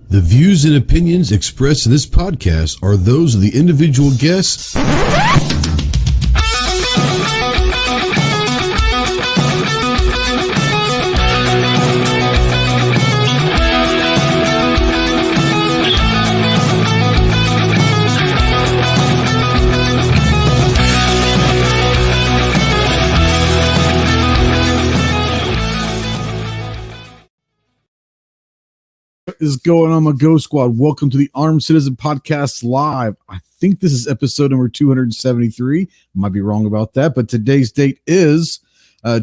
The views and opinions expressed in this podcast are those of the individual guests. Is going on, my Go Squad? Welcome to the Armed Citizen Podcast Live. I think this is episode number 273. Might be wrong about that, but today's date is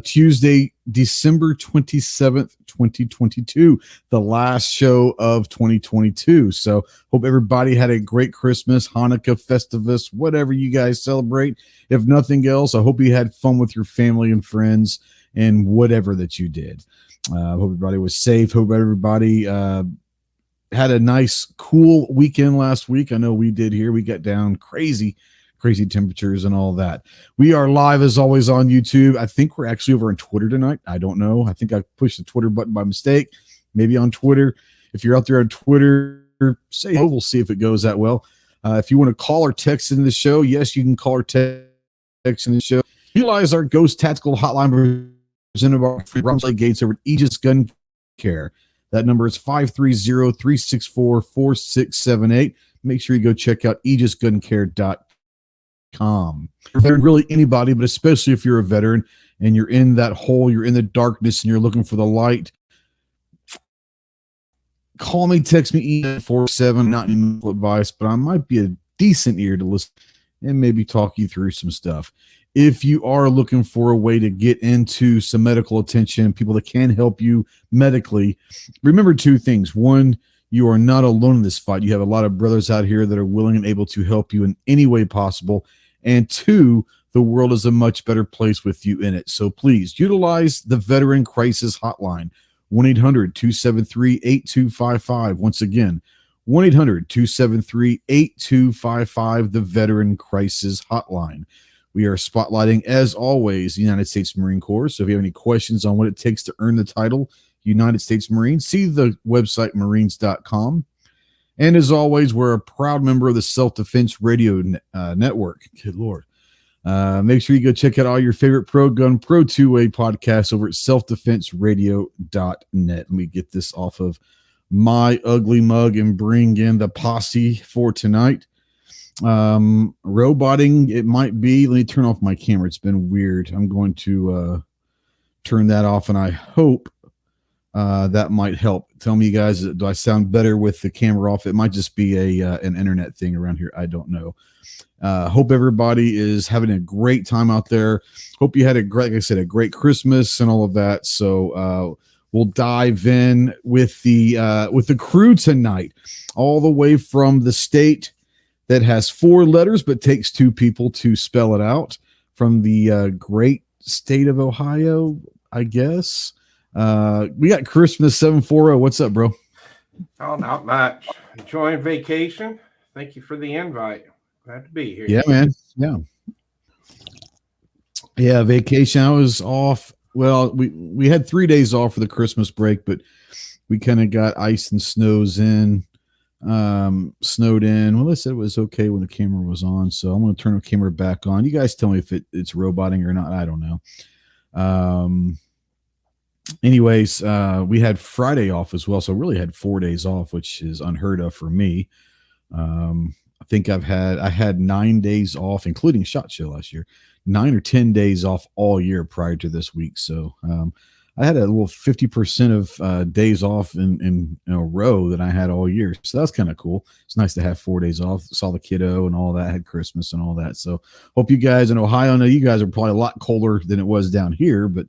Tuesday, December 27th, 2022, the last show of 2022. So hope everybody had a great Christmas, Hanukkah, Festivus, whatever you guys celebrate. If nothing else, I hope you had fun with your family and friends and whatever that you did. Hope everybody was safe. Hope everybody had a nice, cool weekend last week. I know we did here. We got down crazy temperatures and all that. We are live as always on YouTube. I think we're actually over on Twitter tonight. I don't know. I think I pushed the Twitter button by mistake. Maybe on Twitter. If you're out there on Twitter, say hello. We'll see if it goes that well. If you want to call or text in the show, yes, you can call or text in the show. Utilize our Ghost Tactical Hotline presented by free Gates over at Aegis Gun Care. That number is 530-364-4678. Make sure you go check out aegisguncare.com. Veteran, really anybody, but especially if you're a veteran and you're in that hole, you're in the darkness and you're looking for the light, call me, text me, email 47, not any medical advice, but I might be a decent ear to listen and maybe talk you through some stuff. If you are looking for a way to get into some medical attention, people that can help you medically, remember two things. One, you are not alone in this fight. You have a lot of brothers out here that are willing and able to help you in any way possible. And two, the world is a much better place with you in it. So please utilize the Veteran Crisis Hotline, 1-800-273-8255. Once again, 1-800-273-8255, the Veteran Crisis Hotline. We are spotlighting, as always, the United States Marine Corps. So if you have any questions on what it takes to earn the title United States Marine, see the website marines.com. And as always, we're a proud member of the Self-Defense Radio Network. Good Lord. Make sure you go check out all your favorite pro gun, pro two-way podcasts over at selfdefenseradio.net. Let me get this off of my ugly mug and bring in the posse for tonight. Roboting, it might be. Let me turn off my camera. It's been weird. I'm going to turn that off, and I hope that might help. Tell me, you guys, do I sound better with the camera off? It might just be an internet thing around here. I don't know. Hope everybody is having a great time out there. Hope you had a great, like I said, a great Christmas and all of that. So we'll dive in with the crew tonight, all the way from the state that has 4 letters but takes 2 people to spell it out, from the great state of Ohio, I guess. We got Christmas 740. What's up, bro? Oh, not much. Enjoying vacation. Thank you for the invite. Glad to be here. Yeah, man. Yeah, vacation. I was off. Well, we had 3 days off for the Christmas break, but we kind of got ice and snowed in. Well, they said it was okay when the camera was on, so I'm going to turn the camera back on. You guys tell me if it's roboting or not. I don't know. Anyways, we had Friday off as well, so I really had 4 days off, which is unheard of for me. I think I had 9 days off, including SHOT Show last year, 9 or 10 days off all year prior to this week. So I had a little 50% of days off in a row that I had all year. So that's kind of cool. It's nice to have 4 days off. Saw the kiddo and all that, had Christmas and all that. So hope you guys in Ohio, I know you guys are probably a lot colder than it was down here, but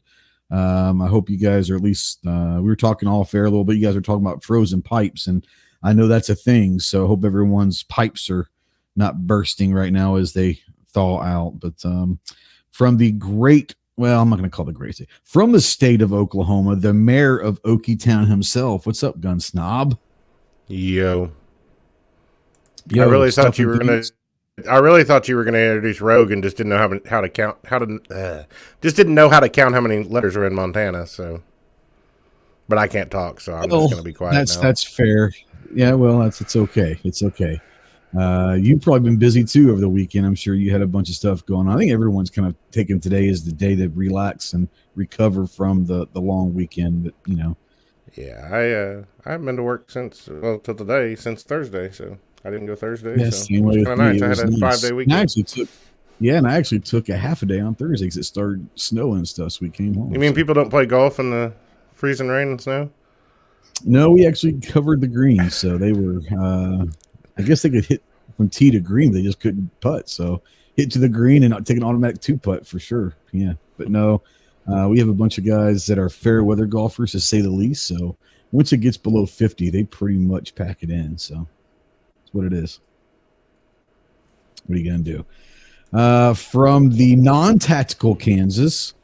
I hope you guys are at least, we were talking off air a little bit. You guys are talking about frozen pipes, and I know that's a thing. So I hope everyone's pipes are not bursting right now as they thaw out. But from the great, well, I'm not going to call it the great state, from the state of Oklahoma, the mayor of Okietown himself. What's up, gun snob? Yo, I really thought you were going to introduce Rogue and just didn't know how to count how many letters are in Montana. So, but I can't talk, so I'm just going to be quiet. That's fair. Yeah, well, it's okay. It's okay. You've probably been busy too over the weekend. I'm sure you had a bunch of stuff going on. I think everyone's kind of taking today as the day to relax and recover from the long weekend. But Yeah, I haven't been to work till today, since Thursday. So I didn't go Thursday. yeah, So same it was way kind with of me. nice. It I had was a nice. 5-day And weekend. I actually took a half a day on Thursday because it started snowing and stuff. So we came home. You mean people don't play golf in the freezing rain and snow? No, we actually covered the greens, so they were. I guess they could hit from tee to green, they just couldn't putt. So hit to the green and take an automatic 2-putt for sure. Yeah, but no, we have a bunch of guys that are fair weather golfers, to say the least. So once it gets below 50, they pretty much pack it in. So that's what it is. What are you gonna do? From the non-tactical Kansas.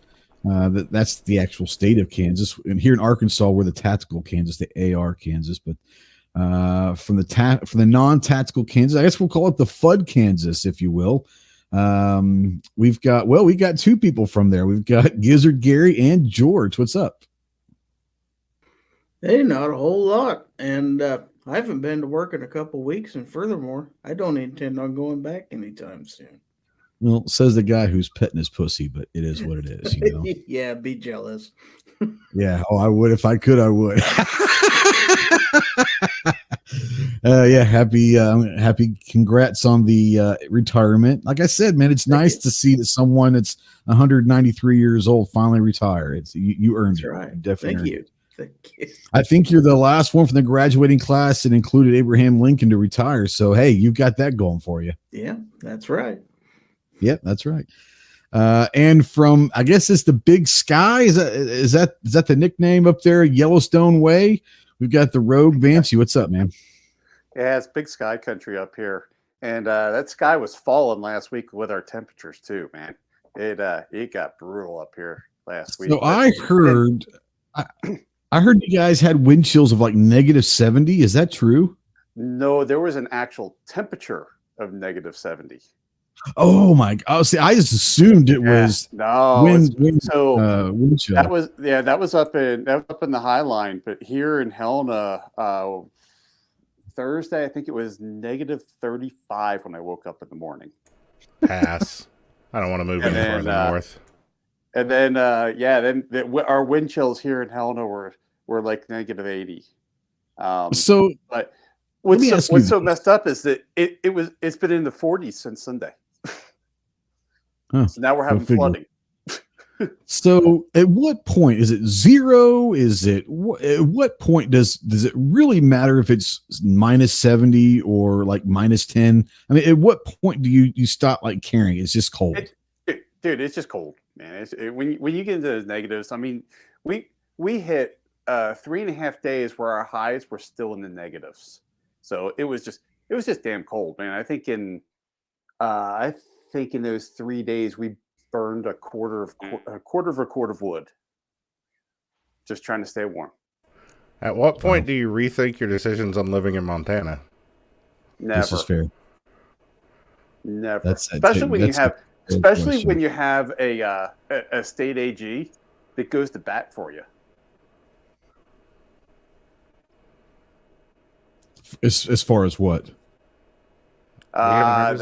That's the actual state of Kansas. And here in Arkansas, we're the tactical Kansas, the AR Kansas. But from the non-tactical Kansas, I guess we'll call it the FUD Kansas, if you will. We got two people from there. We've got Gizzard Gary and George. What's up? Hey, not a whole lot. And I haven't been to work in a couple of weeks. And furthermore, I don't intend on going back anytime soon. Well, says the guy who's petting his pussy, but it is what it is. Yeah, be jealous. Yeah. Oh, I would. If I could, I would. Yeah. Happy. Congrats on the retirement. Like I said, man, it's nice to see that someone that's 193 years old finally retire. It's you earned it. Right. Definitely. Thank you. I think you're the last one from the graduating class that included Abraham Lincoln to retire. So, hey, you've got that going for you. Yeah, that's right. Yep, that's right. And from, I guess it's the Big Sky. Is that the nickname up there, Yellowstone Way? We've got the Rogue Banshee. What's up, man? Yeah, it's big sky country up here, and that sky was falling last week with our temperatures too, man. It got brutal up here last week. So I heard you guys had wind chills of like -70. Is that true? No, there was an actual temperature of -70. Oh my God! Oh, see, I just assumed it was wind chill. That was up in the High Line, but here in Helena, Thursday, I think it was -35 when I woke up in the morning. Pass. I don't want to move any further north. And then our wind chills here in Helena were like -80. But what's so messed up is that it's been in the 40s since Sunday. Huh. So now we're having flooding. So at what point is it zero? At what point does it really matter if it's -70 or like -10? I mean, at what point do you stop like caring? It's just cold. Dude, it's just cold, man. When you get into those negatives, I mean, we hit 3.5 days where our highs were still in the negatives. So it was just damn cold, man. I think in those 3 days we burned a quarter of a cord of wood, just trying to stay warm. At what point do you rethink your decisions on living in Montana? Never. This is fair. Never. Especially when you have a state AG that goes to bat for you. As far as what? I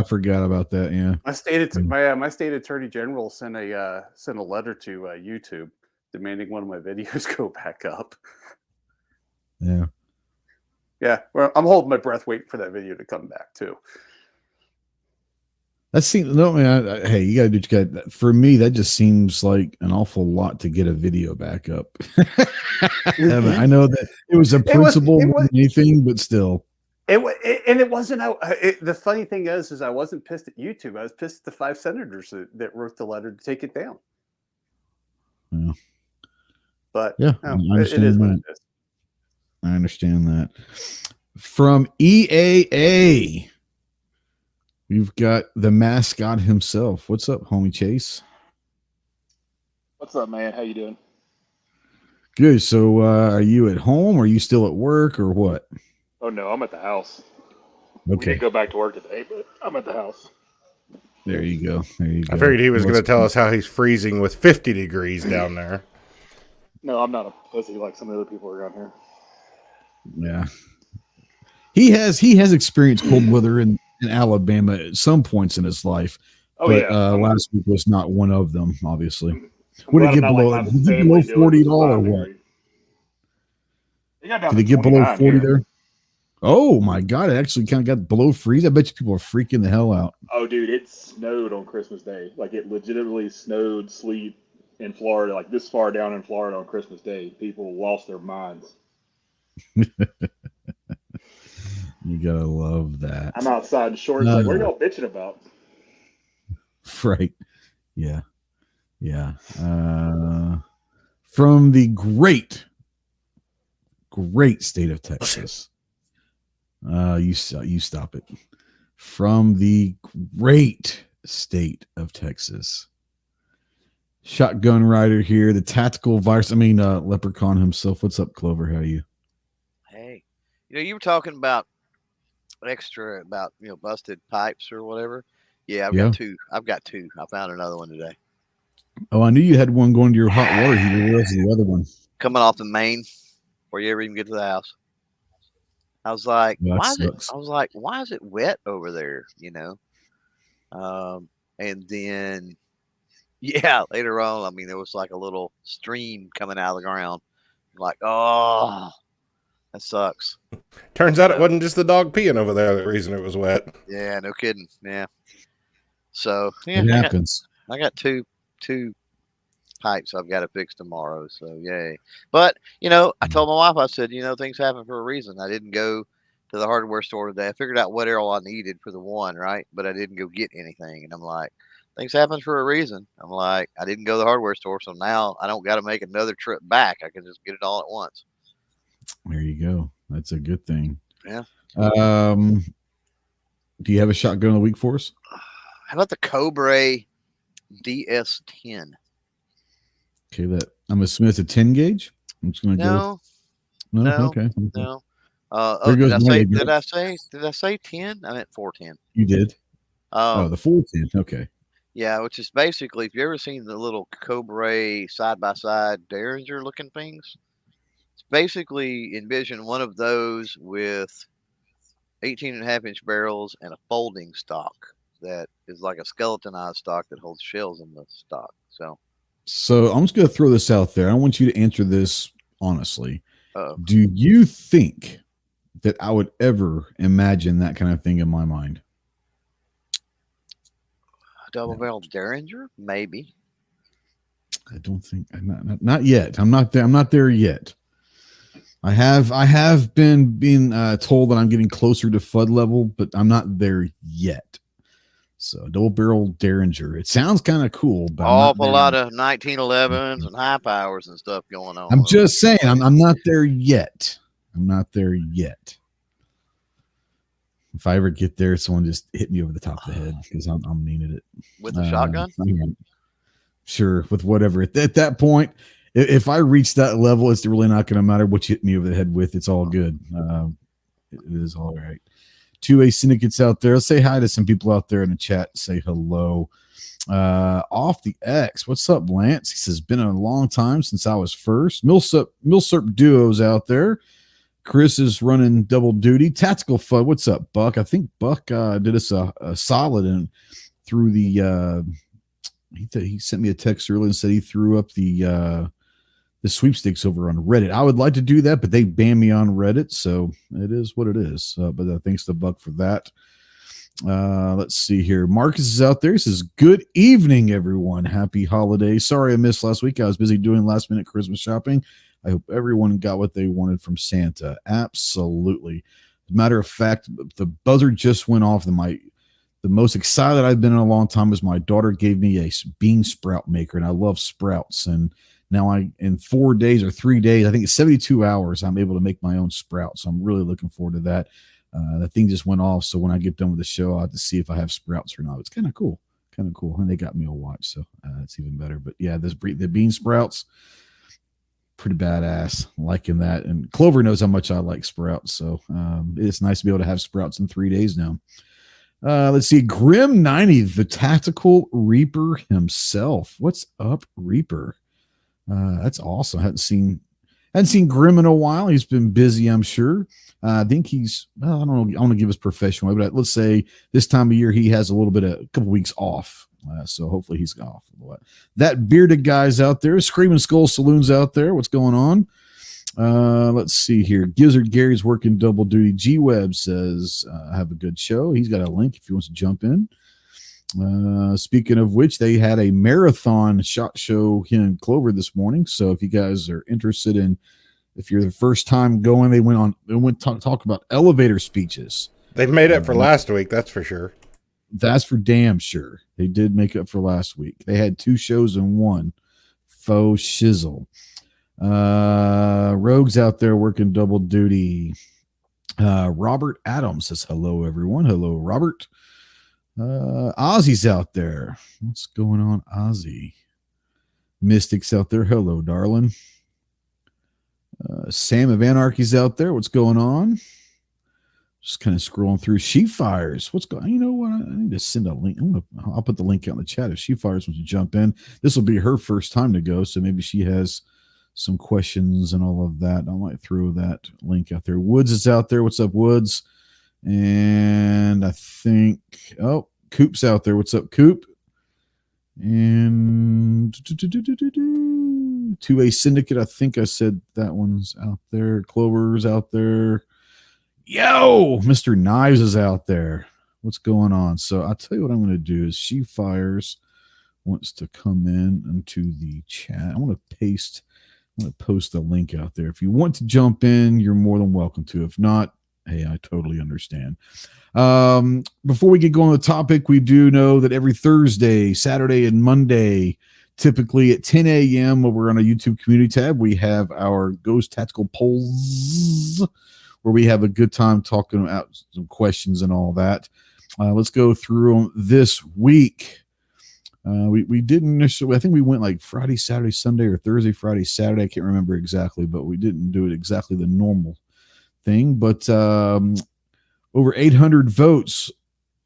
forgot about that. Yeah, my state attorney general sent a letter to YouTube demanding one of my videos go back up. Yeah. Well, I'm holding my breath waiting for that video to come back too. Hey, you gotta do what you got. For me, that just seems like an awful lot to get a video back up. I know that it was a principle more than anything, but still. It wasn't out. The funny thing is I wasn't pissed at YouTube. I was pissed at the 5 senators that wrote the letter to take it down. Yeah. But yeah, it is what it is. I understand that. From EAA, we've got the mascot himself. What's up, homie Chase? What's up, man? How you doing? Good. So are you at home? Or are you still at work or what? Oh, no, I'm at the house. Okay. We didn't go back to work today, but I'm at the house. There you go. I figured he was going to tell us how he's freezing with 50 degrees down there. No, I'm not a pussy like some of the other people around here. Yeah. He has experienced cold weather in Alabama at some points in his life. Oh, But yeah. last week was not one of them, obviously. I'm Would glad it get I'm not below? like my Did it get family below 40 at all, or surviving, what? right? It got down Did to it get below 29 40 here. there? Oh my God! It actually kind of got below freeze. I bet you people are freaking the hell out. Oh, dude, it snowed on Christmas Day. Like, it legitimately snowed, sleet in Florida, like this far down in Florida on Christmas Day. People lost their minds. You gotta love that. I'm outside in shorts, like, what are y'all bitching about? Right? Yeah, yeah. From the great state of Texas. You stop it. From the great state of Texas. Shotgun Rider here, the tactical virus. Leprechaun himself. What's up, Clover? How are you? Hey, you were talking about busted pipes or whatever. Yeah, I've got two. I found another one today. Oh, I knew you had one going to your hot water heater. Where else is the other one? Coming off the main before you ever even get to the house. I was like, why is it wet over there? And then, later on, there was like a little stream coming out of the ground. I'm like, oh, that sucks. Turns out it wasn't just the dog peeing over there the reason it was wet. Yeah, no kidding. Yeah. So yeah, It happens. I got two pipes I've got to fix tomorrow. So yay. But I told my wife, I said, things happen for a reason. I didn't go to the hardware store today. I figured out what arrow I needed for the one, right? But I didn't go get anything. And I'm like, things happen for a reason. I'm like, I didn't go to the hardware store, so now I don't got to make another trip back. I can just get it all at once. There you go. That's a good thing. Yeah. Do you have a shotgun of the week for us? How about the Cobra DS10? Okay, I'm assuming it's a 10 gauge. I'm just gonna go. No. Okay. No. Did I say 10? I meant 410. You did. The 410. Okay. Yeah, which is basically, if you ever seen the little Cobra side-by-side Derringer looking things, it's basically envision one of those with 18.5-inch barrels and a folding stock that is like a skeletonized stock that holds shells in the stock. So I'm just going to throw this out there. I want you to answer this honestly. Uh-oh. Do you think that I would ever imagine that kind of thing in my mind? Double barrel Derringer, maybe. I don't think. Not yet. I'm not there. I'm not there yet. I have been being told that I'm getting closer to FUD level, but I'm not there yet. So double barrel Derringer. It sounds kind of cool, but awful lot of 1911s and high powers and stuff going on. I'm just saying, I'm not there yet. I'm not there yet. If I ever get there, someone just hit me over the top of the head because I'm needing it. With a shotgun? Sure, with whatever. At that point, if I reach that level, it's really not going to matter what you hit me over the head with. It's all good. It is all right. 2A syndicates out there. Let's say hi to some people out there in the chat. Say hello. Off the X. What's up, Lance? He says, been a long time since I was first. Millsurp Duos out there. Chris is running double duty. Tactical FUD. What's up, Buck? I think Buck did us a solid and through the he sent me a text earlier and said he threw up the sweepstakes over on Reddit. I would like to do that, but they banned me on Reddit, so it is what it is. But thanks to Buck for that. Let's see here. Marcus is out there. He says, good evening, everyone. Happy holidays. Sorry I missed last week. I was busy doing last minute Christmas shopping. I hope everyone got what they wanted from Santa. Absolutely. As a matter of fact, the buzzer just went off. The most excited I've been in a long time is my daughter gave me a bean sprout maker, and I love sprouts. And now in 4 days or 3 days, I think it's 72 hours, I'm able to make my own sprouts. So I'm really looking forward to that. The thing just went off. So when I get done with the show, I'll have to see if I have sprouts or not. It's kind of cool. And they got me a watch. So it's even better. But yeah, the bean sprouts, pretty badass. Liking that. And Clover knows how much I like sprouts. So it's nice to be able to have sprouts in 3 days now. Let's see. Grim 90, the tactical Reaper himself. What's up, Reaper? That's awesome. Hadn't seen Grim in a while. He's been busy, I'm sure. I think he's, well, I don't know. I want to give his profession away, but let's say this time of year he has a couple weeks off. So hopefully he's off. That bearded guy's out there. Screaming Skull Saloon's out there. What's going on? Let's see here. Gizzard Gary's working double duty. G-Web says, have a good show. He's got a link if he wants to jump in. Speaking of which, they had a marathon shot show here in Clover this morning. So if you guys are interested in, if you're the first time going, they went to talk about elevator speeches. They've made up for last week, that's for sure. That's for damn sure. They did make up for last week. They had 2 shows in one. Faux shizzle. Rogue's out there working double duty. Robert Adams says hello, everyone. Hello, Robert. Ozzy's out there. What's going on, Ozzy? Mystic's out there. Hello, darling. Sam of Anarchy's out there. What's going on? Just kind of scrolling through. She Fires. What's going on? You know what? I need to send a link. I'll put the link out in the chat if She Fires wants to jump in. This will be her first time to go, so maybe she has some questions and all of that. I might throw that link out there. Woods is out there. What's up, Woods? And I think, Coop's out there. What's up, Coop? And 2A Syndicate, I think I said that one's out there. Clover's out there. Yo, Mr. Knives is out there. What's going on? So I'll tell you what I'm going to do is She Fires wants to come in into the chat. I want to post a link out there. If you want to jump in, you're more than welcome to. If not, hey, I totally understand. Before we get going on the topic, we do know that every Thursday, Saturday, and Monday, typically at 10 a.m. over on a YouTube community tab, we have our Ghost Tactical Polls, where we have a good time talking about some questions and all that. Let's go through them this week. We didn't initially, I think we went like Friday, Saturday, Sunday, or Thursday, Friday, Saturday. I can't remember exactly, but we didn't do it exactly the normal thing. But over 800 votes.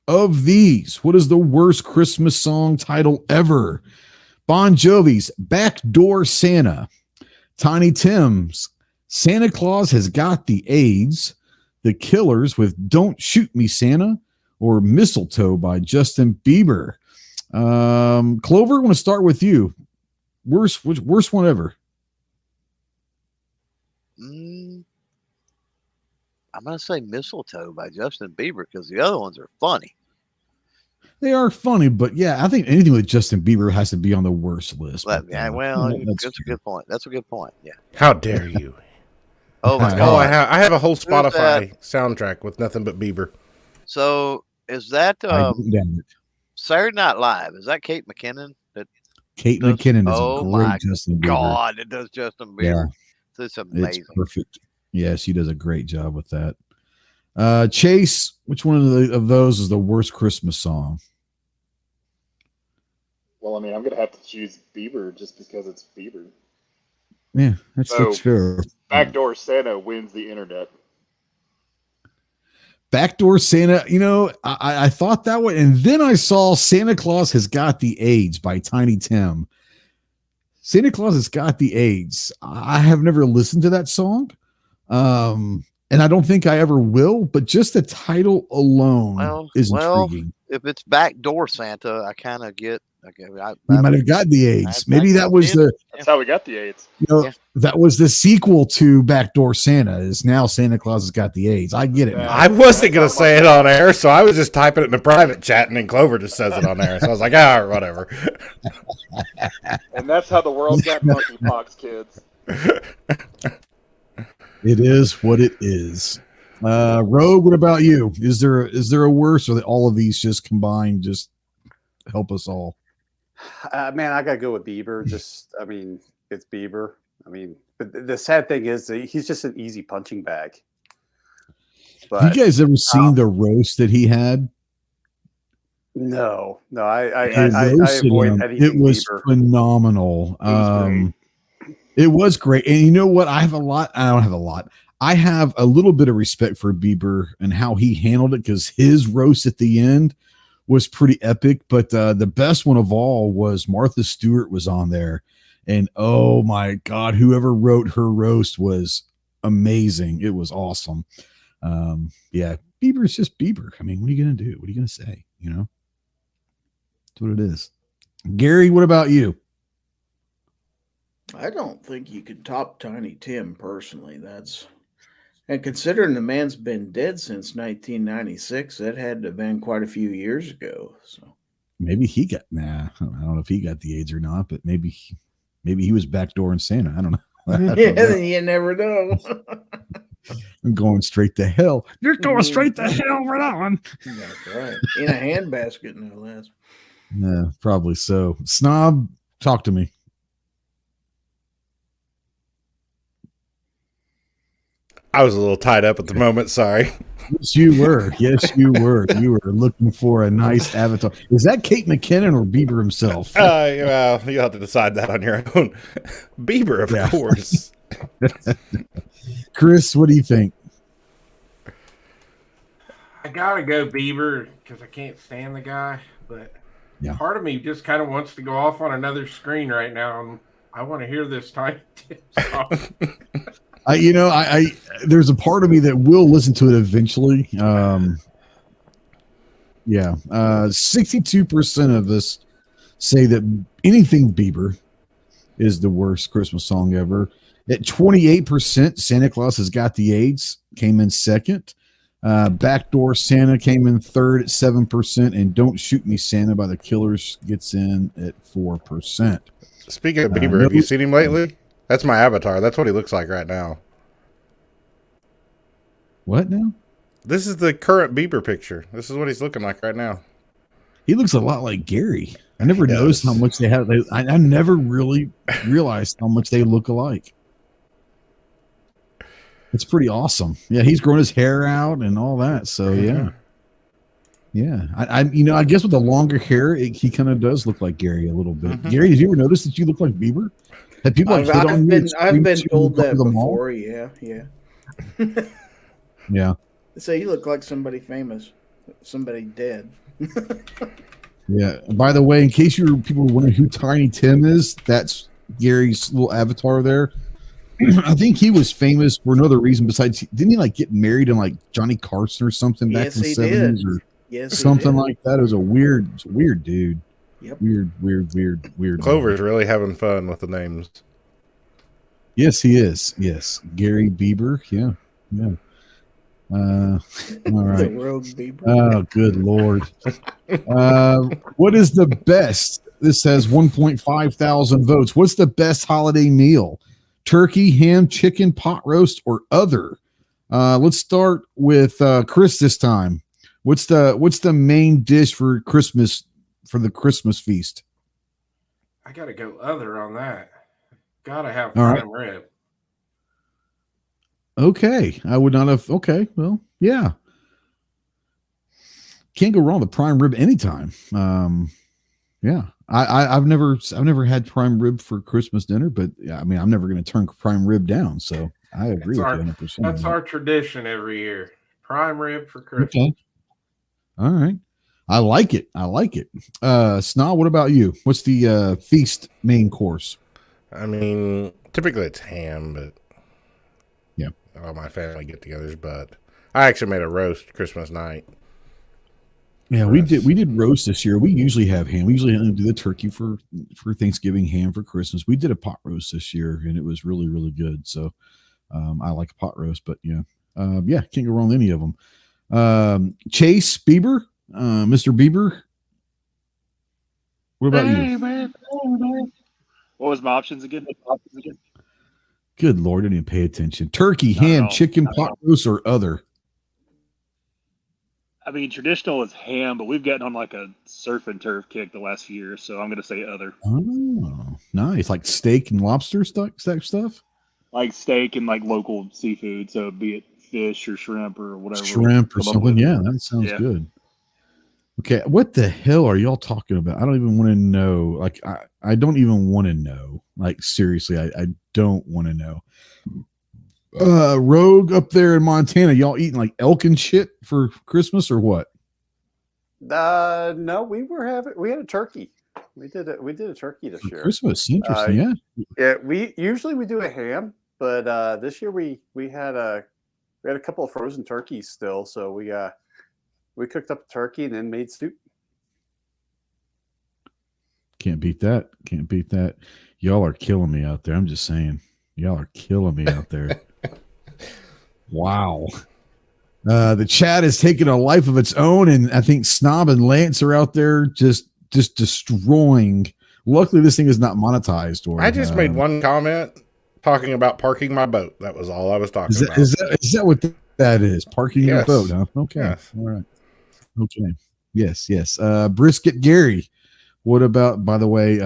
Of these, what is the worst Christmas song title ever? Bon Jovi's Backdoor Santa, Tiny Tim's Santa Claus Has Got the AIDS, The Killers with Don't Shoot Me Santa, or Mistletoe by Justin Bieber. Clover, I want to start with you. Worst one ever? I'm going to say Mistletoe by Justin Bieber because the other ones are funny. They are funny, but yeah, I think anything with Justin Bieber has to be on the worst list. That's a good point. That's a good point. Yeah. How dare you? Oh my God! Oh, I have a whole Spotify soundtrack with nothing but Bieber. So is that Saturday Night Live? Is that Kate McKinnon? Kate McKinnon is a great Justin Bieber. God, it does Justin Bieber. Yeah. It's amazing. It's perfect. Yeah, she does a great job with that. Chase, which one of those is the worst Christmas song? Well, I mean, I'm going to have to choose Bieber just because it's Bieber. Yeah, that's fair. Backdoor Santa wins the internet. Backdoor Santa, I thought that way, and then I saw Santa Claus Has Got the AIDS by Tiny Tim. Santa Claus Has Got the AIDS. I have never listened to that song, and I don't think I ever will, but just the title alone is intriguing. If it's Backdoor Santa, I kind of get. Okay, we might have got the AIDS. Maybe that was That's how we got the AIDS. That was the sequel to Backdoor Santa. Is now Santa Claus Has Got the AIDS. I get it. Yeah. I wasn't going to say it on air, so I was just typing it in a private chat, and then Clover just says it on air. So I was like, all right, whatever. And that's how the world got monkeypox, kids. It is what it is. Rogue, what about you? Is there a worse, or that all of these just combined just help us all? Man, I gotta go with Bieber. It's Bieber. But the sad thing is that he's just an easy punching bag. But, have you guys ever seen the roast that he had? No. I avoid anything. It was Bieber. Phenomenal. It was great. And you know what? I don't have a lot. I have a little bit of respect for Bieber and how he handled it, because his roast at the end was pretty epic. But the best one of all was Martha Stewart was on there, And oh my God, whoever wrote her roast was amazing. It was awesome. Yeah, Bieber is just Bieber. I mean, what are you going to do? What are you going to say? You know, that's what it is. Gary, what about you? I don't think you could top Tiny Tim personally. And considering the man's been dead since 1996, that had to have been quite a few years ago. So maybe he got I don't know if he got the AIDS or not, but maybe he was backdooring Santa. I don't know. Then you never know. I'm going straight to hell. You're going straight to hell for that one. That's right. In a handbasket, no less. Yeah, probably so. Snob, talk to me. I was a little tied up at the moment. Sorry. Yes, you were. Yes, you were. You were looking for a nice avatar. Is that Kate McKinnon or Bieber himself? Well, you'll have to decide that on your own. Bieber, of course. Chris, what do you think? I gotta go Bieber because I can't stand the guy, but part of me just kind of wants to go off on another screen right now, and I want to hear this Tiny Tim song. I there's a part of me that will listen to it eventually. 62% of us say that anything Bieber is the worst Christmas song ever. At 28%, Santa Claus Has Got the AIDS came in second. Backdoor Santa came in third at 7%, and Don't Shoot Me Santa by the Killers gets in at 4%. Speaking of Bieber, have you seen him lately? That's my avatar. That's what he looks like right now. What now? This is the current Bieber picture. This is what he's looking like right now. He looks a lot like Gary. I never noticed how much they have. I never really realized how much they look alike. It's pretty awesome. Yeah, he's growing his hair out and all that. So yeah. I guess with the longer hair, he kind of does look like Gary a little bit. Gary, did you ever notice that you look like Bieber? Have people I've been told that before. Yeah. Yeah. They say you look like somebody famous, somebody dead. Yeah. By the way, in case people were wondering who Tiny Tim is, that's Gary's little avatar there. I think he was famous for another reason besides, didn't he get married in Johnny Carson or something back in the 70s or something like that? It was a weird dude. Yep. Weird. Clover's really having fun with the names. Yes, he is. Yes. Gary Bieber. Yeah. All right. Oh, good Lord. What is the best? This has 1.5 thousand votes. What's the best holiday meal? Turkey, ham, chicken, pot roast, or other? Let's start with Chris this time. What's the main dish for Christmas, for the Christmas feast? I gotta go other on that. Gotta have prime rib. Okay, I would not have. Okay, well, yeah, can't go wrong with prime rib anytime. Yeah, I've never had prime rib for Christmas dinner, but I mean, I'm never going to turn prime rib down. So I agree with you 100%. That's our tradition every year. Prime rib for Christmas. Okay. All right. I like it. Snow, what about you? What's the feast main course? I mean, typically it's ham, but yeah, all my family get-togethers. But I actually made a roast Christmas night. Yeah, we did roast this year. We usually have ham. We usually do the turkey for Thanksgiving, ham for Christmas. We did a pot roast this year, and it was really, really good. So I like a pot roast, but can't go wrong with any of them. Chase Bieber, Mr. Bieber. What about you? Man. What was my options again? Good Lord, I didn't even pay attention. Turkey, ham, chicken, pot roast, or other? I mean, traditional is ham, but we've gotten on a surf and turf kick the last few years, so I'm going to say other. Oh, nice. Like steak and lobster stuff? Like steak and local seafood, so be it fish or shrimp or whatever. Shrimp or something. Yeah, that sounds good. Okay, what the hell are y'all talking about? I don't even want to know. I don't even want to know. Seriously, I don't want to know. Rogue up there in Montana, y'all eating elk and shit for Christmas or what? No, we had a turkey. We did a turkey this year. Christmas, interesting. Yeah. Yeah. We usually do a ham, but this year we had a couple of frozen turkeys still, so we cooked up the turkey and then made stew. Can't beat that. Can't beat that. Y'all are killing me out there. I'm just saying. Y'all are killing me out there. Wow. The chat is taking a life of its own, and I think Snob and Lance are out there just destroying. Luckily, this thing is not monetized. Or I just made one comment talking about parking my boat. That was all I was talking about. Is that what that is? Parking your boat, huh? Okay. Yes. All right. Okay. Yes. Brisket Gary. What about, by the way,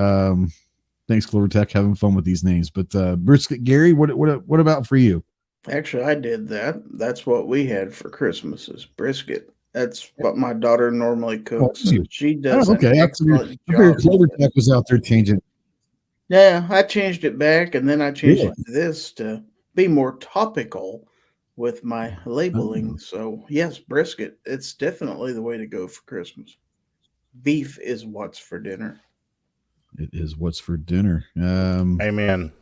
thanks, Clover Tech, having fun with these names. But Brisket Gary, what about for you? Actually, I did that. That's what we had for Christmas is brisket. That's what my daughter normally cooks. She does. Okay. Clover Tech was out there changing. Yeah, I changed it back, and then I changed it to this to be more topical with my labeling. So, yes, brisket. It's definitely the way to go for Christmas. Beef is what's for dinner. It is what's for dinner. Amen.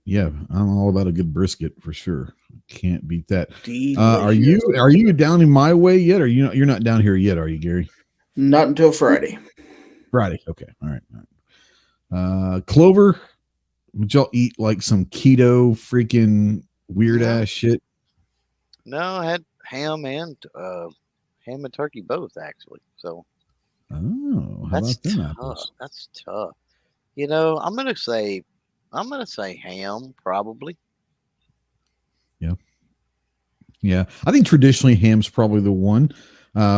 Yeah, I'm all about a good brisket for sure. Can't beat that. Are you down in my way yet? Or you're not down here yet, are you, Gary? Not until Friday. Friday. Okay. All right. Clover, would y'all eat like some keto freaking weird ass shit? No, I had ham and turkey both, actually. So that's tough. That's tough. I'm gonna say ham, probably. Yeah. I think traditionally ham's probably the one.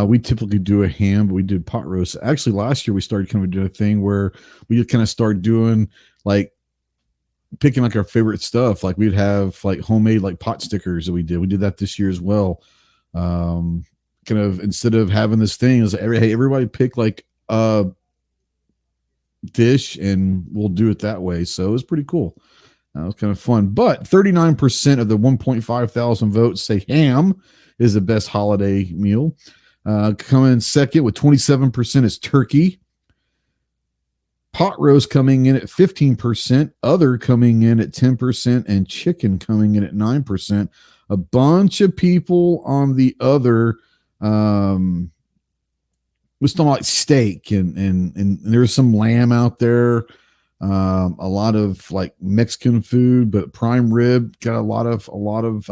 We typically do a ham, but we did pot roast. Actually, last year we started kind of doing a thing where we just kind of started doing like picking like our favorite stuff. Like we'd have like homemade like pot stickers that we did. We did that this year as well. Kind of instead of having this thing is everybody pick like a dish and we'll do it that way. So it was pretty cool. That was kind of fun. But 39% of the 1.5 thousand votes say ham is the best holiday meal. Coming in second with 27% is turkey. Pot roast coming in at 15%, other coming in at 10%, and chicken coming in at 9%. A bunch of people on the other was talking like steak and there's some lamb out there. A lot of like Mexican food, but prime rib got a lot of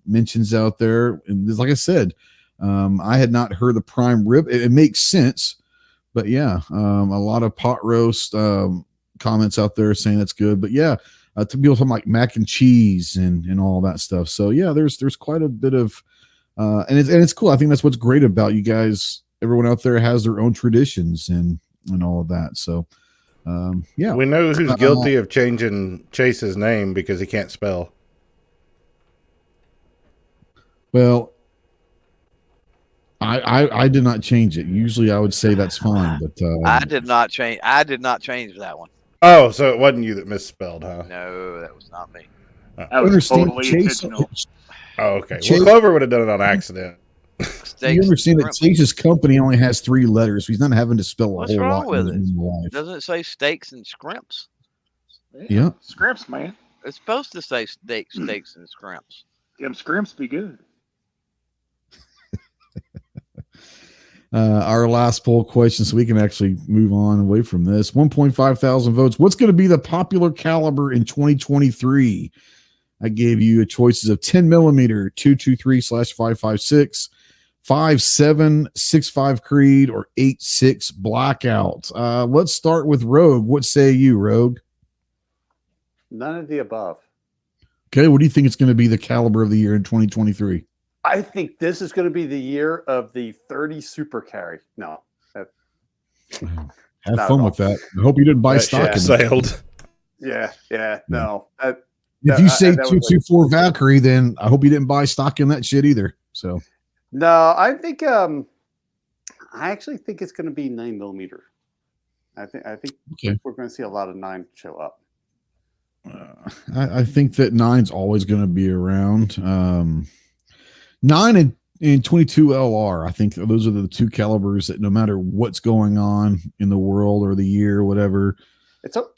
mentions out there. And like I said, I had not heard the prime rib. It makes sense, but yeah, a lot of pot roast comments out there saying that's good. But yeah, to people talking like mac and cheese and all that stuff. So yeah, there's quite a bit of and it's cool. I think that's what's great about you guys. Everyone out there has their own traditions and all of that. So yeah, we know who's guilty of changing Chase's name because he can't spell. Well, I did not change it. Usually I would say that's fine, but I did not change that one. Oh, so it wasn't you that misspelled, huh? No, that was not me. That was totally intentional. Oh, okay. Well, Clover would have done it on accident. You understand that Chase's company only has 3 letters, so he's not having to spell What's a whole wrong lot with in his life. Doesn't it say steaks and scrimps? Yeah. Scrimps, man. It's supposed to say steaks and scrimps. Them scrimps be good. Our last poll question, so we can actually move on away from this. 1.5 thousand votes. What's going to be the popular caliber in 2023? I gave you choices of 10 millimeter, 223/556, 5.765 Creed, or 8.6 Blackout. Let's start with Rogue. What say you, Rogue? None of the above. Okay, what do you think it's going to be the caliber of the year in 2023? I think this is going to be the year of the 30 super carry. No. Have fun with that. I hope you didn't buy stock in sailed. Yeah, no. If you say 224 Valkyrie, then I hope you didn't buy stock in that shit either. So no, I think I actually think it's going to be 9 millimeter. I think we're going to see a lot of 9 show up. I think that 9's always going to be around. 9 and and 22 LR. I think those are the two calibers that no matter what's going on in the world or the year or whatever,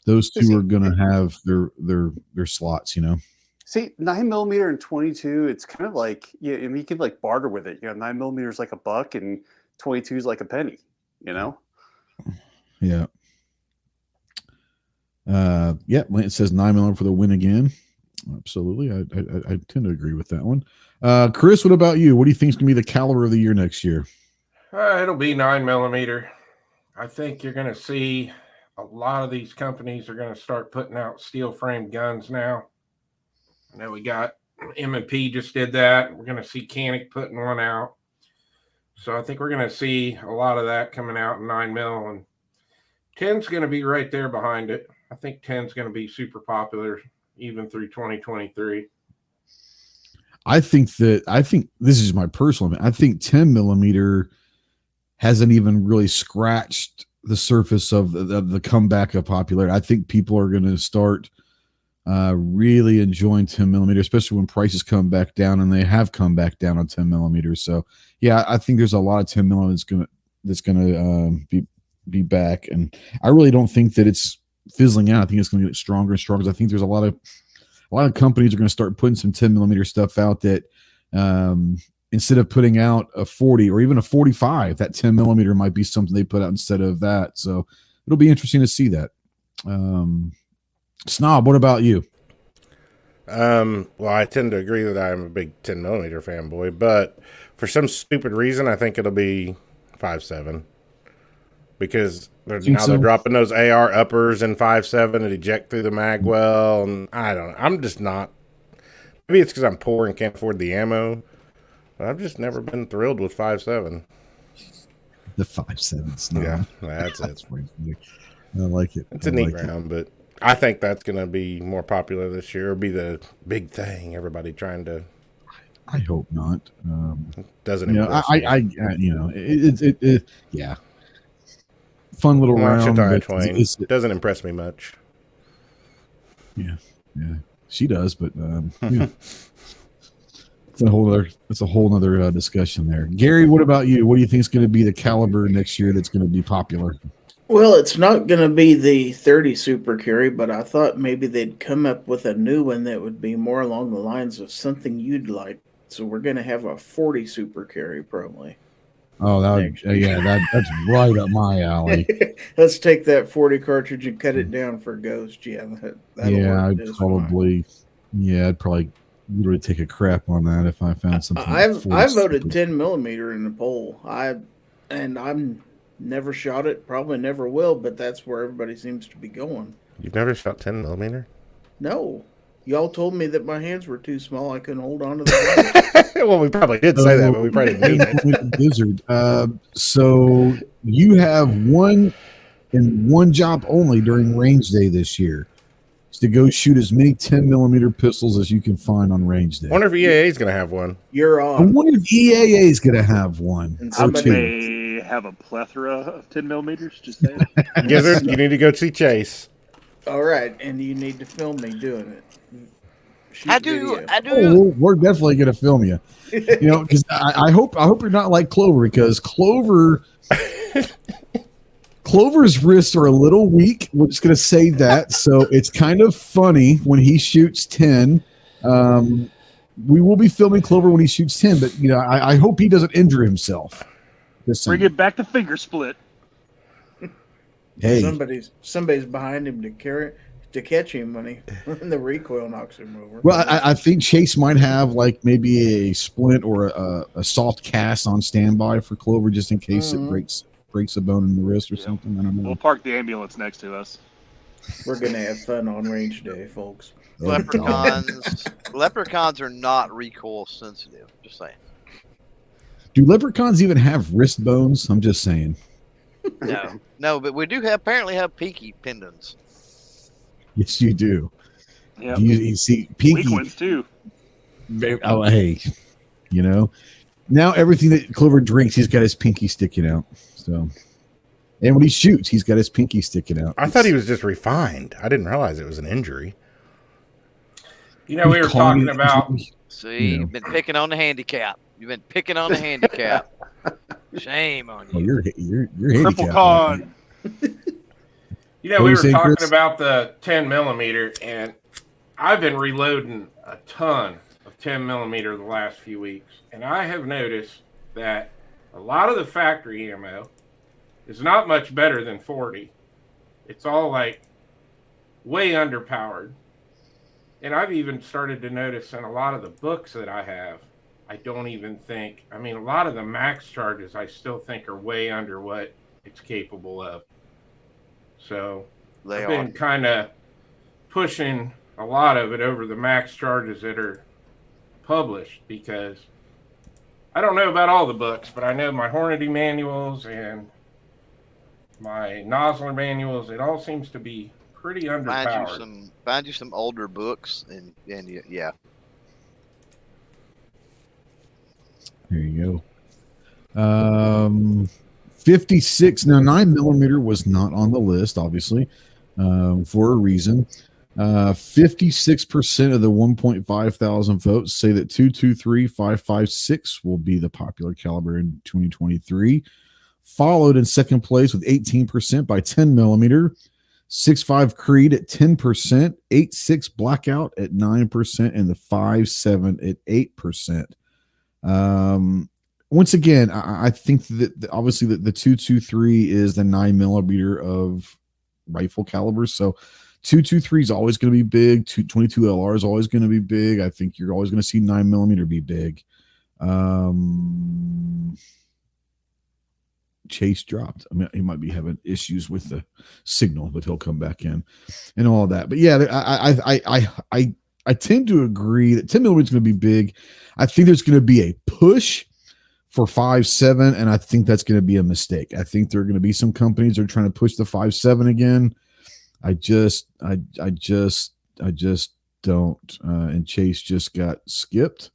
those two are going to have their slots, you know. See, 9mm and 22, it's kind of like, yeah, I mean, you can like barter with it. You know, 9mm is like $1 and 22 is like a penny, you know? Yeah. Yeah, it says 9mm for the win again. Absolutely. I tend to agree with that one. Chris, what about you? What do you think is going to be the caliber of the year next year? It'll be 9mm. I think you're going to see a lot of these companies are going to start putting out steel frame guns now. I know we got M&P just did that. We're going to see Canic putting one out. So I think we're going to see a lot of that coming out in 9mm, and 10's going to be right there behind it. I think 10's going to be super popular even through 2023. I think this is my personal opinion. I think 10mm hasn't even really scratched the surface of the comeback of popularity. I think people are going to start really enjoying 10mm, especially when prices come back down, and they have come back down on 10mm. So yeah, I think there's a lot of 10mm that's gonna be back, and I really don't think that it's fizzling out. I think it's going to get stronger and stronger. I think there's a lot of companies are going to start putting some 10mm stuff out that instead of putting out a 40 or even a 45, that 10mm might be something they put out instead of that. So it'll be interesting to see that. Snob, what about you? Well, I tend to agree that I'm a big 10mm fanboy, but for some stupid reason, I think it'll be 5.7 because they're dropping those AR uppers in 5.7 and eject through the mag well, and I don't know. I'm just not. Maybe it's because I'm poor and can't afford the ammo, but I've just never been thrilled with 5.7. The 5.7 Snob. Yeah, that's it. I like it. It's a neat round, but I think that's going to be more popular this year. It'll be the big thing. Everybody trying to. I hope not. Doesn't impress me. Yeah. Fun little round. It doesn't impress me much. Yeah, she does, but yeah. It's a whole other discussion there. Gary, what about you? What do you think is going to be the caliber next year that's going to be popular? Well, it's not going to be the 30 super carry, but I thought maybe they'd come up with a new one that would be more along the lines of something you'd like. So we're going to have a 40 super carry probably. Oh, that's right up my alley. Let's take that 40 cartridge and cut it down for Ghost. Yeah, I'd probably literally take a crap on that if I found something. I voted 10mm in the poll. I'm never shot it, probably never will, but that's where everybody seems to be going. You've never shot 10mm? No. Y'all told me that my hands were too small. I couldn't hold on to the Well, we probably did say that, but we probably didn't mean it. Blizzard. So you have one job only during range day this year. Is to go shoot as many 10mm pistols as you can find on range day. I wonder if EAA is going to have one. You're on. I wonder if EAA is going to have one. I may have a plethora of 10mm. Just saying. Gizzard, you need to go see Chase. All right, and you need to film me doing it. I do. Oh, we're definitely going to film you. You know, because I hope you're not like Clover, because Clover's wrists are a little weak. We're just going to say that. So it's kind of funny when he shoots 10. We will be filming Clover when he shoots 10, but you know, I hope he doesn't injure himself. Bring it back to finger split. Hey, somebody's behind him to catch him when the recoil knocks him over. Well, I think Chase might have like maybe a splint or a soft cast on standby for Clover just in case it breaks a bone in the wrist or something. I don't know. We'll park the ambulance next to us. We're gonna have fun on range day, folks. Leprechauns are not recoil sensitive. Just saying. Do leprechauns even have wrist bones? I'm just saying. No, but we do apparently have pinky pendants. Yes, you do. Yeah. You see pinky. Weak ones too. Oh, hey, you know, now everything that Clover drinks, he's got his pinky sticking out. So, and when he shoots, he's got his pinky sticking out. I thought he was just refined. I didn't realize it was an injury. You know, we were talking about. See, you've been picking on the handicap. You've been picking on the handicap. Shame on Oh, you. you're Triple handicapped. con. You know, What were we you were saying, talking Chris? about the 10 millimeter, and I've been reloading a ton of 10 millimeter the last few weeks, and I have noticed that a lot of the factory ammo is not much better than 40. It's all like way underpowered. And I've even started to notice in a lot of the books that I have, I don't even think, I mean, a lot of the max charges I still think are way under what it's capable of. So They I've are. been kind of pushing a lot of it over the max charges that are published, because I don't know about all the books, but I know my Hornady manuals and my Nosler manuals, it all seems to be pretty underpowered. Find you some older books and yeah. There you go. 56. Now, 9 millimeter was not on the list, obviously, for a reason. 56% of the 1.5 thousand votes say that 223-556 will be the popular caliber in 2023. Followed in second place with 18% by 10 millimeter. 6.5 Creed at 10%, 8.6 Blackout at 9%, and the 5.7 at 8%. Once again, I think that obviously the 223 is the 9 millimeter of rifle caliber. So 223 is always going to be big. 222 LR is always going to be big. I think you're always going to see 9 millimeter be big. Chase dropped. I mean, he might be having issues with the signal, but he'll come back in and all of that. But yeah, I tend to agree that 10 millimeter is going to be big. I think there's going to be a push for 5.7, and I think that's going to be a mistake. I think there are going to be some companies that are trying to push the 5.7 again. I just don't. And Chase just got skipped.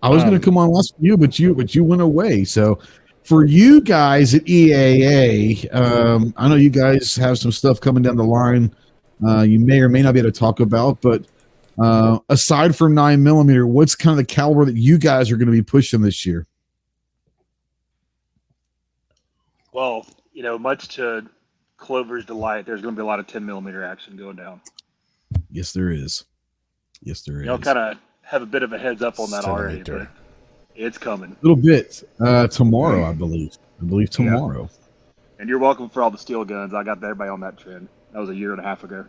I was going to come on last for you, but you went away. So for you guys at EAA, I know you guys have some stuff coming down the line. You may or may not be able to talk about, but aside from 9 millimeter, what's kind of the caliber that you guys are going to be pushing this year? Well, you know, much to Clover's delight, there's going to be a lot of 10 millimeter action going down. Yes, there is. Y'all kind of have a bit of a heads up on that already, but it's coming. A little bit tomorrow, I believe. Tomorrow. Yeah. And you're welcome for all the steel guns. I got everybody on that trend. That was a year and a half ago.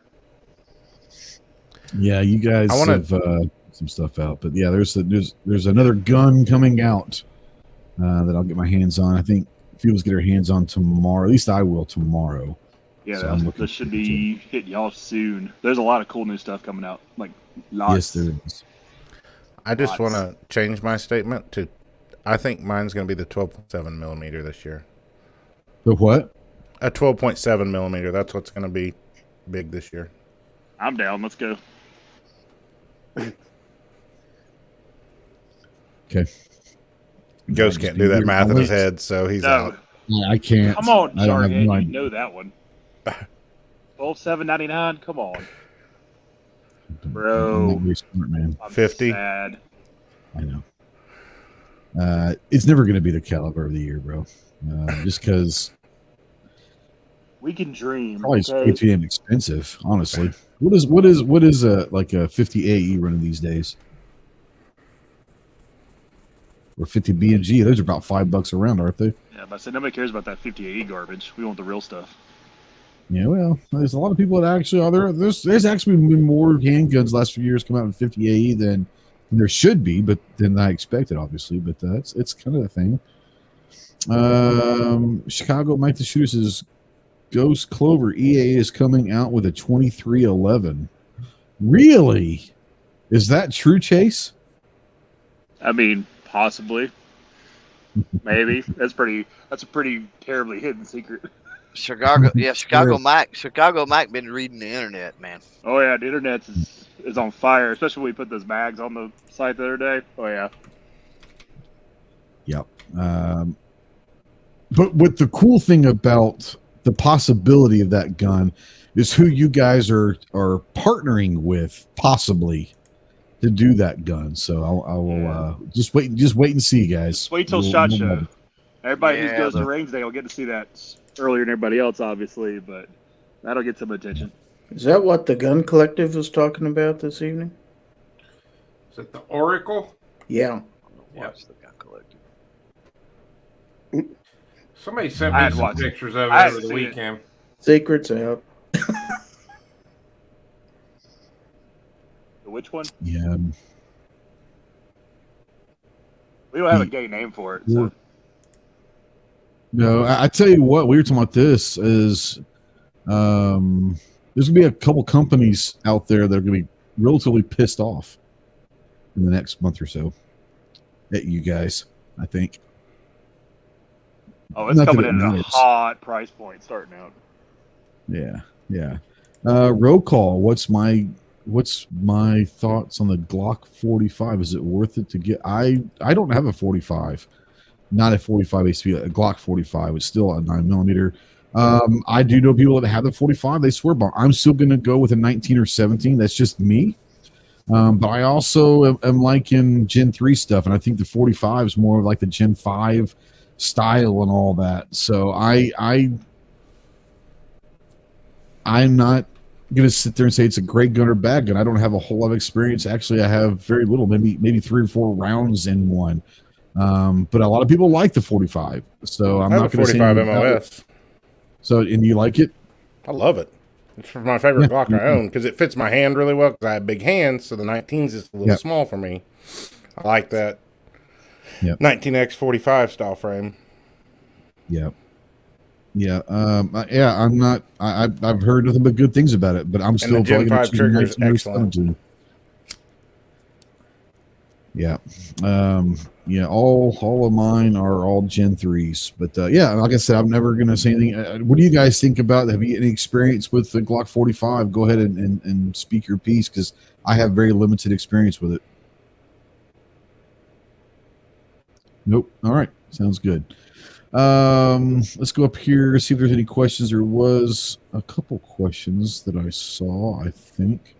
Yeah, you guys have some stuff out, but yeah, there's another gun coming out that I'll get my hands on. I think Field's get her hands on tomorrow. At least I will tomorrow. Yeah, so this should be hitting y'all soon. There's a lot of cool new stuff coming out. Like lots. Yes, there is. I just want to change my statement to, I think mine's going to be the 12.7 millimeter this year. The what? A 12.7 millimeter. That's what's going to be big this year. I'm down. Let's go. Okay. Ghost can't do that math in his head, so he's out. Yeah, I can't. Come on, Jarhead. No You know that one. 12.799. Come on, bro. Smart, man. I'm 50. sad. I know. It's never going to be the caliber of the year, bro. Just because we can dream. Probably it's way too damn expensive, honestly. What is like a 50 AE running these days? Or 50 B&G? Those are about $5 a round, aren't they? Yeah, but I said nobody cares about that 50 AE garbage. We want the real stuff. Yeah, well, there's a lot of people that actually are there. There's actually been more handguns the last few years come out in 50 AE than there should be, but than I expected, obviously. But it's kind of the thing. Chicago Mike the Shooter says Ghost Clover EA is coming out with a 2311. Really? Is that true, Chase? I mean, possibly. Maybe. That's a pretty terribly hidden secret. Chicago Mike been reading the internet, man. Oh yeah, the internet is on fire, especially when we put those mags on the site the other day. Oh yeah. Yep. But what the cool thing about the possibility of that gun is who you guys are partnering with, possibly. to do that gun. So I will just wait and see, guys. Just wait till SHOT Show. Everybody who goes to range day will get to see that earlier than everybody else, obviously, but that'll get some attention. Is that what the Gun Collective was talking about this evening? Is it the Oracle? Yeah. Watch the Gun Collective. Somebody sent me some pictures of it over the weekend. Secrets out. Which one? Yeah. We don't have a gay name for it. So. No, I tell you what, we were talking about this is there's going to be a couple companies out there that are going to be relatively pissed off in the next month or so at you guys, I think. Oh, it's Not coming that it in at a matters. hot price point starting out. Yeah. Roll call. What's my thoughts on the Glock 45? Is it worth it to get? I don't have a 45, not a 45 HP, a Glock 45. It's still a 9mm. I do know people that have the 45. They swear by. I'm still going to go with a 19 or 17. That's just me. But I also am liking Gen 3 stuff, and I think the 45 is more like the Gen 5 style and all that. So I'm not going to sit there and say it's a great gun or bad gun. I don't have a whole lot of experience. Actually, I have very little, maybe 3 or 4 rounds in one. But a lot of people like the 45. So I'm not going to say 45 MOS. So, and you like it? I love it. It's my favorite Glock I own because it fits my hand really well because I have big hands, so the 19s is a little small for me. I like that 19x45 style frame. Yeah. I'm not. I've heard nothing but good things about it, but I'm still the Gen 5 trigger is 19 or excellent. 17. Yeah. All of mine are all Gen 3s, but like I said, I'm never going to say anything. What do you guys think about? Have you any experience with the Glock 45? Go ahead and speak your piece, because I have very limited experience with it. Nope. All right. Sounds good. Let's go up here, see if there's any questions. There was a couple questions that I saw, I think.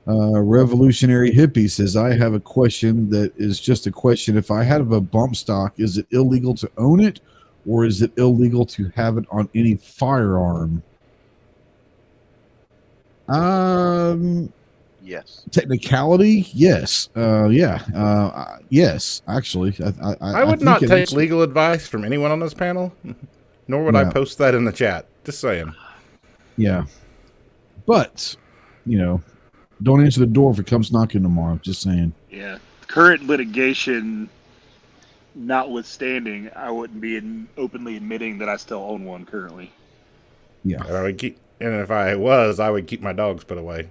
Revolutionary Hippie says, I have a question that is just a question. If I have a bump stock, is it illegal to own it, or is it illegal to have it on any firearm? Yes. Technicality, yes. Yes, actually. I would not take legal advice from anyone on this panel, nor would I post that in the chat. Just saying. Yeah. But, don't answer the door if it comes knocking tomorrow. Just saying. Yeah. Current litigation notwithstanding, I wouldn't be openly admitting that I still own one currently. Yeah. And if I was, I would keep my dogs put away.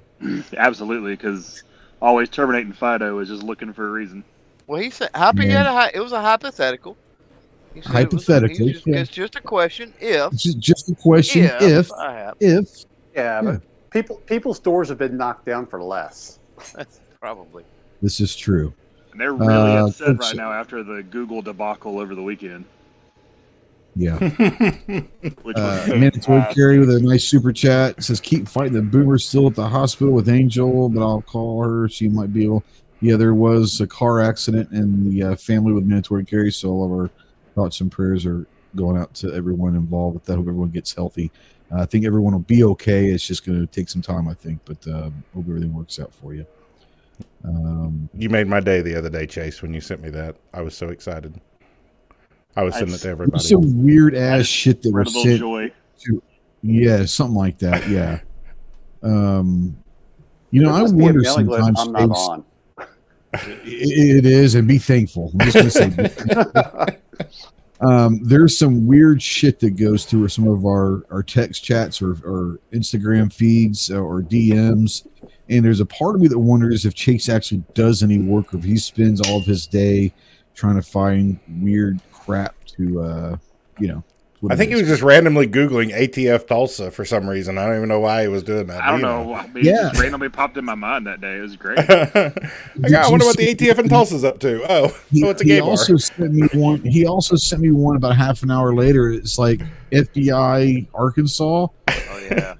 Absolutely, because always terminating Fido is just looking for a reason. Well, he said, it was a hypothetical. He said hypothetical. It's just a question. If. It's just a question. If. Yeah, but people's doors have been knocked down for less. That's probably. This is true. And they're really upset right now after the Google debacle over the weekend. Yeah. Which was Mandatory Carry with a nice super chat. It says, keep fighting the boomers still at the hospital with Angel, but I'll call her. She might be able. Yeah, there was a car accident in the family with Mandatory Carry, so all of our thoughts and prayers are going out to everyone involved with that. Hope everyone gets healthy. I think everyone will be okay. It's just going to take some time, I think, but hope everything works out for you. You made my day the other day, Chase, when you sent me that. I was so excited. I was sending it to everybody. Some weird ass shit that was sent. Joy. Yeah, something like that. Yeah. I wonder sometimes. I'm not on. It is, and be thankful. I'm just going to say. There's some weird shit that goes through some of our text chats or Instagram feeds or DMs, and there's a part of me that wonders if Chase actually does any work, or if he spends all of his day trying to find weird crap to I think he was just randomly Googling ATF Tulsa for some reason. I don't even know why he was doing that. I don't know. I mean, it just randomly popped in my mind that day. It was great. I wonder what the ATF in Tulsa's up to. It's a gay bar. He also sent me one about half an hour later. It's like FBI Arkansas. Oh yeah.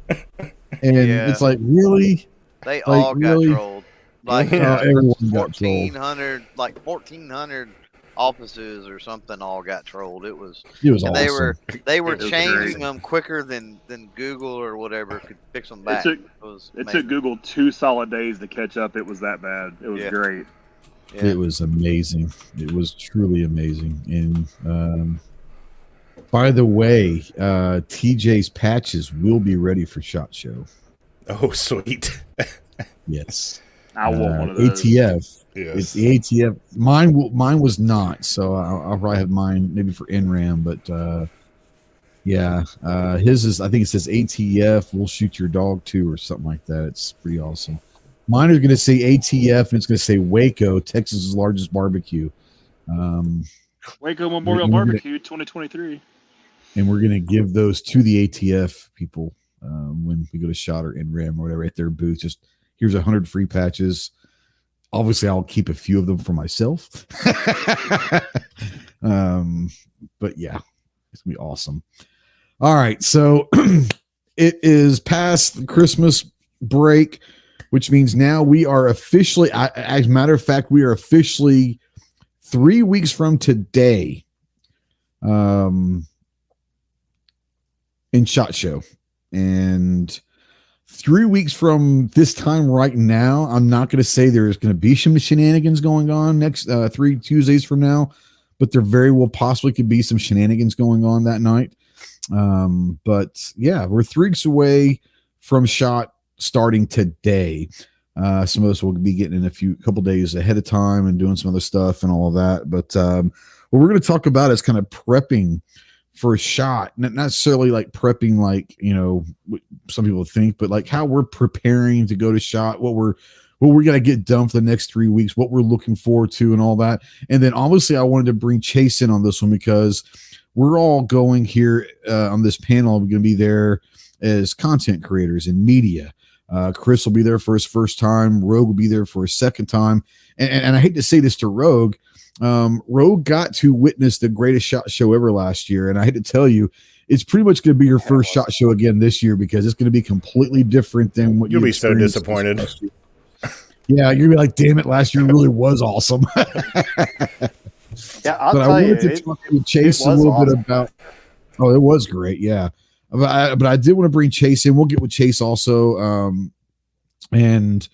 And it's like, really? They all got trolled. like everyone got trolled. 1,400 offices or something all got trolled. It was awesome. They were was changing great. them quicker than Google or whatever could fix them back. It took Google 2 solid days to catch up. It was that bad. It was great. Yeah. It was amazing. It was truly amazing. And by the way, TJ's patches will be ready for SHOT Show. Oh, sweet. Yes. I want one of those. ATF. Yes. It's the ATF. Mine was not, so I'll probably have mine maybe for NRAM, but his is, I think it says ATF, we'll shoot your dog too, or something like that. It's pretty awesome. Mine is going to say ATF, and it's going to say Waco, Texas's largest barbecue. Waco Memorial Barbecue 2023. And we're going to give those to the ATF people when we go to SHOT or NRAM or whatever at their booth. Just here's 100 free patches. Obviously, I'll keep a few of them for myself. But yeah, it's going to be awesome. All right. So it is past the Christmas break, which means now we are officially, as a matter of fact, we are officially 3 weeks from today in SHOT Show. And 3 weeks from this time right now, I'm not going to say there's going to be some shenanigans going on next 3 Tuesdays from now, but there very well possibly could be some shenanigans going on that night. But yeah, we're 3 weeks away from SHOT starting today. Some of us will be getting in a couple days ahead of time and doing some other stuff and all of that. But what we're going to talk about is kind of prepping for a SHOT, not necessarily like prepping, like, you know, some people think, but like how we're preparing to go to SHOT, what we're going to get done for the next 3 weeks, what we're looking forward to and all that. And then obviously I wanted to bring Chase in on this one because we're all going here on this panel. We're going to be there as content creators in media. Chris will be there for his first time. Rogue will be there for his second time. And I hate to say this to Rogue. Rogue got to witness the greatest SHOT Show ever last year. And I hate to tell you, it's pretty much going to be your first SHOT Show again this year because it's going to be completely different than what you'll be so disappointed. Yeah, you're going to be like, damn it, last year really was awesome. Yeah, I'll but tell I wanted you, to talk to Chase a little bit about. Oh, it was great, yeah. But I did want to bring Chase in. We'll get with Chase also, and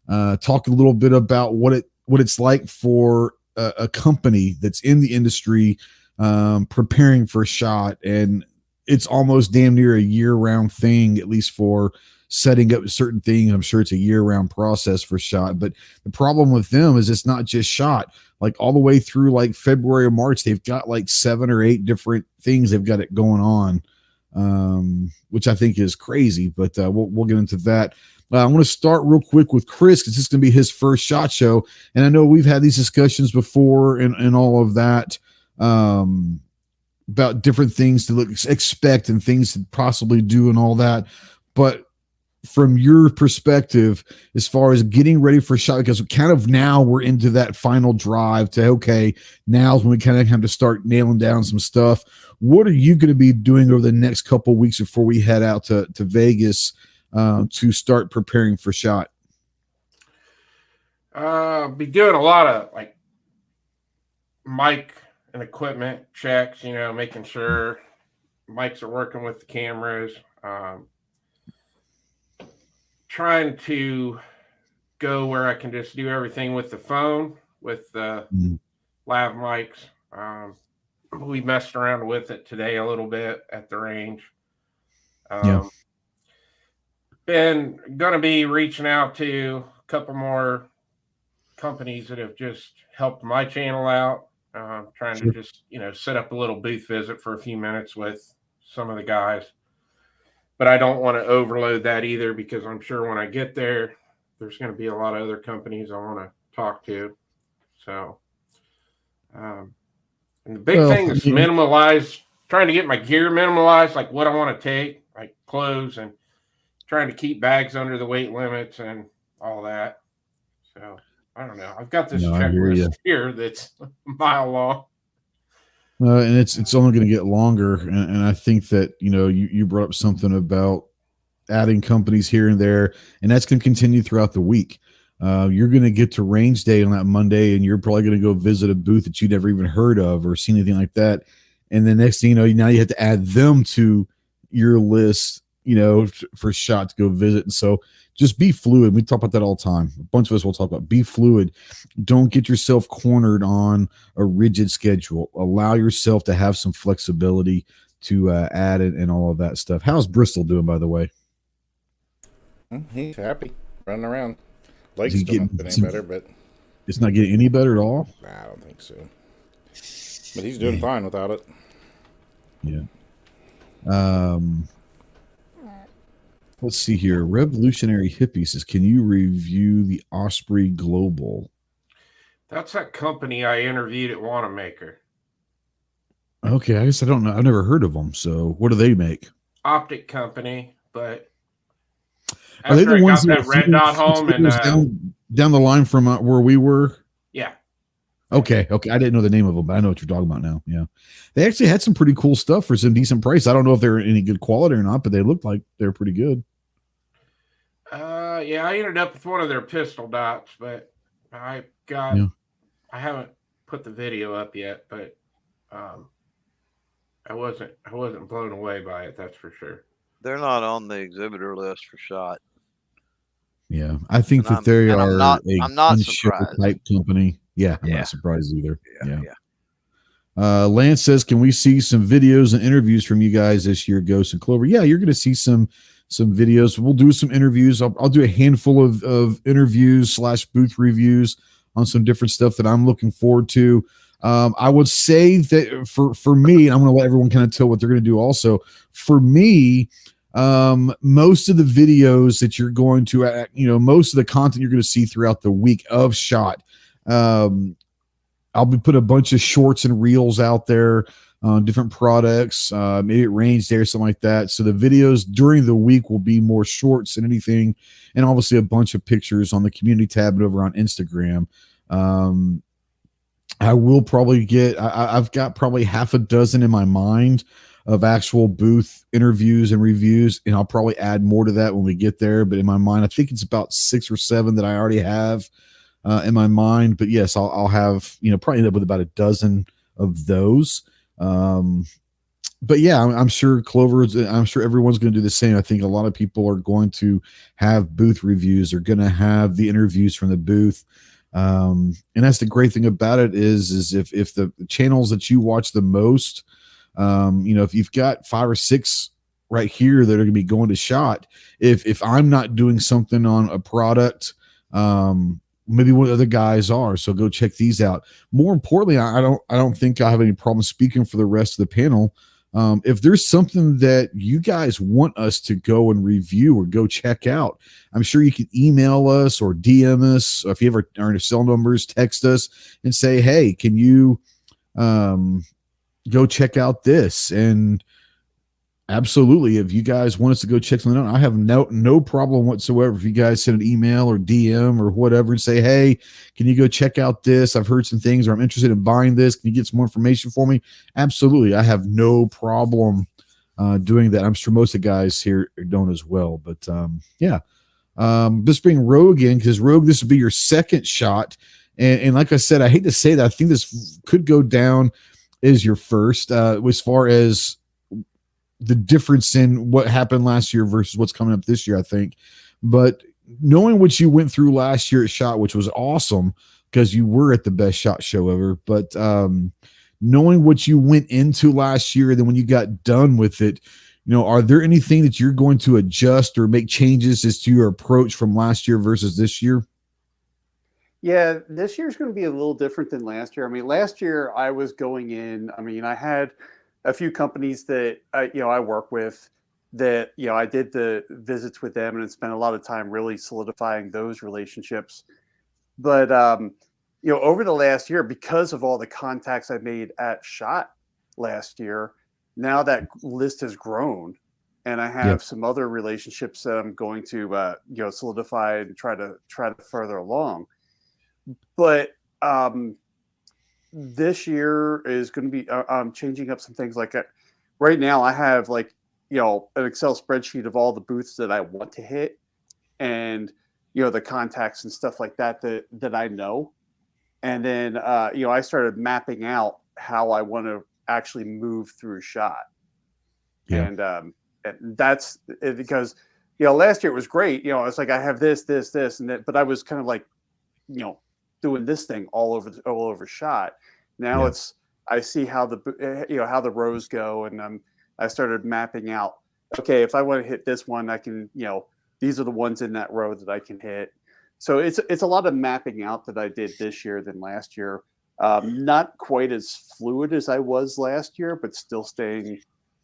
talk a little bit about what it's like for a company that's in the industry preparing for a SHOT, and it's almost damn near a year-round thing, at least for setting up certain things. I'm sure it's a year-round process for SHOT, but the problem with them is it's not just SHOT. Like all the way through like February or March, they've got like 7 or 8 different things they've got it going on, which I think is crazy. But we'll get into that. I want to start real quick with Chris because this is going to be his first SHOT Show, and I know we've had these discussions before and all of that about different things to expect and things to possibly do and all that. But from your perspective, as far as getting ready for SHOT, because kind of now we're into that final drive to, okay, now's when we kind of have to start nailing down some stuff. What are you going to be doing over the next couple of weeks before we head out to Vegas to start preparing for SHOT? Be doing a lot of like mic and equipment checks, you know, making sure mics are working with the cameras. Trying to go where I can just do everything with the phone, with the lav mics. We messed around with it today a little bit at the range. Been going to be reaching out to a couple more companies that have just helped my channel out. Trying to just, you know, set up a little booth visit for a few minutes with some of the guys. But I don't want to overload that either because I'm sure when I get there, there's going to be a lot of other companies I want to talk to. So, and the big thing is minimalize, trying to get my gear minimalized, like what I want to take, like clothes, and trying to keep bags under the weight limits and all that. So, I don't know. I've got this checklist here that's a mile long. And it's only going to get longer. And I think that, you know, you brought up something about adding companies here and there, and that's going to continue throughout the week. You're going to get to range day on that Monday, and you're probably going to go visit a booth that you never even heard of or seen anything like that. And the next thing you know, now you have to add them to your list, for SHOT to go visit. And so just be fluid. We talk about that all the time. A bunch of us will talk about be fluid. Don't get yourself cornered on a rigid schedule. Allow yourself to have some flexibility to add it and all of that stuff. How's Bristol doing, by the way? He's happy running around. Lake's Is he still not getting been any some- better, but It's not getting any better at all? nah, I don't think so. But he's doing fine without it. Yeah. Let's see here. Revolutionary Hippie says, can you review the Osprey Global? That's that company I interviewed at Wanamaker. Okay, I guess I don't know. I've never heard of them. So what do they make? Optic company, but Are they after the I ones got that red dot home and down the line from where we were? yeah. Okay. I didn't know the name of them, but I know what you're talking about now. Yeah. They actually had some pretty cool stuff for some decent price. I don't know if they're any good quality or not, but they looked like they're pretty good. Yeah, I ended up with one of their pistol dots, but I haven't put the video up yet, but I wasn't blown away by it, that's for sure. They're not on the exhibitor list for SHOT. Yeah. I think And that they are I'm not show surprised. type company. Yeah. I'm Yeah. not surprised either. Yeah. Lance says, can we see some videos and interviews from you guys this year, Ghost and Clover? Yeah, you're going to see some videos. We'll do some interviews. I'll do a handful of interviews / booth reviews on some different stuff that I'm looking forward to. I would say that for me, I'm going to let everyone kind of tell what they're going to do also. For me, most of the videos that you're going to, most of the content you're going to see throughout the week of SHOT, I'll be put a bunch of shorts and reels out there on different products, maybe at range day or something like that. So the videos during the week will be more shorts than anything, and obviously a bunch of pictures on the community tab and over on Instagram. I will probably I've got probably half a dozen in my mind of actual booth interviews and reviews, and I'll probably add more to that when we get there. But in my mind, I think it's about 6 or 7 that I already have in my mind. But yes, I'll have, probably end up with about a dozen of those. But yeah, I'm sure I'm sure everyone's going to do the same. I think a lot of people are going to have booth reviews, are going to have the interviews from the booth. And that's the great thing about it is if the channels that you watch the most, if you've got 5 or 6 right here that are going to be going to SHOT, if I'm not doing something on a product, maybe one of the other guys are. So go check these out. More importantly, I don't think I have any problem speaking for the rest of the panel. If there's something that you guys want us to go and review or go check out, I'm sure you can email us or DM us. Or if you ever are in cell numbers, text us and say, hey, can you go check out this? And absolutely, if you guys want us to go check something out, I have no problem whatsoever if you guys send an email or DM or whatever and say, hey, can you go check out this? I've heard some things, or I'm interested in buying this. Can you get some more information for me? Absolutely. I have no problem doing that. I'm sure most of the guys here don't as well. But yeah, just bring Rogue in, because Rogue, this would be your second SHOT. And like I said, I hate to say that, I think this could go down as your first as far as the difference in what happened last year versus what's coming up this year, I think. But knowing what you went through last year at SHOT, which was awesome because you were at the best SHOT show ever, but knowing what you went into last year, then when you got done with it, are there anything that you're going to adjust or make changes as to your approach from last year versus this year? Yeah, this year's going to be a little different than last year. I mean, last year I was going in, I had a few companies that I work with that, I did the visits with them and spent a lot of time really solidifying those relationships. But, over the last year, because of all the contacts I made at SHOT last year, now that list has grown, and I have some other relationships that I'm going to, solidify and try to further along. But, this year is going to be changing up some things. Like right now I have an Excel spreadsheet of all the booths that I want to hit. And, the contacts and stuff like that I know. And then, I started mapping out how I want to actually move through a shot. Yeah. And that's because, last year it was great. It's like I have this, and that, but I was kind of like, doing this thing all over shot. Now I see how how the rows go, and I started mapping out. Okay, if I want to hit this one, I can, these are the ones in that row that I can hit. So it's a lot of mapping out that I did this year than last year. Not quite as fluid as I was last year, but still staying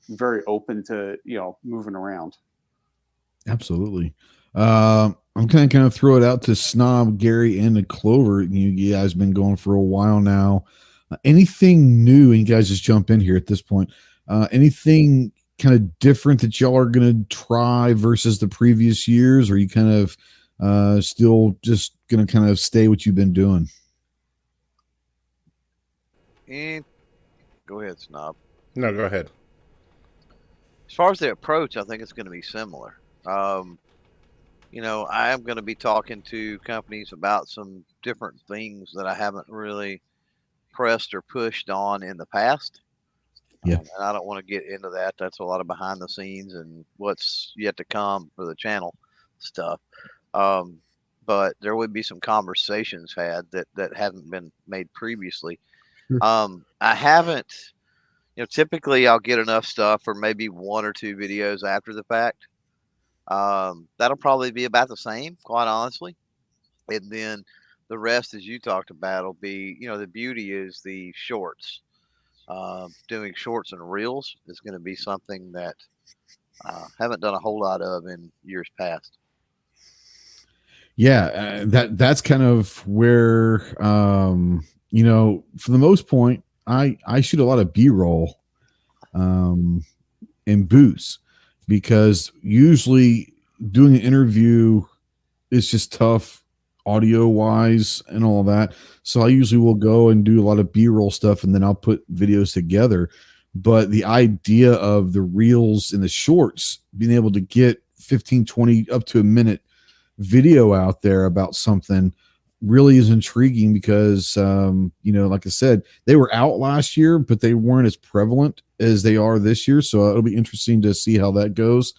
very open to moving around. Absolutely. I'm kind of throw it out to Snob, Gary, and the Clover. You guys been going for a while now. Anything new? And you guys just jump in here at this point. Anything kind of different that y'all are going to try versus the previous years, or are you kind of still just going to kind of stay what you've been doing? Go ahead, Snob. No, go ahead. As far as the approach, I think it's going to be similar. I am going to be talking to companies about some different things that I haven't really pressed or pushed on in the past. Yeah. And I don't want to get into that. That's a lot of behind the scenes and what's yet to come for the channel stuff. But there would be some conversations had that haven't been made previously. Sure. I haven't, typically I'll get enough stuff for maybe 1 or 2 videos after the fact. That'll probably be about the same, quite honestly. And then the rest, as you talked about, will be, the beauty is the shorts. Doing shorts and reels is going to be something that haven't done a whole lot of in years past. Yeah, that's kind of where, for the most point, I shoot a lot of B-roll in booths, because usually doing an interview is just tough audio wise and all that. So I usually will go and do a lot of B-roll stuff, and then I'll put videos together. But the idea of the reels and the shorts, being able to get 15, 20, up to a minute video out there about something really is intriguing, because, like I said, they were out last year, but they weren't as prevalent as they are this year. So it'll be interesting to see how that goes.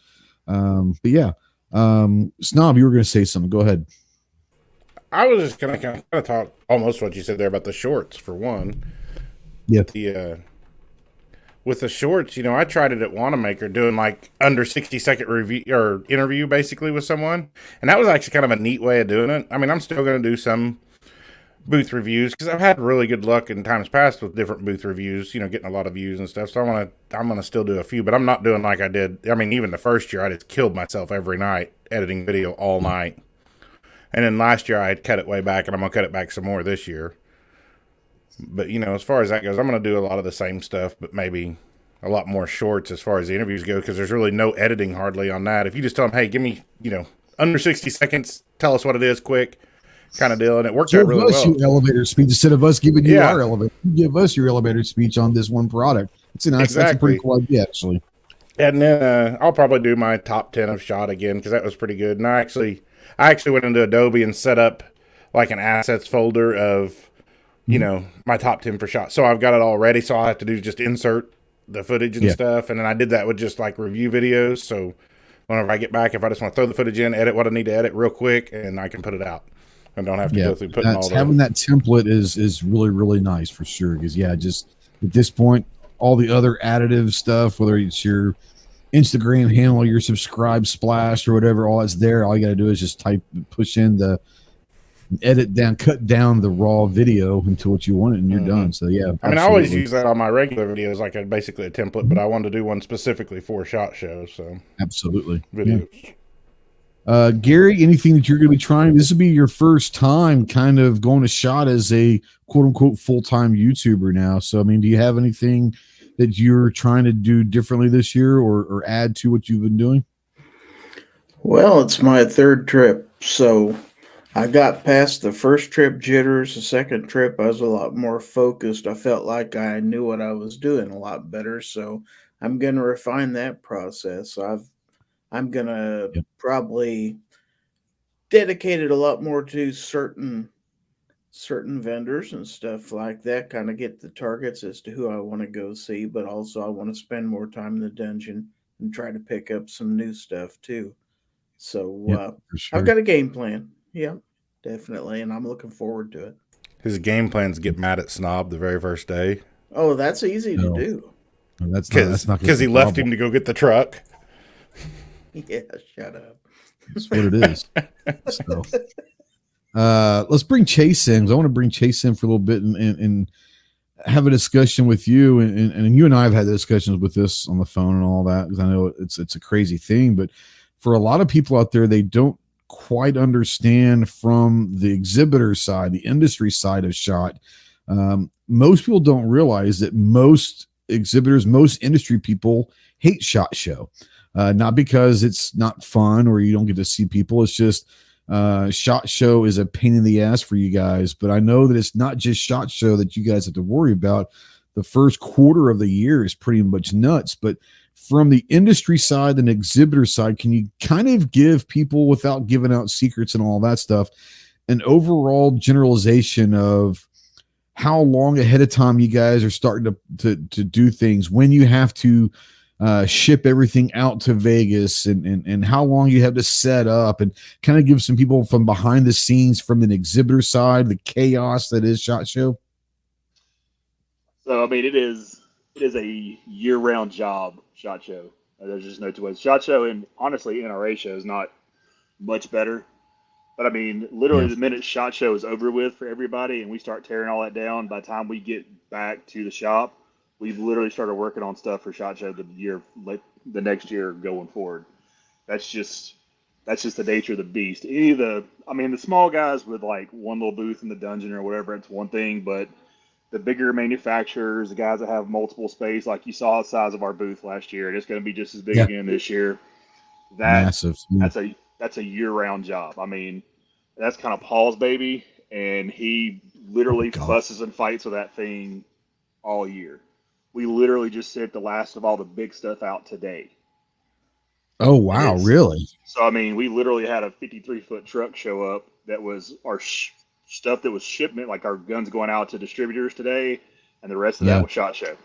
But yeah, Snob, you were going to say something. Go ahead. I was just going to kind of talk almost what you said there about the shorts for one. Yeah. With the shorts, I tried it at Wanamaker doing like under 60-second review or interview basically with someone. And that was actually kind of a neat way of doing it. I mean, I'm still going to do some booth reviews because I've had really good luck in times past with different booth reviews, getting a lot of views and stuff. So I'm going to still do a few, but I'm not doing like I did. I mean, even the first year I just killed myself every night editing video all night. And then last year I had cut it way back, and I'm going to cut it back some more this year. But, as far as that goes, I'm going to do a lot of the same stuff, but maybe a lot more shorts as far as the interviews go, because there's really no editing hardly on that. If you just tell them, hey, give me, under 60 seconds, tell us what it is quick, kind of deal, and it worked out really well. Your elevator speech instead of us giving you our elevator. You give us your elevator speech on this one product. It's that's a pretty cool idea, actually. And then I'll probably do my top 10 of shot again, because that was pretty good. And I actually went into Adobe and set up like an assets folder of, my top 10 for shot. So I've got it all ready. So all I have to do is just insert the footage and stuff. And then I did that with just like review videos. So whenever I get back, if I just want to throw the footage in, edit what I need to edit real quick, and I can put it out. I don't have to go through putting all that. Having that template is really, really nice for sure. Because just at this point, all the other additive stuff, whether it's your Instagram handle, your subscribe splash or whatever, all that's there. All you got to do is just push in the cut down the raw video into what you want it, and you're done. So yeah, I mean, I always use that on my regular videos, like basically a template, but I wanted to do one specifically for shot shows. So absolutely videos. Yeah. Gary, anything that you're going to be trying? This will be your first time kind of going to shot as a quote unquote full-time YouTuber now. So I mean, do you have anything that you're trying to do differently this year, or add to what you've been doing? Well, it's my 3rd trip, so I got past the first trip jitters. The second trip, I was a lot more focused. I felt like I knew what I was doing a lot better. So I'm going to refine that process. I'm going to probably dedicated a lot more to certain vendors and stuff like that. Kind of get the targets as to who I want to go see, but also I want to spend more time in the dungeon and try to pick up some new stuff too. So For sure. I've got a game plan. Yeah, definitely, and I'm looking forward to it. His game plans get mad at Snob the very first day. Oh, that's easy to do. No, that's not because he left him to go get the truck. Yeah, shut up. That's what it is. So, let's bring Chase in, because I want to bring Chase in for a little bit and have a discussion with you. And you and I have had discussions with this on the phone and all that, because I know it's a crazy thing. But for a lot of people out there, they don't quite understand from the exhibitor side, the industry side of SHOT. Most people don't realize that most exhibitors, most industry people hate SHOT Show. Not because it's not fun or you don't get to see people. It's just SHOT Show is a pain in the ass for you guys. But I know that it's not just SHOT Show that you guys have to worry about. The first quarter of the year is pretty much nuts. But from the industry side and exhibitor side, can you kind of give people, without giving out secrets and all that stuff, an overall generalization of how long ahead of time you guys are starting to do things, when you have to ship everything out to Vegas, and how long you have to set up, and kind of give some people from behind the scenes, from an exhibitor side, the chaos that is SHOT Show? So, I mean, it is a year-round job, SHOT Show. There's just no two ways. SHOT Show, and honestly, NRA Show is not much better. But, I mean, literally the minute SHOT Show is over with for everybody and we start tearing all that down, by the time we get back to the shop, we've literally started working on stuff for SHOT Show the next year going forward. That's just the nature of the beast. The small guys with like one little booth in the dungeon or whatever, it's one thing, but the bigger manufacturers, the guys that have multiple space, like you saw the size of our booth last year, and it's going to be just as big again this year. Massive. That's a year-round job. I mean, that's kind of Paul's baby, and he literally fusses and fights with that thing all year. We literally just sent the last of all the big stuff out today. Oh, wow, really? So, I mean, we literally had a 53-foot truck show up that was our stuff that was shipment, like our guns going out to distributors today, and the rest of that was SHOT Show.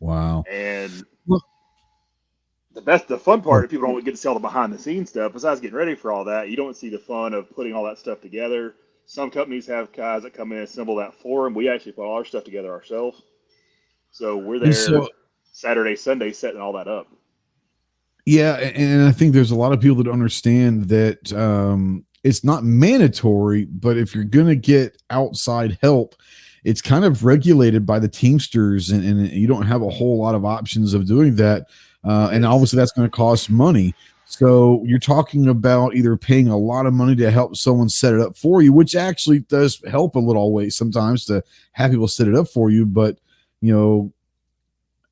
Wow. And the fun part, if people don't get to see all the behind-the-scenes stuff, besides getting ready for all that, you don't see the fun of putting all that stuff together. Some companies have guys that come in and assemble that for them. We actually put all our stuff together ourselves. So we're there Saturday, Sunday, setting all that up. Yeah, and I think there's a lot of people that understand that it's not mandatory, but if you're going to get outside help, it's kind of regulated by the Teamsters, and you don't have a whole lot of options of doing that. And obviously that's going to cost money. So you're talking about either paying a lot of money to help someone set it up for you, which actually does help a little way sometimes to have people set it up for you. But, you know,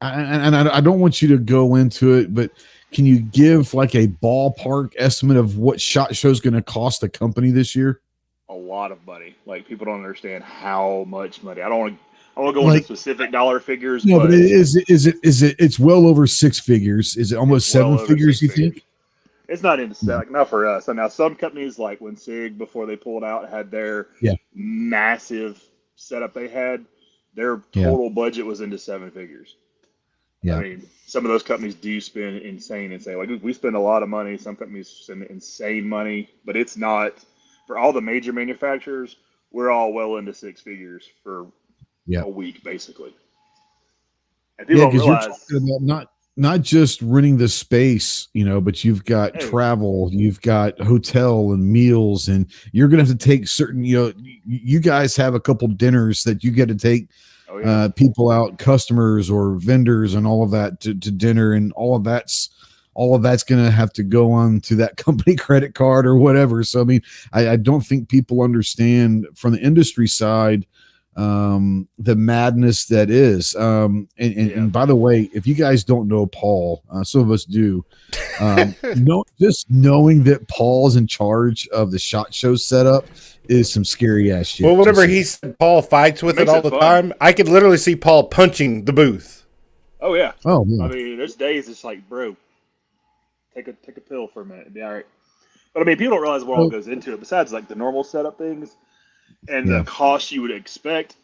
I don't want you to go into it, but can you give like a ballpark estimate of what SHOT Show is going to cost the company this year? A lot of money. Like, people don't understand how much money. I don't want to go into specific dollar figures. No, but it's well over six figures. Is it almost seven figures, you think? It's not not for us. So now some companies, like when SIG, before they pulled out, had their massive setup they had, their total budget was into seven figures. Yeah. I mean, some of those companies do spend insane. Like, we spend a lot of money. Some companies spend insane money, but it's not for all the major manufacturers. We're all well into six figures for a week, basically. And people don't realize, you're talking about not just renting the space, you know, but you've got travel, you've got hotel and meals, and you're going to have to take certain, you know, you guys have a couple dinners that you get to take people out, customers or vendors and all of that to dinner, and all of that's going to have to go on to that company credit card or whatever. So, I mean, I don't think people understand from the industry side the madness that is. And by the way, if you guys don't know Paul, some of us do, just knowing that Paul's in charge of the SHOT Show setup is some scary ass shit. Well, whenever he said Paul fights with it all the time, I could literally see Paul punching the booth. Oh yeah. Oh yeah. I mean, there's days it's like, bro, take a pill for a minute, it'd be all right. But I mean, people don't realize what all goes into it. Besides like the normal setup things and the cost you would expect,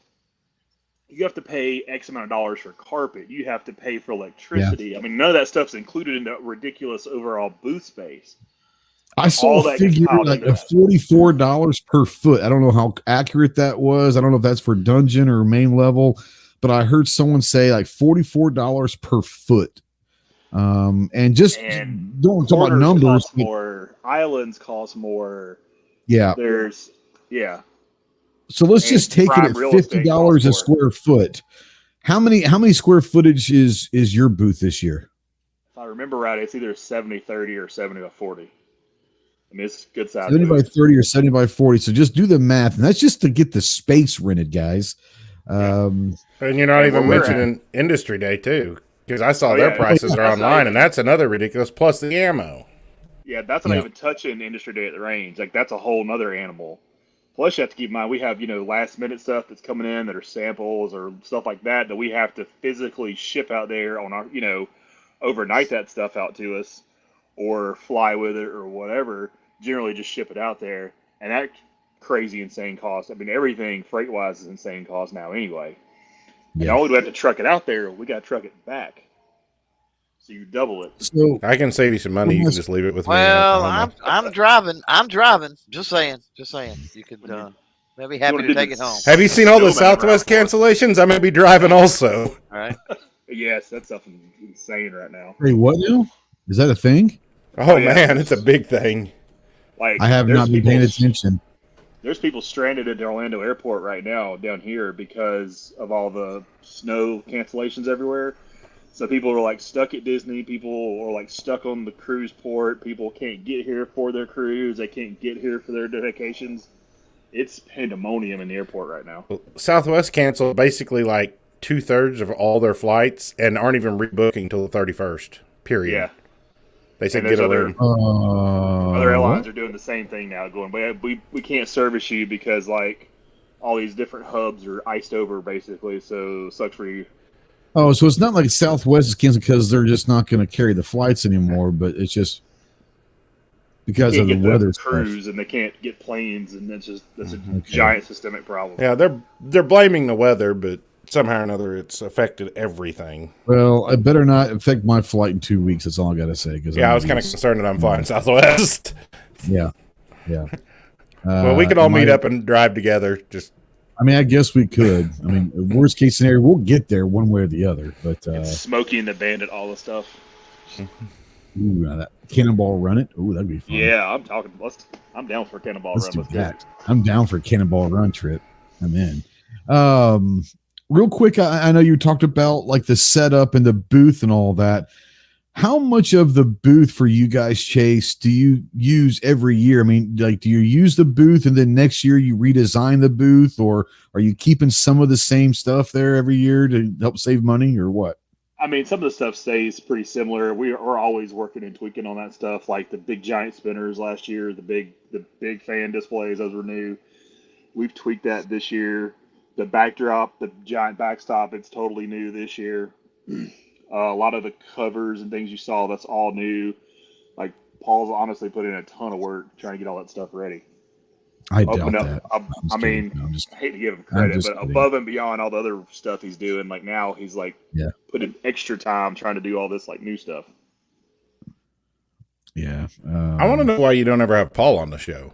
you have to pay X amount of dollars for carpet. You have to pay for electricity. I mean, none of that stuff's included in the ridiculous overall booth space. I saw a figure like a $44 per foot. I don't know how accurate that was. I don't know if that's for dungeon or main level, but I heard someone say like $44 per foot. And don't talk about numbers. Cost more. Islands cost more. Yeah. So let's just take it at $50 a square foot. How many square footage is your booth this year? If I remember right, it's either 70-30 or 70-40. I mean, it's good size. 70 by 30 or 70 by 40. So just do the math, and that's just to get the space rented, guys. And you're not even mentioning Industry Day too, because I saw their prices are online, and that's another ridiculous. Plus the ammo. Yeah, that's not even touching Industry Day at the range. Like that's a whole nother animal. Plus, you have to keep in mind we have last minute stuff that's coming in that are samples or stuff like that we have to physically ship out there on our overnight that stuff out to us or fly with it or whatever. Generally, just ship it out there, and that crazy insane cost. I mean, everything freight wise is insane cost now anyway. Yeah. And all we have to truck it out there, we got to truck it back. So you double it. So I can save you some money. You can just leave it with me. Well, I'm driving. Just saying. You could maybe happy to take it home. Have you seen all the Southwest cancellations? I may be driving also. All right. Yes, that's something insane right now. Hey, what now? Is that a thing? Oh man, it's a big thing. Like I have not been paying attention. There's people stranded at the Orlando airport right now down here because of all the snow cancellations everywhere. So people are like stuck at Disney. People are like stuck on the cruise port. People can't get here for their cruise. They can't get here for their vacations. It's pandemonium in the airport right now. Well, Southwest canceled basically like 2/3 of all their flights and aren't even rebooking until the 31st. Period. Yeah. They said get a room. Other airlines are doing the same thing now, going, we can't service you because like all these different hubs are iced over basically. So it sucks for you. Oh, so it's not like Southwest is canceled because they're just not going to carry the flights anymore, but it's just because of the weather cruise and they can't get planes, and that's a giant systemic problem. Yeah, they're blaming the weather, but somehow or another it's affected everything. Well, it better not affect my flight in 2 weeks. That's all I got to say. I was kind of concerned that I'm flying Southwest. Yeah. Well, we can all meet up and drive together. I guess we could. I mean, worst case scenario, we'll get there one way or the other. But Smokey and the Bandit, all the stuff. Ooh, that Cannonball Run it. Ooh, that'd be fun. Yeah, I'm down for a Cannonball Run. Let's do that. I'm down for a Cannonball Run trip. I'm in. Real quick, I know you talked about like the setup and the booth and all that. How much of the booth for you guys, Chase, do you use every year? I mean, like, do you use the booth and then next year you redesign the booth, or are you keeping some of the same stuff there every year to help save money, or what? I mean, some of the stuff stays pretty similar. We're always working and tweaking on that stuff, like the big giant spinners last year, the big fan displays, those were new. We've tweaked that this year. The backdrop, the giant backstop, it's totally new this year. A lot of the covers and things you saw, that's all new. Like, Paul's honestly put in a ton of work trying to get all that stuff ready. I doubt that. I hate to give him credit, but above and beyond all the other stuff he's doing, like now he's like putting extra time trying to do all this like new stuff. Yeah. I want to know why you don't ever have Paul on the show.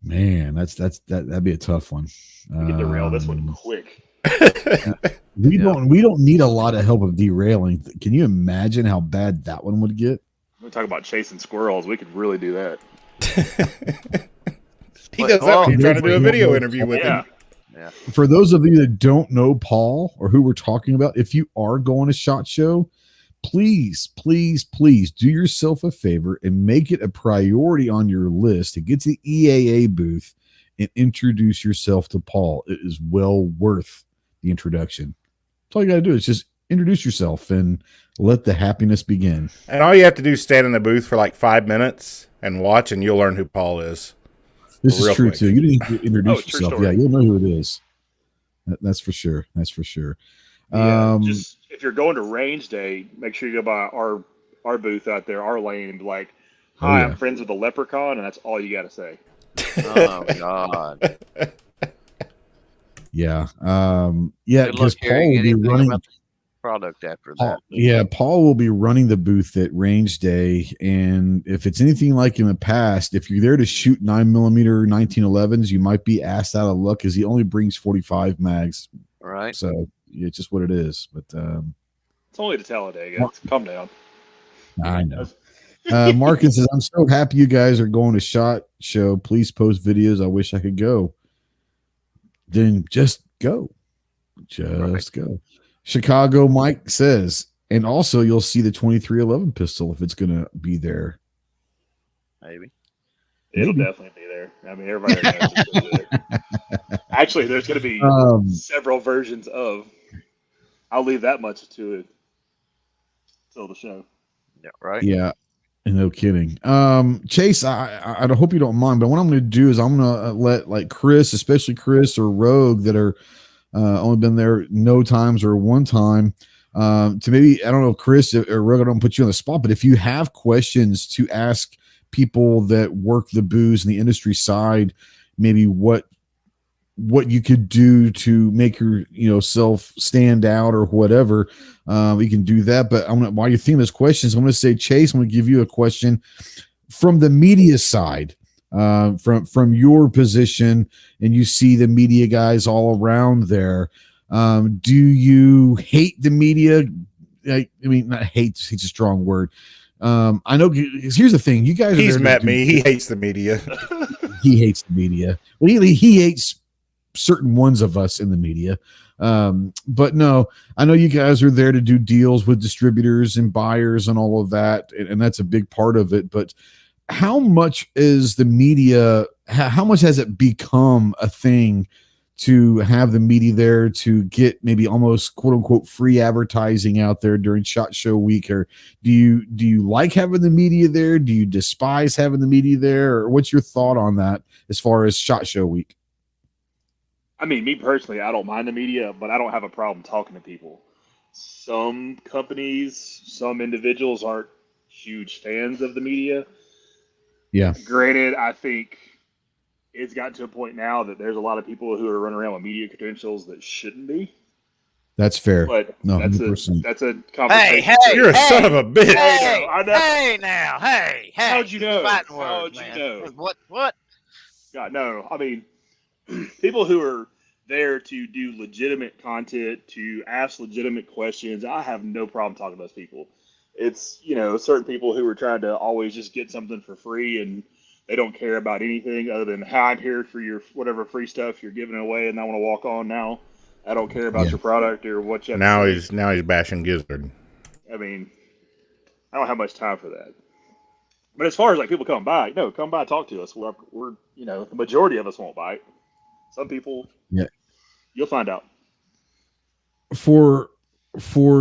Man, that'd be a tough one. We can derail this one quick. We don't need a lot of help with derailing. Can you imagine how bad that one would get? We're talking about chasing squirrels. We could really do that. He does that when you're trying to do a video interview with him. Yeah. For those of you that don't know Paul or who we're talking about, if you are going to SHOT Show, please do yourself a favor and make it a priority on your list to get to the EAA booth and introduce yourself to Paul. It is well worth the introduction. That's all you got to do is just introduce yourself and let the happiness begin. And all you have to do is stand in the booth for like 5 minutes and watch, and you'll learn who Paul is. This is true, too. You didn't need to introduce yourself. Story. Yeah, you'll know who it is. That's for sure. Yeah, just if you're going to range day, make sure you go by our our booth out there, our lane, and be like, Oh, "Hi, yeah. I'm friends with the leprechaun," and that's all you got to say. Oh God. Yeah. Good Because luck Paul hearing will be anything running. about the product after that. Paul will be running the booth at Range Day, and if it's anything like in the past, if you're there to shoot 9mm 1911s, you might be asked out of luck because he only brings 45 mags. Right. So it's just what it is. But It's only to Talladega. Calm down. I know. Markin says, "I'm so happy you guys are going to SHOT Show. Please post videos. I wish I could go." Then just go. Just go. Chicago Mike says, and also you'll see the 2311 pistol if it's going to be there. Maybe. It'll definitely be there. I mean, everybody already knows it's going to be there. Actually, there's going to be several versions of. I'll leave that much to it till the show. Yeah. Right. Yeah. No kidding. Chase, I hope you don't mind, but what I'm going to do is I'm going to let like Chris, especially Chris or Rogue that are only been there no times or one time, to maybe, I don't know if Chris or Rogue, I don't put you on the spot, but if you have questions to ask people that work the booze and the industry side, maybe what you could do to make your self stand out or whatever, you can do that. But while you're thinking those questions, I'm going to say, Chase, I'm going to give you a question from the media side, from your position, and you see the media guys all around there. Do you hate the media? I mean, not hate's a strong word. I know. Here's the thing: you guys. He's met me. He hates the media. He hates the media. Well, he hates certain ones of us in the media. But no, I know you guys are there to do deals with distributors and buyers and all of that, and that's a big part of it. But how much is the media? How much has it become a thing to have the media there to get maybe almost quote unquote free advertising out there during SHOT Show week? Or do you like having the media there? Do you despise having the media there? Or what's your thought on that as far as SHOT Show week? I mean, me personally, I don't mind the media, but I don't have a problem talking to people. Some companies, some individuals aren't huge fans of the media. Yeah. Granted, I think it's gotten to a point now that there's a lot of people who are running around with media credentials that shouldn't be. That's fair. But no, that's 100%. that's a conversation. Hey, You're a son of a bitch. I know. Hey. How'd you know? Fighting How'd words, you man. know? What? God, no. I mean, people who are there to do legitimate content, to ask legitimate questions, I have no problem talking to those people. It's, certain people who are trying to always just get something for free and they don't care about anything other than, hi, I'm here for your whatever free stuff you're giving away and I want to walk on now. I don't care about your product or what you have to say. Now he's bashing Gizzard. I mean, I don't have much time for that. But as far as like people come by, no, come by, talk to us. We're the majority of us won't bite. Some people, yeah, you'll find out. For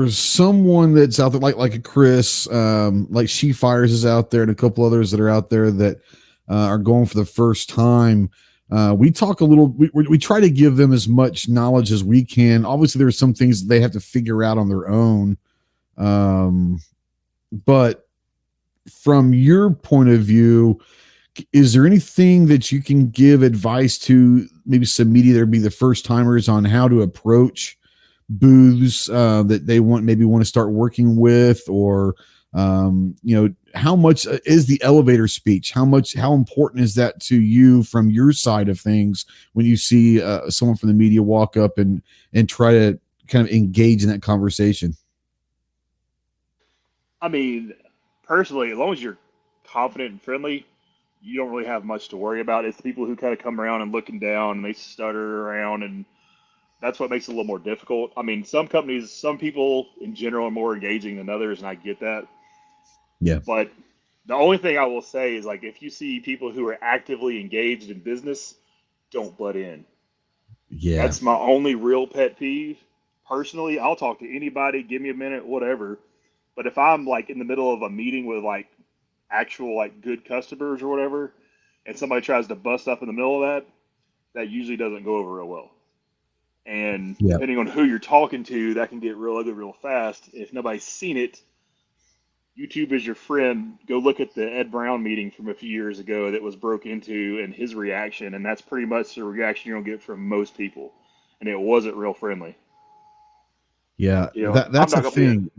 someone that's out there, like a Chris, like She Fires is out there, and a couple others that are out there that are going for the first time. We talk a little. We try to give them as much knowledge as we can. Obviously, there are some things that they have to figure out on their own. But from your point of view, is there anything that you can give advice to maybe some media that would be the first timers on how to approach booths that they want to start working with, or how much is the elevator speech? How important is that to you from your side of things when you see someone from the media walk up and try to kind of engage in that conversation? I mean, personally, as long as you're confident and friendly, you don't really have much to worry about. It's the people who kind of come around and looking down and they stutter around, and that's what makes it a little more difficult. I mean, some people in general are more engaging than others, and I get that. Yeah. But the only thing I will say is, like, if you see people who are actively engaged in business, don't butt in. Yeah. That's my only real pet peeve. Personally, I'll talk to anybody, give me a minute, whatever. But if I'm like in the middle of a meeting with like actual like good customers or whatever, and somebody tries to bust up in the middle of that usually doesn't go over real well. And depending on who you're talking to, that can get real ugly real fast. If nobody's seen it, YouTube is your friend. Go look at the Ed Brown meeting from a few years ago that was broke into and his reaction, and that's pretty much the reaction you're gonna get from most people. And it wasn't real friendly. Yeah, You know, that's a thing.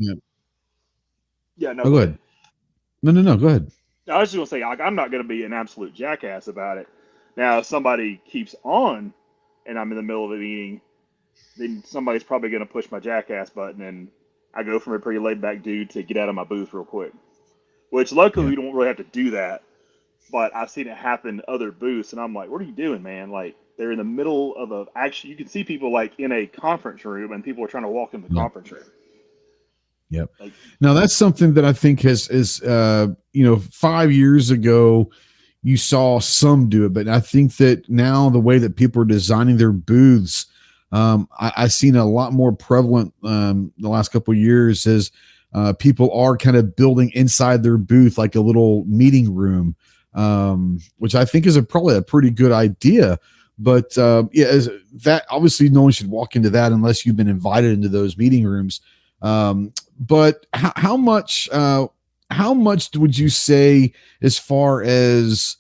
Yeah, no, go ahead. No, go ahead. I was just gonna say, like, I'm not gonna be an absolute jackass about it. Now, if somebody keeps on, and I'm in the middle of a meeting, then somebody's probably gonna push my jackass button, and I go from a pretty laid back dude to get out of my booth real quick. Which luckily we don't really have to do that, but I've seen it happen in other booths, and I'm like, what are you doing, man? Like, they're in the middle of you can see people like in a conference room, and people are trying to walk in the conference room. Yep. Now that's something that I think is 5 years ago you saw some do it, but I think that now the way that people are designing their booths, I've seen a lot more prevalent the last couple of years is people are kind of building inside their booth like a little meeting room, which I think is probably a pretty good idea. But that obviously no one should walk into that unless you've been invited into those meeting rooms. But how much would you say as far as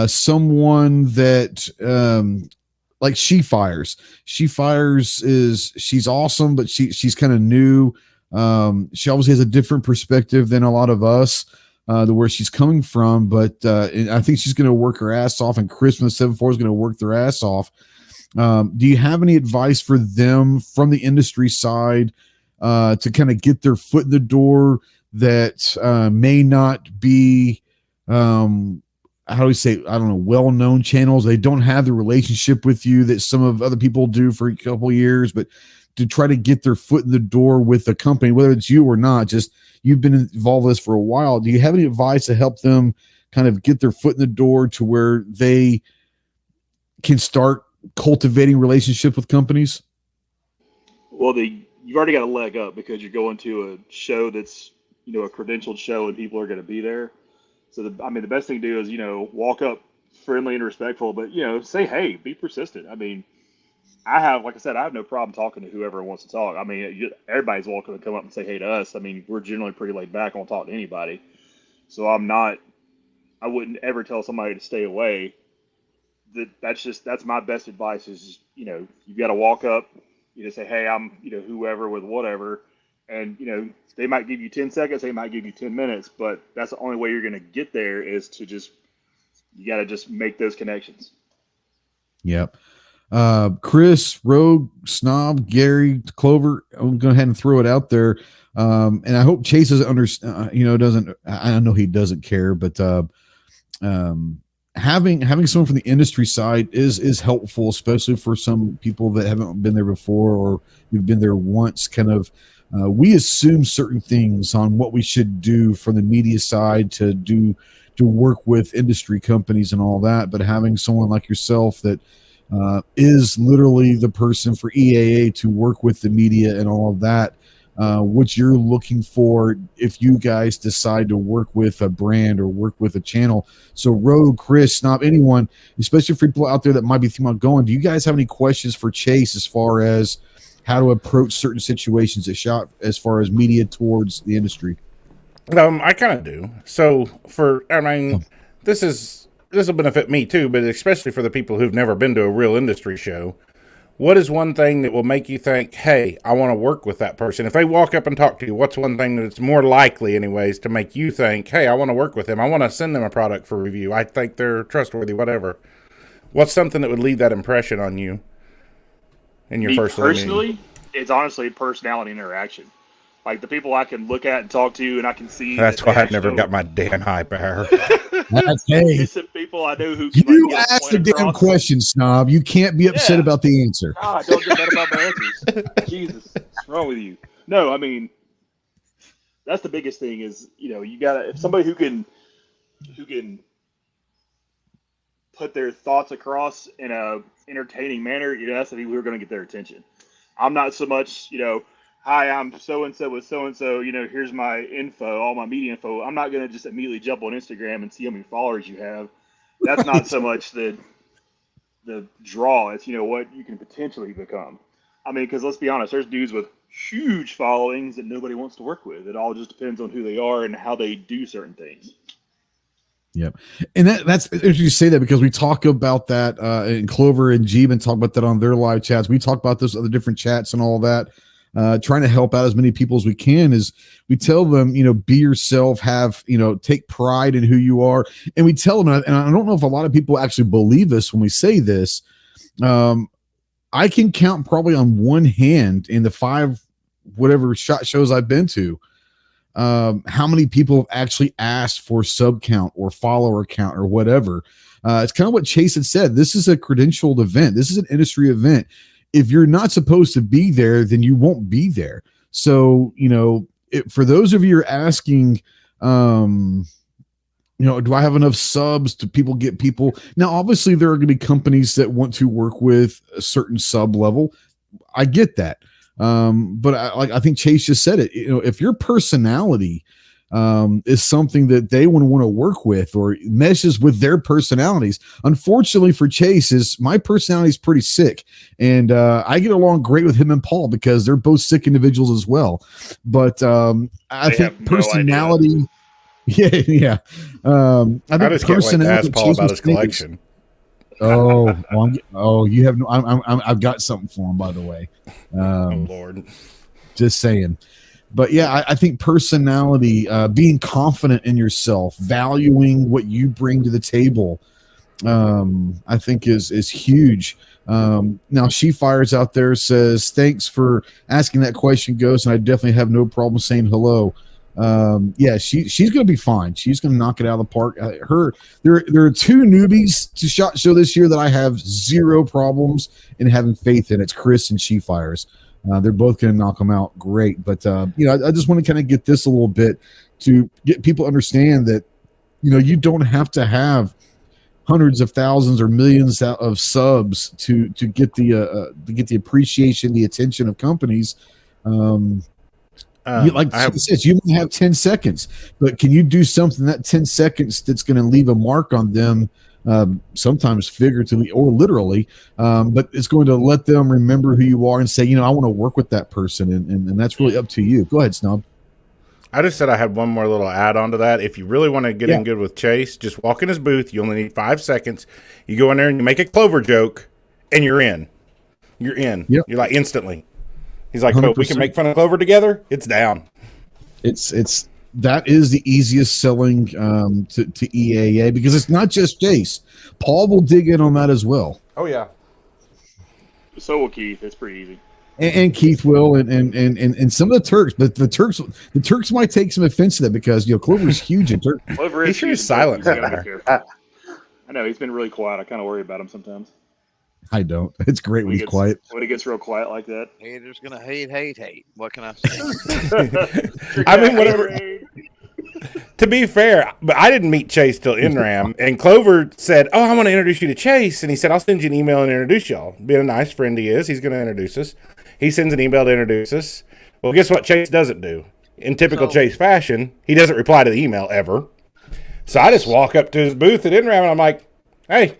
someone that like She Fires she's awesome, but she's kind of new. She obviously has a different perspective than a lot of us, where she's coming from, but I think she's going to work her ass off, and Chris from the 7-4 is going to work their ass off. Do you have any advice for them from the industry side to kind of get their foot in the door that may not be, how do we say, I don't know, well-known channels? They don't have the relationship with you that some of other people do for a couple of years, but to try to get their foot in the door with the company, whether it's you or not, just you've been involved with this for a while. Do you have any advice to help them kind of get their foot in the door to where they can start cultivating relationships with companies? Well, you've already got a leg up because you're going to a show that's, a credentialed show and people are going to be there. So, the best thing to do is, walk up friendly and respectful, but, say, hey, be persistent. I have no problem talking to whoever wants to talk. Everybody's welcome to come up and say hey to us. We're generally pretty laid back. I won't talk to anybody. So I wouldn't ever tell somebody to stay away. That's my best advice is, you've got to walk up, say, hey, I'm, whoever with whatever. And, they might give you 10 seconds, they might give you 10 minutes, but that's the only way you're going to get there is to you got to just make those connections. Yep. Chris, Rogue, Snob, Gary, Clover, I'm going to go ahead and throw it out there. And I hope Chase doesn't I know he doesn't care, but having someone from the industry side is helpful, especially for some people that haven't been there before or you've been there once. Kind of, we assume certain things on what we should do from the media side to work with industry companies and all that. But having someone like yourself that is literally the person for EAA to work with the media and all of that, what you're looking for if you guys decide to work with a brand or work with a channel. So Rogue, Chris, Snob, anyone, especially for people out there that might be thinking about going, do you guys have any questions for Chase as far as how to approach certain situations at shop as far as media towards the industry? I kind of do. So this will benefit me too, but especially for the people who've never been to a real industry show. What is one thing that will make you think, hey, I want to work with that person? If they walk up and talk to you, what's one thing that's more likely anyways to make you think, hey, I want to work with them. I want to send them a product for review. I think they're trustworthy, whatever. What's something that would leave that impression on you in your first meeting? Personally, it's honestly personality interaction. Like the people I can look at and talk to, and I can see. That's why I've never got my damn high power. That's hey. People I know who you asked the damn question, Snob. You can't be upset about the answer. God, don't get mad about my answers. Jesus, what's wrong with you? No, that's the biggest thing is you gotta if somebody who can put their thoughts across in a entertaining manner. That's the people who are going to get their attention. I'm not so much hi, I'm so-and-so with so-and-so, here's my info, all my media info. I'm not going to just immediately jump on Instagram and see how many followers you have. That's not so much the draw. It's, what you can potentially become. Because let's be honest, there's dudes with huge followings that nobody wants to work with. It all just depends on who they are and how they do certain things. Yep. And that's interesting you say that, because we talk about that and Clover and Jeeben talk about that on their live chats. We talk about those other different chats and all that, trying to help out as many people as we can. Is we tell them, be yourself, have, take pride in who you are. And we tell them, and I don't know if a lot of people actually believe us when we say this. I can count probably on one hand in the 5 whatever SHOT Shows I've been to, how many people have actually asked for sub count or follower count or whatever. It's kind of what Chase had said. This is a credentialed event. This is an industry event. If you're not supposed to be there, then you won't be there. So, for those of you who are asking, do I have enough subs to get people? Now, obviously there are going to be companies that want to work with a certain sub level. I get that. But I think Chase just said it. If your personality is something that they would want to work with or meshes with their personalities, unfortunately for Chase, my personality is pretty sick, and I get along great with him and Paul because they're both sick individuals as well. But I think personality. Yeah. I just can't wait to ask Paul about his collection. You have no. I've got something for him, by the way. Lord, just saying. But yeah, I think personality, being confident in yourself, valuing what you bring to the table, I think is huge. Now She Fires out there says, thanks for asking that question, Ghost, and I definitely have no problem saying hello. She's gonna be fine. She's gonna knock it out of the park. There are 2 newbies to SHOT Show this year that I have zero problems in having faith in. It's Chris and She Fires. They're both gonna knock them out great. But I just want to kind of get this a little bit to get people to understand that you don't have to have hundreds of thousands or millions of subs to get the appreciation, the attention of companies. You might have 10 seconds, but can you do something that 10 seconds that's going to leave a mark on them, sometimes figuratively or literally, but it's going to let them remember who you are and say, I want to work with that person, and that's really up to you. Go ahead, Snub. I just said I had one more little add-on to that. If you really want to get in good with Chase, just walk in his booth. You only need 5 seconds. You go in there and you make a Clover joke, and you're in. You're in. Yep. You're like instantly. He's like, we can make fun of Clover together. It's down. That is the easiest selling to EAA, because it's not just Chase. Paul will dig in on that as well. Oh yeah. So will Keith. It's pretty easy. And Keith will, and some of the Turks, but the Turks might take some offense to that because Clover's huge in Turk. Clover is huge. Silent. I know he's been really quiet. I kind of worry about him sometimes. I don't. It's great when he's quiet. When he gets real quiet like that. Haters gonna hate. What can I say? I mean, whatever. To be fair, but I didn't meet Chase till NRAM, and Clover said, I want to introduce you to Chase, and he said, I'll send you an email and introduce y'all. Being a nice friend he is, he's going to introduce us. He sends an email to introduce us. Well, guess what Chase doesn't do? In typical Chase fashion, he doesn't reply to the email ever. So I just walk up to his booth at NRAM, and I'm like, hey,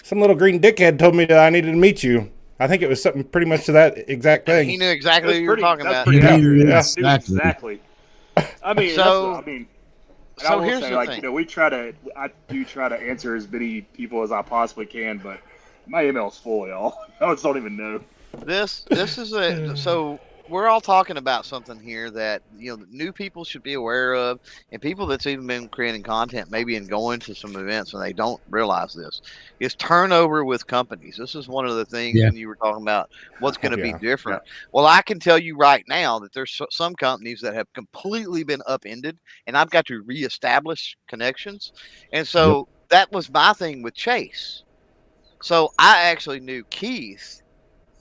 some little green dickhead told me that I needed to meet you. I think it was something pretty much to that exact thing. He knew exactly what you were talking about. Exactly. I mean, so here's the thing. I do try to answer as many people as I possibly can, but my email's full, y'all. I just don't even know. This is so we're all talking about something here that new people should be aware of, and people that's even been creating content, maybe and going to some events and they don't realize this, is turnover with companies. This is one of the things when you were talking about what's going to be different. Yeah. Well, I can tell you right now that there's some companies that have completely been upended, and I've got to reestablish connections. And so that was my thing with Chase. So I actually knew Keith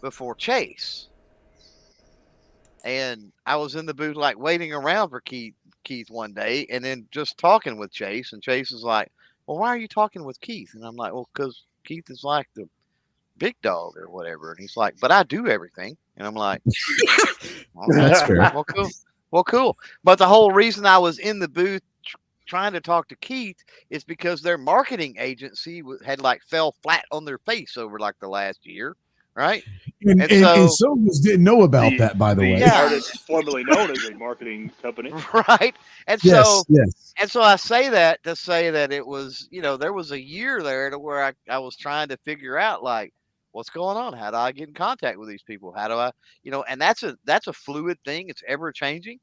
before Chase. And I was in the booth, like waiting around for Keith one day, and then just talking with Chase. And Chase is like, well, why are you talking with Keith? And I'm like, well, because Keith is like the big dog or whatever. And he's like, but I do everything. And I'm like, that's fair. Well, cool. But the whole reason I was in the booth trying to talk to Keith is because their marketing agency had fell flat on their face over like the last year. right? And some of us didn't know about that, by the way. Yeah. Artist formerly known as a marketing company. Right. And Yes. so I say that to say that it was, there was a year there to where I was trying to figure out, like, what's going on? How do I get in contact with these people? How do I, and that's a fluid thing. It's ever changing.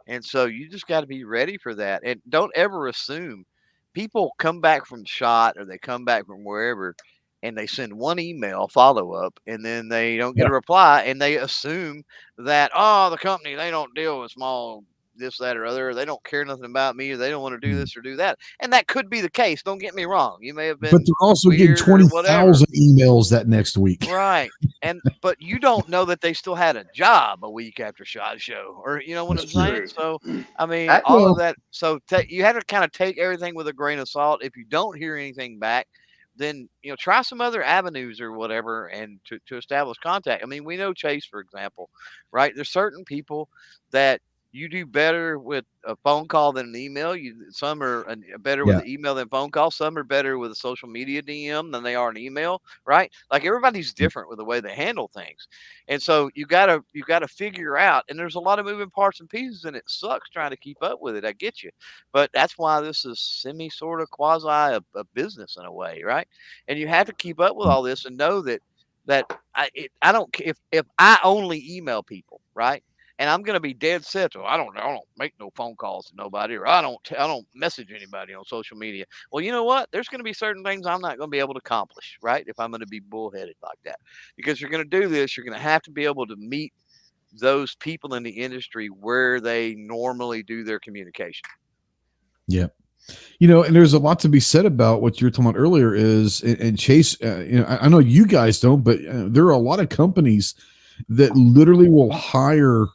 And so you just got to be ready for that. And don't ever assume people come back from SHOT or they come back from wherever and they send one email follow up and then they don't get a reply and they assume that, the company, they don't deal with small this, that, or other. They don't care nothing about me, or they don't want to do this or do that. And that could be the case. Don't get me wrong. You may have been, but they're also getting 20,000 emails that next week. Right. But you don't know that they still had a job a week after SHOT Show, or you know what I'm saying? So, I mean, all of that. So you have to kind of take everything with a grain of salt. If you don't hear anything back, then, try some other avenues or whatever, and to establish contact. I mean, we know Chase, for example, right? There's certain people that you do better with a phone call than an email. Some are better with an email than phone call. Some are better with a social media DM than they are an email, right? Like, everybody's different with the way they handle things. And so you gotta figure out, and there's a lot of moving parts and pieces, and it sucks trying to keep up with it. I get you. But that's why this is sort of quasi a business in a way, right? And you have to keep up with all this and know that I don't, if I only email people, right? And I'm going to be dead set. So I don't make no phone calls to nobody, or I don't message anybody on social media. Well, you know what? There's going to be certain things I'm not going to be able to accomplish, right? If I'm going to be bullheaded like that, because you're going to do this, you're going to have to be able to meet those people in the industry where they normally do their communication. Yeah. And there's a lot to be said about what you were talking about earlier is, and Chase, I know you guys don't, but there are a lot of companies that literally will hire,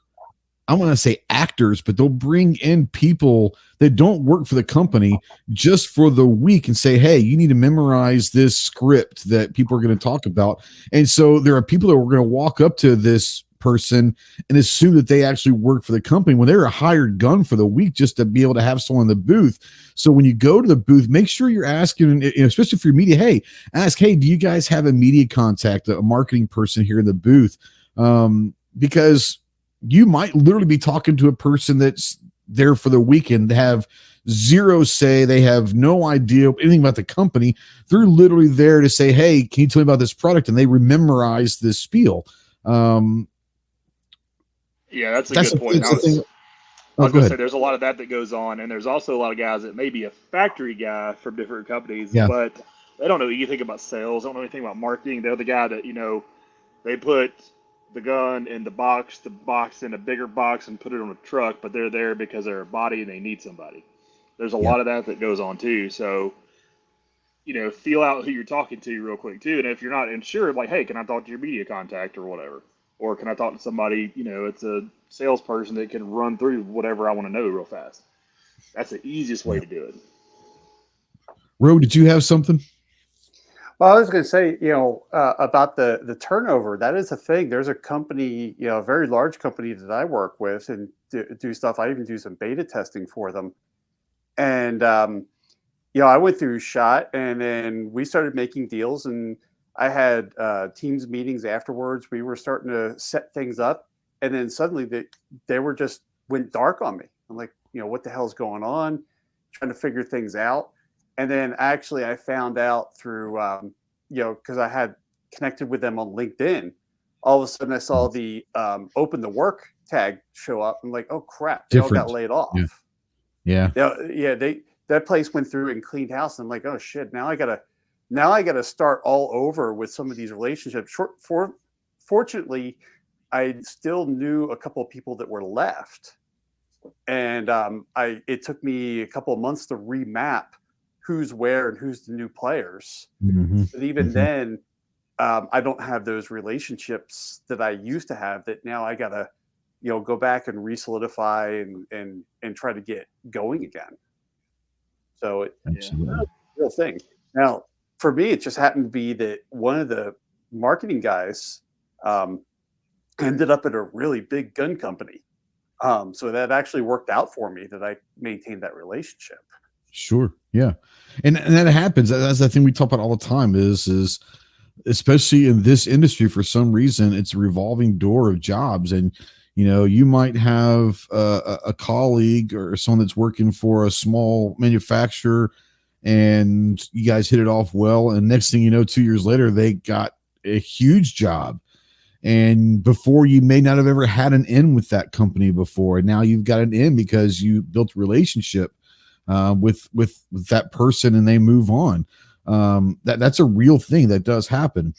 I want to say actors, but they'll bring in people that don't work for the company just for the week and say, hey, you need to memorize this script that people are going to talk about. And so there are people that are going to walk up to this person and assume that they actually work for the company when they're a hired gun for the week just to be able to have someone in the booth. So when you go to the booth, make sure you're asking, especially for your media, ask, hey, do you guys have a media contact, a marketing person here in the booth? Because you might literally be talking to a person that's there for the weekend, have zero say. They have no idea anything about the company. They're literally there to say, hey, can you tell me about this product? And they memorize this spiel. Yeah, that's a good point. I was going to say there's a lot of that goes on, and there's also a lot of guys that may be a factory guy from different companies, but they don't know anything about sales, don't know anything about marketing. They're the guy that, they put the gun in the box in a bigger box and put it on a truck, but they're there because they're a body and they need somebody. There's a lot of that goes on too. So, feel out who you're talking to real quick too. And if you're not sure, like, hey, can I talk to your media contact or whatever? Or can I talk to somebody, it's a salesperson that can run through whatever I want to know real fast. That's the easiest way to do it. Ro, did you have something? Well, I was going to say, about the turnover. That is a thing. There's a company, a very large company that I work with and do stuff. I even do some beta testing for them. And, I went through SHOT and then we started making deals, and I had teams meetings afterwards. We were starting to set things up, and then suddenly they were just went dark on me. I'm like, what the hell's going on? Trying to figure things out. And then actually I found out through, because I had connected with them on LinkedIn. All of a sudden I saw the open the work tag show up. I'm like, oh crap, they all got laid off. Yeah. That place went through and cleaned house. I'm like, oh shit, now I gotta start all over with some of these relationships. Fortunately, I still knew a couple of people that were left. And it took me a couple of months to remap who's where and who's the new players. But even then, I don't have those relationships that I used to have, that now I gotta, go back and re-solidify and try to get going again. So it's a real thing. Now, for me, it just happened to be that one of the marketing guys ended up at a really big gun company. So that actually worked out for me, that I maintained that relationship. Sure. Yeah. And that happens. That's the thing we talk about all the time is especially in this industry, for some reason, it's a revolving door of jobs. And, you might have a colleague or someone that's working for a small manufacturer, and you guys hit it off well. And next thing you know, 2 years later, they got a huge job. And before, you may not have ever had an in with that company before. And now you've got an in because you built a relationship with that person, and they move on. That's a real thing that does happen.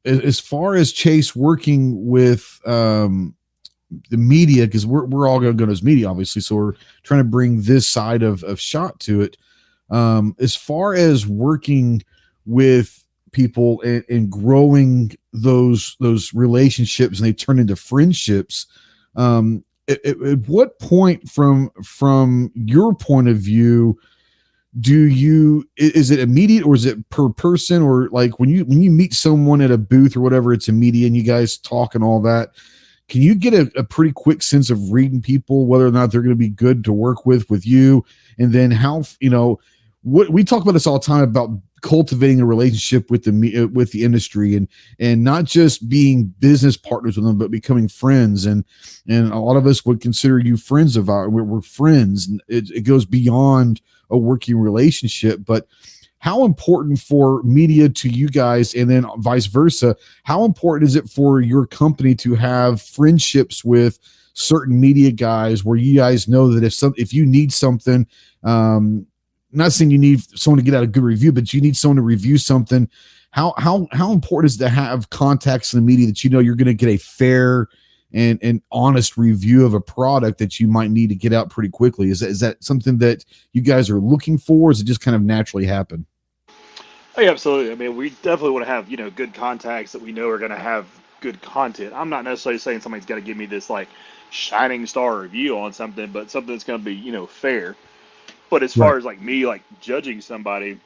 As far as Chase working with the media, because we're all going to go to media, obviously, so we're trying to bring this side of shot to it. As far as working with people and growing those relationships, and they turn into friendships, at what point from your point of view is it immediate, or is it per person, or like when you meet someone at a booth or whatever, it's immediate and you guys talk and all that? Can you get a pretty quick sense of reading people, whether or not they're going to be good to work with you? And then how, what we talk about this all the time about cultivating a relationship with the industry, and not just being business partners with them, but becoming friends. And a lot of us would consider you friends of ours. We're friends, and it goes beyond a working relationship. But how important for media to you guys, and then vice versa, how important is it for your company to have friendships with certain media guys, where you guys know that if you need something, not saying you need someone to get out a good review, but you need someone to review something. How important is it to have contacts in the media that you're going to get a fair and honest review of a product that you might need to get out pretty quickly? Is that something that you guys are looking for? Or does it just kind of naturally happen? Oh, yeah, absolutely. I mean, we definitely want to have, good contacts that we know are going to have good content. I'm not necessarily saying somebody's got to give me this like shining star review on something, but something that's going to be, fair. But as far as like me, like judging somebody,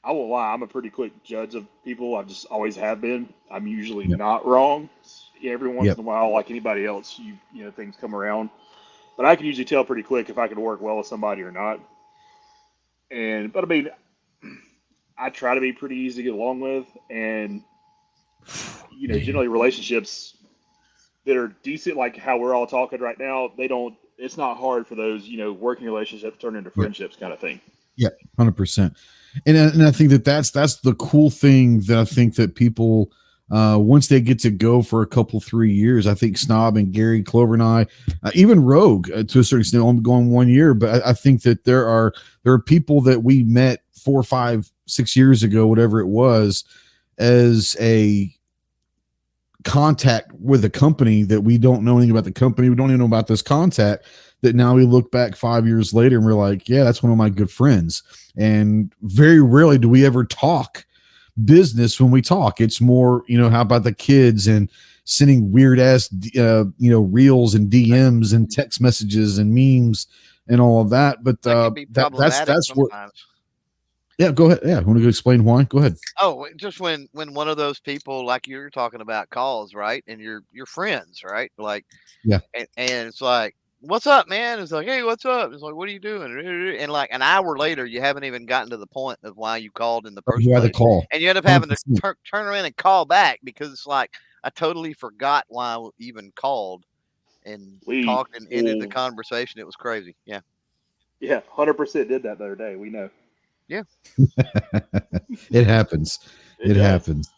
I won't lie, I'm a pretty quick judge of people. I just always have been. I'm usually not wrong. Every once in a while, like anybody else, things come around. But I can usually tell pretty quick if I can work well with somebody or not. But I mean, I try to be pretty easy to get along with, and generally relationships that are decent, like how we're all talking right now, it's not hard for those, working relationships turn into friendships kind of thing. Yeah, 100%. And I think that's the cool thing that I think that people, once they get to go for a couple, 3 years, I think Snob and Gary, Clover and I, even Rogue to a certain extent, I'm going 1 year, but I think that there are people that we met 4, 5, 6 years ago, whatever it was, as a contact with a company that we don't know anything about the company. We don't even know about this contact, that now we look back 5 years later and we're like, yeah, that's one of my good friends. And very rarely do we ever talk business when we talk. It's more, how about the kids, and sending weird ass, reels and DMs and text messages and memes and all of that. But that's what. Yeah, go ahead. Yeah, want to explain why? Go ahead. Oh, just when one of those people, like you were talking about, calls, right, and you're friends, right? Like, and it's like, what's up, man? It's like, hey, what's up? It's like, what are you doing? And like an hour later, you haven't even gotten to the point of why you called in the first place. The call, and you end up having to turn around and call back, because it's like, I totally forgot why I even called, and talked and ended the conversation. It was crazy. Yeah. Yeah, 100% did that the other day. We know. Yeah. It happens. It happens.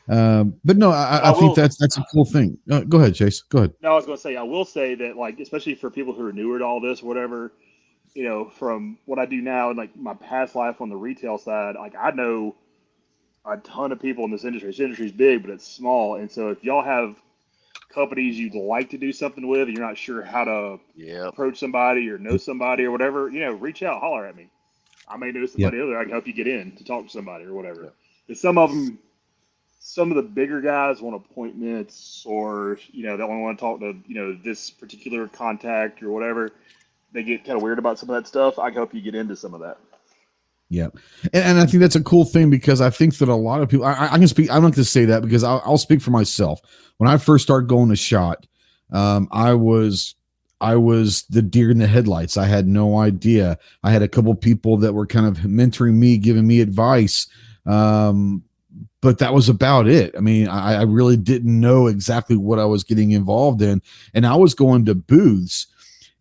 But no, I think that's a cool thing. Go ahead, Chase. Go ahead. No, I was going to say, I will say that, like, especially for people who are newer to all this, whatever, from what I do now and like my past life on the retail side, like I know a ton of people in this industry. This industry is big, but it's small. And so if y'all have companies you'd like to do something with, and you're not sure how to approach somebody or know somebody or whatever, reach out, holler at me. I may know somebody over there. I can help you get in to talk to somebody or whatever. Because some of the bigger guys want appointments, or they only want to talk to this particular contact or whatever. They get kind of weird about some of that stuff. I can help you get into some of that. Yeah, and I think that's a cool thing, because I think that a lot of people. I can speak. I'm not going to say that, because I'll speak for myself. When I first started going to SHOT, I was the deer in the headlights. I had no idea. I had a couple people that were kind of mentoring me, giving me advice. but that was about it. I mean, I really didn't know exactly what I was getting involved in. And I was going to booths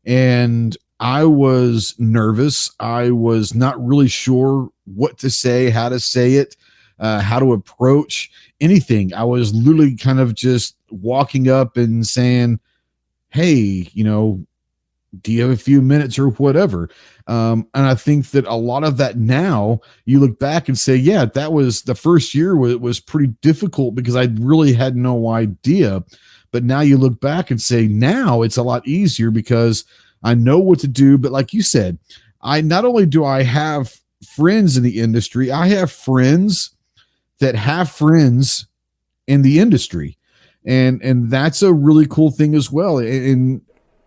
and I was nervous. I was not really sure what to say, how to say it, how to approach anything. I was literally kind of just walking up and saying, hey, you know, do you have a few minutes or whatever? And I think that a lot of that now you look back and say, yeah, that was the first year was pretty difficult because I really had no idea. But now you look back and say, now it's a lot easier because I know what to do. But like you said, I not only do I have friends in the industry, I have friends that have friends in the industry. And that's a really cool thing as well. And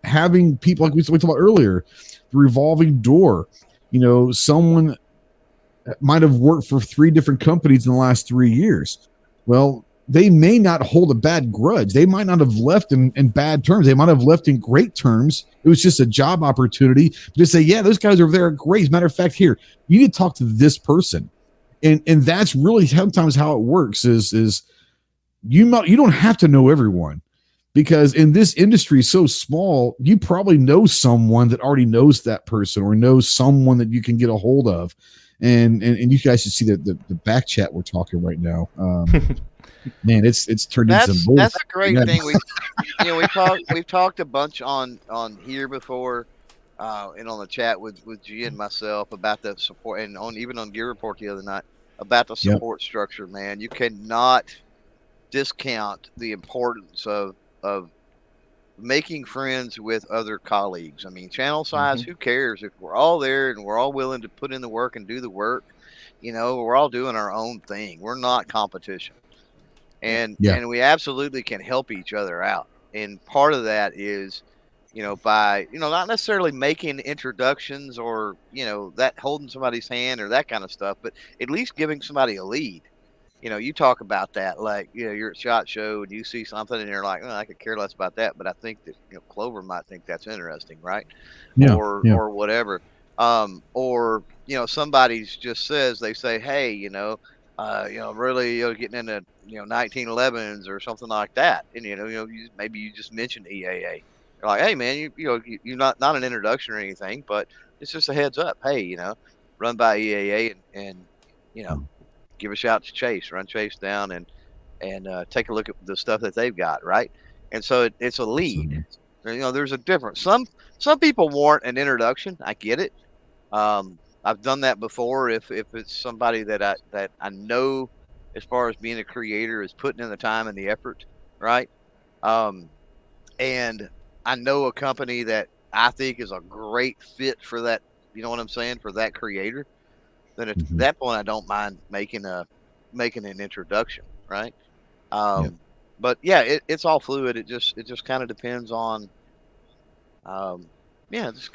having people like we talked about earlier, the revolving door, you know, someone might have worked for 3 different companies in the last 3 years. Well, they may not hold a bad grudge. They might not have left in bad terms. They might have left in great terms. It was just a job opportunity to say, yeah, those guys over there are great. As a matter of fact, here, you need to talk to this person. And that's really sometimes how it works is you don't have to know everyone. Because in this industry so small, you probably know someone that already knows that person or knows someone that you can get a hold of. And you guys should see the back chat we're talking right now. Man, it's turned into some bull. That's a great thing. We've talked a bunch on here before, and on the chat with G and myself about the support, and even on Gear Report the other night about the support structure. Man, you cannot discount the importance of making friends with other colleagues. I mean, channel size, who cares if we're all there and we're all willing to put in the work and do the work? You know, we're all doing our own thing. We're not competition. And we absolutely can help each other out. And part of that is, you know, by, you know, not necessarily making introductions or, you know, that holding somebody's hand or that kind of stuff, but at least giving somebody a lead. You know, you talk about that, like, you know, you're at SHOT Show and you see something and you're like, oh, I could care less about that, but I think that, you know, Clover might think that's interesting, right? Or whatever. Or, you know, somebody's just says, they say, hey, you know, really, you know, getting into, you know, 1911s or something like that. And, you know, maybe you just mentioned EAA. You're like, hey, man, you're not an introduction or anything, but it's just a heads up. Hey, you know, run by EAA and you know, give a shout to Chase, run Chase down and take a look at the stuff that they've got, right? And so it's a lead. You know, there's a difference. Some people want an introduction. I get it. I've done that before. If it's somebody that I know, as far as being a creator, is putting in the time and the effort, right? And I know a company that I think is a great fit for that. You know what I'm saying? For that creator. Then at that point, I don't mind making an introduction, right? But yeah, it's all fluid. It just kind of depends on, it's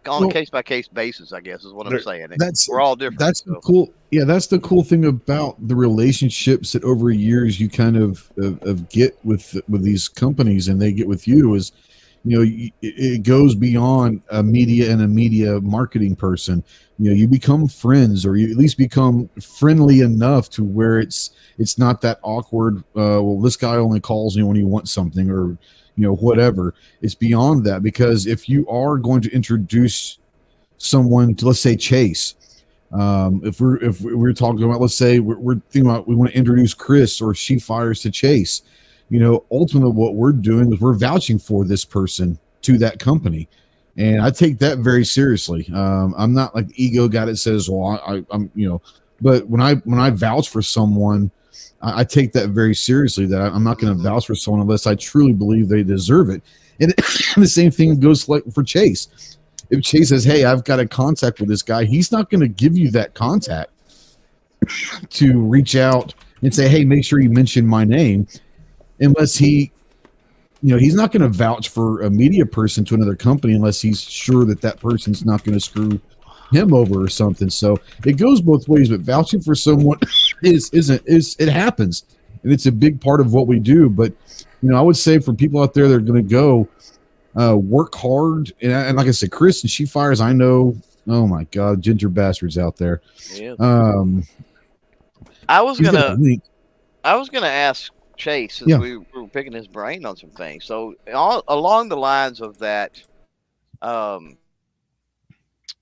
on a case by case basis, I guess, is what I'm saying. We're all different. That's the cool. Yeah, that's the cool thing about the relationships that over years you kind of get with these companies, and they get with you is, you know, it goes beyond a media and a media marketing person. You know, you become friends, or you at least become friendly enough to where it's not that awkward. Well, this guy only calls me when he wants something, or, you know, whatever. It's beyond that, because if you are going to introduce someone to, let's say, Chase, if we're talking about, let's say we're thinking about, we want to introduce Chris or She Fires to Chase, you know, ultimately what we're doing is we're vouching for this person to that company. And I take that very seriously. I'm not like the ego guy that says, well, I'm, you know, but when I vouch for someone, I take that very seriously, that I'm not going to vouch for someone unless I truly believe they deserve it. And the same thing goes like for Chase. If Chase says, hey, I've got a contact with this guy, he's not going to give you that contact to reach out and say, hey, make sure you mention my name, unless he, you know, he's not going to vouch for a media person to another company unless he's sure that person's not going to screw him over or something. So it goes both ways, but vouching for someone it happens, and it's a big part of what we do. But, you know, I would say for people out there that are going to go work hard, and like I said, Chris and She Fires, I know, oh my God, ginger bastards out there. Yeah. I was gonna I was going to ask Chase, since Yeah. we were picking his brain on some things. So along the lines of that,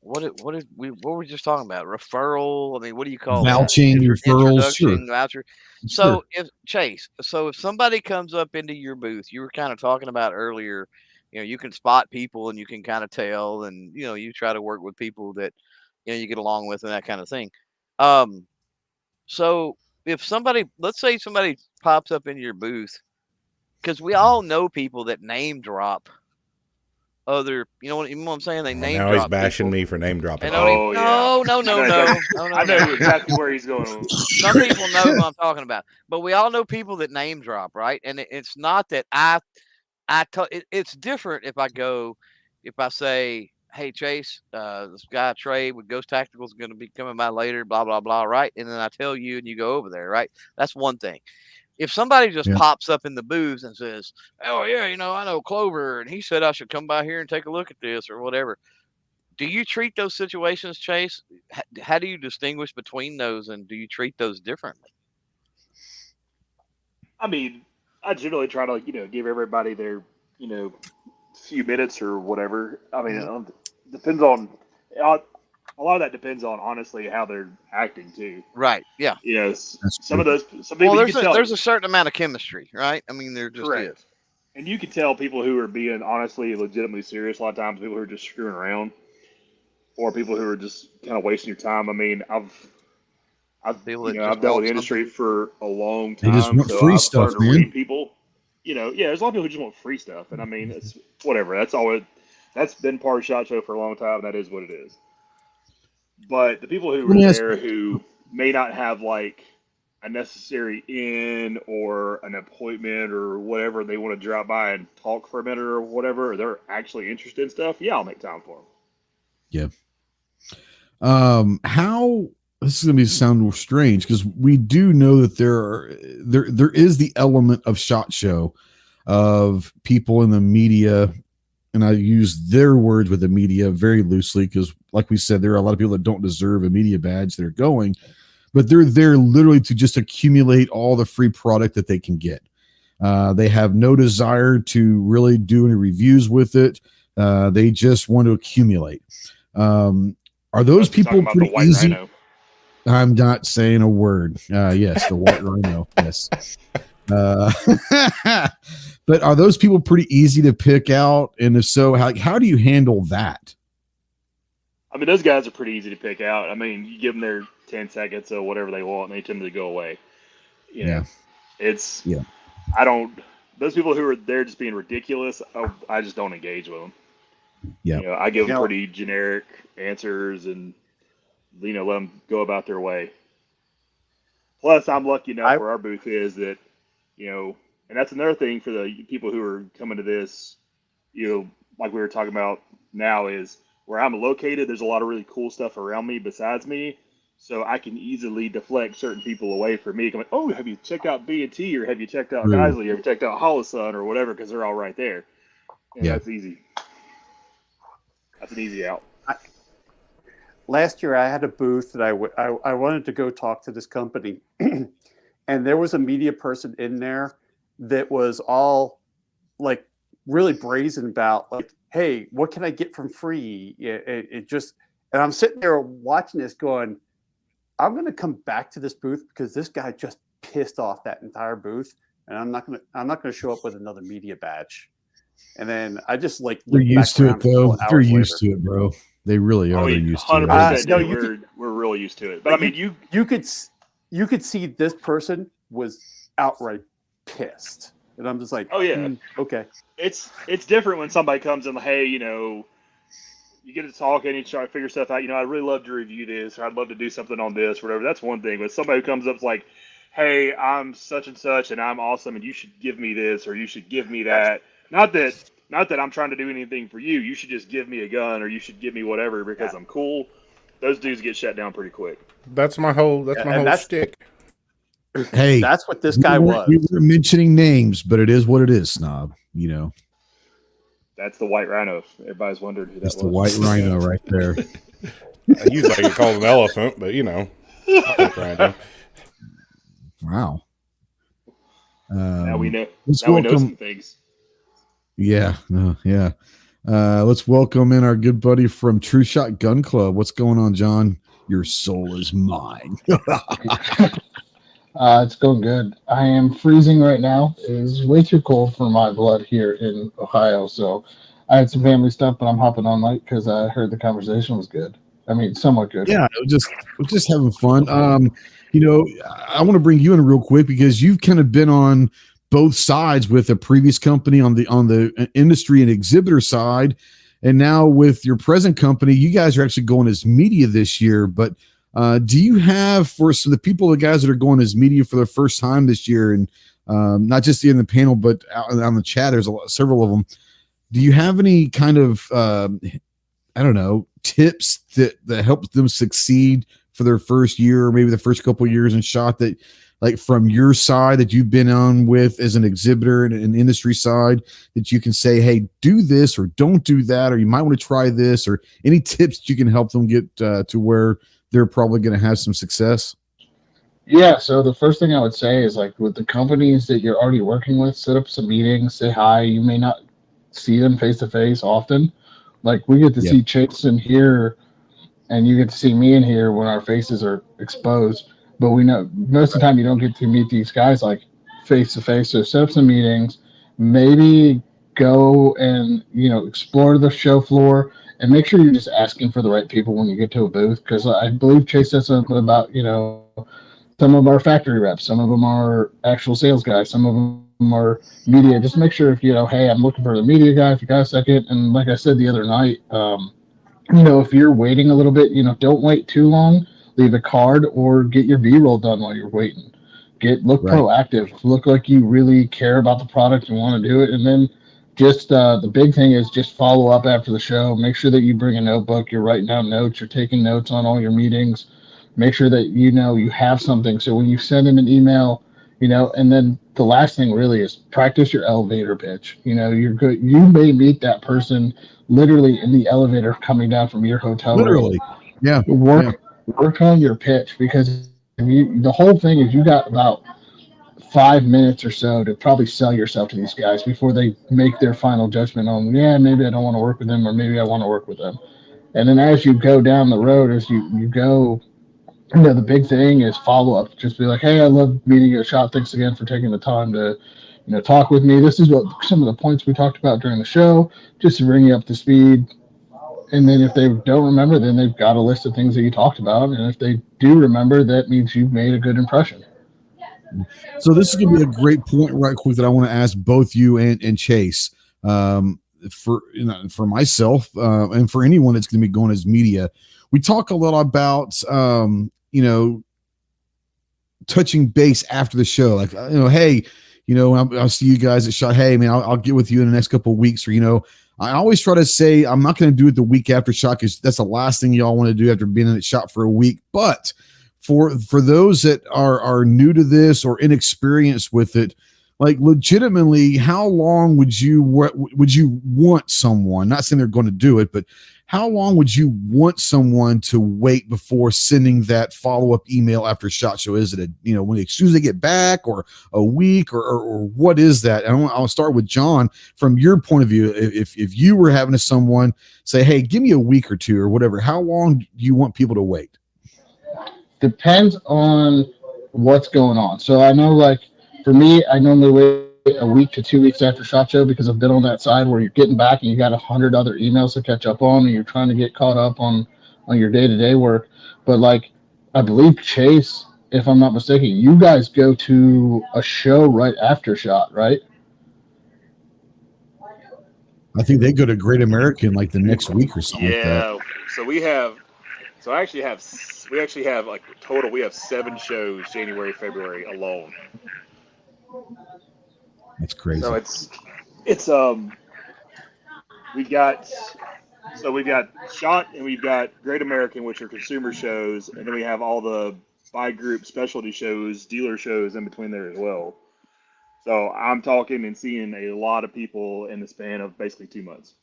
what were we just talking about? Referral? I mean, what do you call Vouching, that? referrals, sure. Introduction, voucher. So if somebody comes up into your booth, you were kind of talking about earlier, you can spot people and you can kind of tell, and you try to work with people that you get along with and that kind of thing. So if let's say somebody pops up in your booth, because we all know people that name drop other, you know what I'm saying? They name now drop he's bashing people. me for name dropping. Oh, yeah. No. I know exactly where he's going. Some people know who I'm talking about, but we all know people that name drop, right? And it's not that it's different if I say, hey, Chase, this guy Trey with Ghost Tactical is going to be coming by later, blah, blah, blah, right? And then I tell you and you go over there, right? That's one thing. If somebody just pops up in the booth and says, oh, yeah, I know Clover, and he said I should come by here and take a look at this or whatever, do you treat those situations, Chase? How do you distinguish between those, and do you treat those differently? I mean, I generally try to, give everybody their, few minutes or whatever. I mean, depends on a lot of that depends on honestly how they're acting too. Right. Yeah. Some people. Well, there's a certain amount of chemistry, right? I mean, there just correct. is. And you can tell people who are being honestly, legitimately serious. A lot of times, people who are just screwing around, or people who are just kind of wasting your time. I mean, I've dealt with the industry for a long time. They just want free stuff, man. Read people. There's a lot of people who just want free stuff, and I mean, it's whatever. That's been part of SHOT Show for a long time. That is what it is. But the people who are there who may not have like a necessary in or an appointment or whatever, they want to drop by and talk for a minute or whatever, or they're actually interested in stuff, yeah, I'll make time for them. Yeah. How this is going to sound strange because we do know that there is the element of SHOT Show of people in the media, and I use their words with the media very loosely because, like we said, there are a lot of people that don't deserve a media badge that are going, but they're there literally to just accumulate all the free product that they can get. They have no desire to really do any reviews with it. They just want to accumulate. Are those people pretty easy? Rhino. I'm not saying a word. Yes, the white rhino. Yes. But are those people pretty easy to pick out? And if so, how do you handle that? I mean, those guys are pretty easy to pick out. I mean, you give them their 10 seconds or whatever they want, and they tend to go away. Those people who are there just being ridiculous, I just don't engage with them. Yeah. I give them pretty generic answers and, let them go about their way. Plus, I'm lucky enough where our booth is that, and that's another thing for the people who are coming to this, like we were talking about now, is where I'm located, there's a lot of really cool stuff around me besides me. So I can easily deflect certain people away from me. Like, oh, have you checked out B&T, or have you checked out Geisley, or have you checked out Holosun or whatever, because they're all right there. And that's easy. That's an easy out. Last year, I had a booth that I wanted to go talk to this company, and there was a media person in there that was all like really brazen about like, hey, what can I get from free? And I'm sitting there watching this going, I'm going to come back to this booth because this guy just pissed off that entire booth, and I'm not going to show up with another media badge. And then I just like they're used to it though. They're used to it, bro. They really are. They're used to it. We're really used to it. But I mean, you could see this person was outright pissed, and I'm just like, oh yeah, okay. It's different when somebody comes in, like, hey, you get to talk and you try to figure stuff out. I'd really love to review this, or I'd love to do something on this, or whatever. That's one thing. But somebody who comes up like, hey, I'm such and such, and I'm awesome, and you should give me this, or you should give me that. Not that I'm trying to do anything for you. You should just give me a gun, or you should give me whatever because I'm cool. Those dudes get shut down pretty quick. That's my whole shtick. Hey, that's what this guy was. We were mentioning names, but it is what it is, Snob. That's the white rhino. Everybody's wondered who that was. That's the white rhino right there. I usually get called an elephant, but random. Wow. Now we know. Let's Now we know welcome. some things. Yeah, no, yeah. Let's welcome in our good buddy from True Shot Gun Club. What's going on, John? Your soul is mine. It's going good. I am freezing right now. It is way too cold for my blood here in Ohio. So I had some family stuff, but I'm hopping on late because I heard the conversation was good. I mean, somewhat good. Yeah, we're just having fun. I want to bring you in real quick because you've kind of been on both sides with a previous company on the industry and exhibitor side, and now with your present company, you guys are actually going as media this year. But do you have for some of the guys that are going as media for the first time this year, and not just in the panel but out on the chat, there's several of them. Do you have any kind of I don't know, tips that help them succeed for their first year or maybe the first couple of years in shot that, like, from your side that you've been on with as an exhibitor and an industry side that you can say, hey, do this or don't do that, or you might want to try this, or any tips that you can help them get to where they're probably going to have some success? Yeah, so the first thing I would say is, like, with the companies that you're already working with, set up some meetings, say hi. You may not see them face to face often. Like, we get to see Chase in here, and you get to see me in here when our faces are exposed. But we know most of the time you don't get to meet these guys like face to face. So set up some meetings, maybe go and explore the show floor, and make sure you're just asking for the right people when you get to a booth. Because I believe Chase said something about some of our factory reps, some of them are actual sales guys, some of them are media. Just make sure if hey, I'm looking for the media guy. If you got a second, and like I said the other night, if you're waiting a little bit, don't wait too long. Leave a card or get your B-roll done while you're waiting. Look proactive. Look like you really care about the product and want to do it. And then just the big thing is just follow up after the show. Make sure that you bring a notebook. You're writing down notes. You're taking notes on all your meetings. Make sure that you have something. So when you send in an email, and then the last thing really is practice your elevator pitch. You're good. You may meet that person literally in the elevator coming down from your hotel Literally. room. Work on your pitch, because the whole thing is you got about 5 minutes or so to probably sell yourself to these guys before they make their final judgment on, maybe I don't want to work with them, or maybe I want to work with them. And then as you go down the road, as you go, the big thing is follow up. Just be like, hey, I love meeting you at Shot. Thanks again for taking the time to talk with me. This is what some of the points we talked about during the show, just to bring you up to speed. And then if they don't remember, then they've got a list of things that you talked about. And if they do remember, that means you've made a good impression. So this is going to be a great point right quick that I want to ask both you and Chase. For myself and for anyone that's going to be going as media, we talk a lot about touching base after the show, like hey, I'll see you guys at Shot. Hey, man, I'll get with you in the next couple of weeks, or I always try to say I'm not going to do it the week after Shot, because that's the last thing y'all want to do after being in at Shot for a week. But for those that are new to this or inexperienced with it, like, legitimately, how long would you want someone, not saying they're going to do it, but how long would you want someone to wait before sending that follow-up email after Shot Show? Is it as soon as they get back, or a week, or what is that? And I'll start with John. From your point of view, if you were having someone say, hey, give me a week or two or whatever, how long do you want people to wait? Depends on what's going on. So I know, like, for me, I normally wait a week to 2 weeks after Shot Show, because I've been on that side where you're getting back and you got 100 other emails to catch up on, and you're trying to get caught up on your day-to-day work. But, like, I believe Chase, if I'm not mistaken, you guys go to a show right after Shot, right? I think they go to Great American like the next week or something like that. Yeah. So we actually have like total. We have 7 shows January, February alone. That's crazy. So it's we've got Shot, and we've got Great American, which are consumer shows, and then we have all the by group specialty shows, dealer shows in between there as well. So I'm talking and seeing a lot of people in the span of basically 2 months.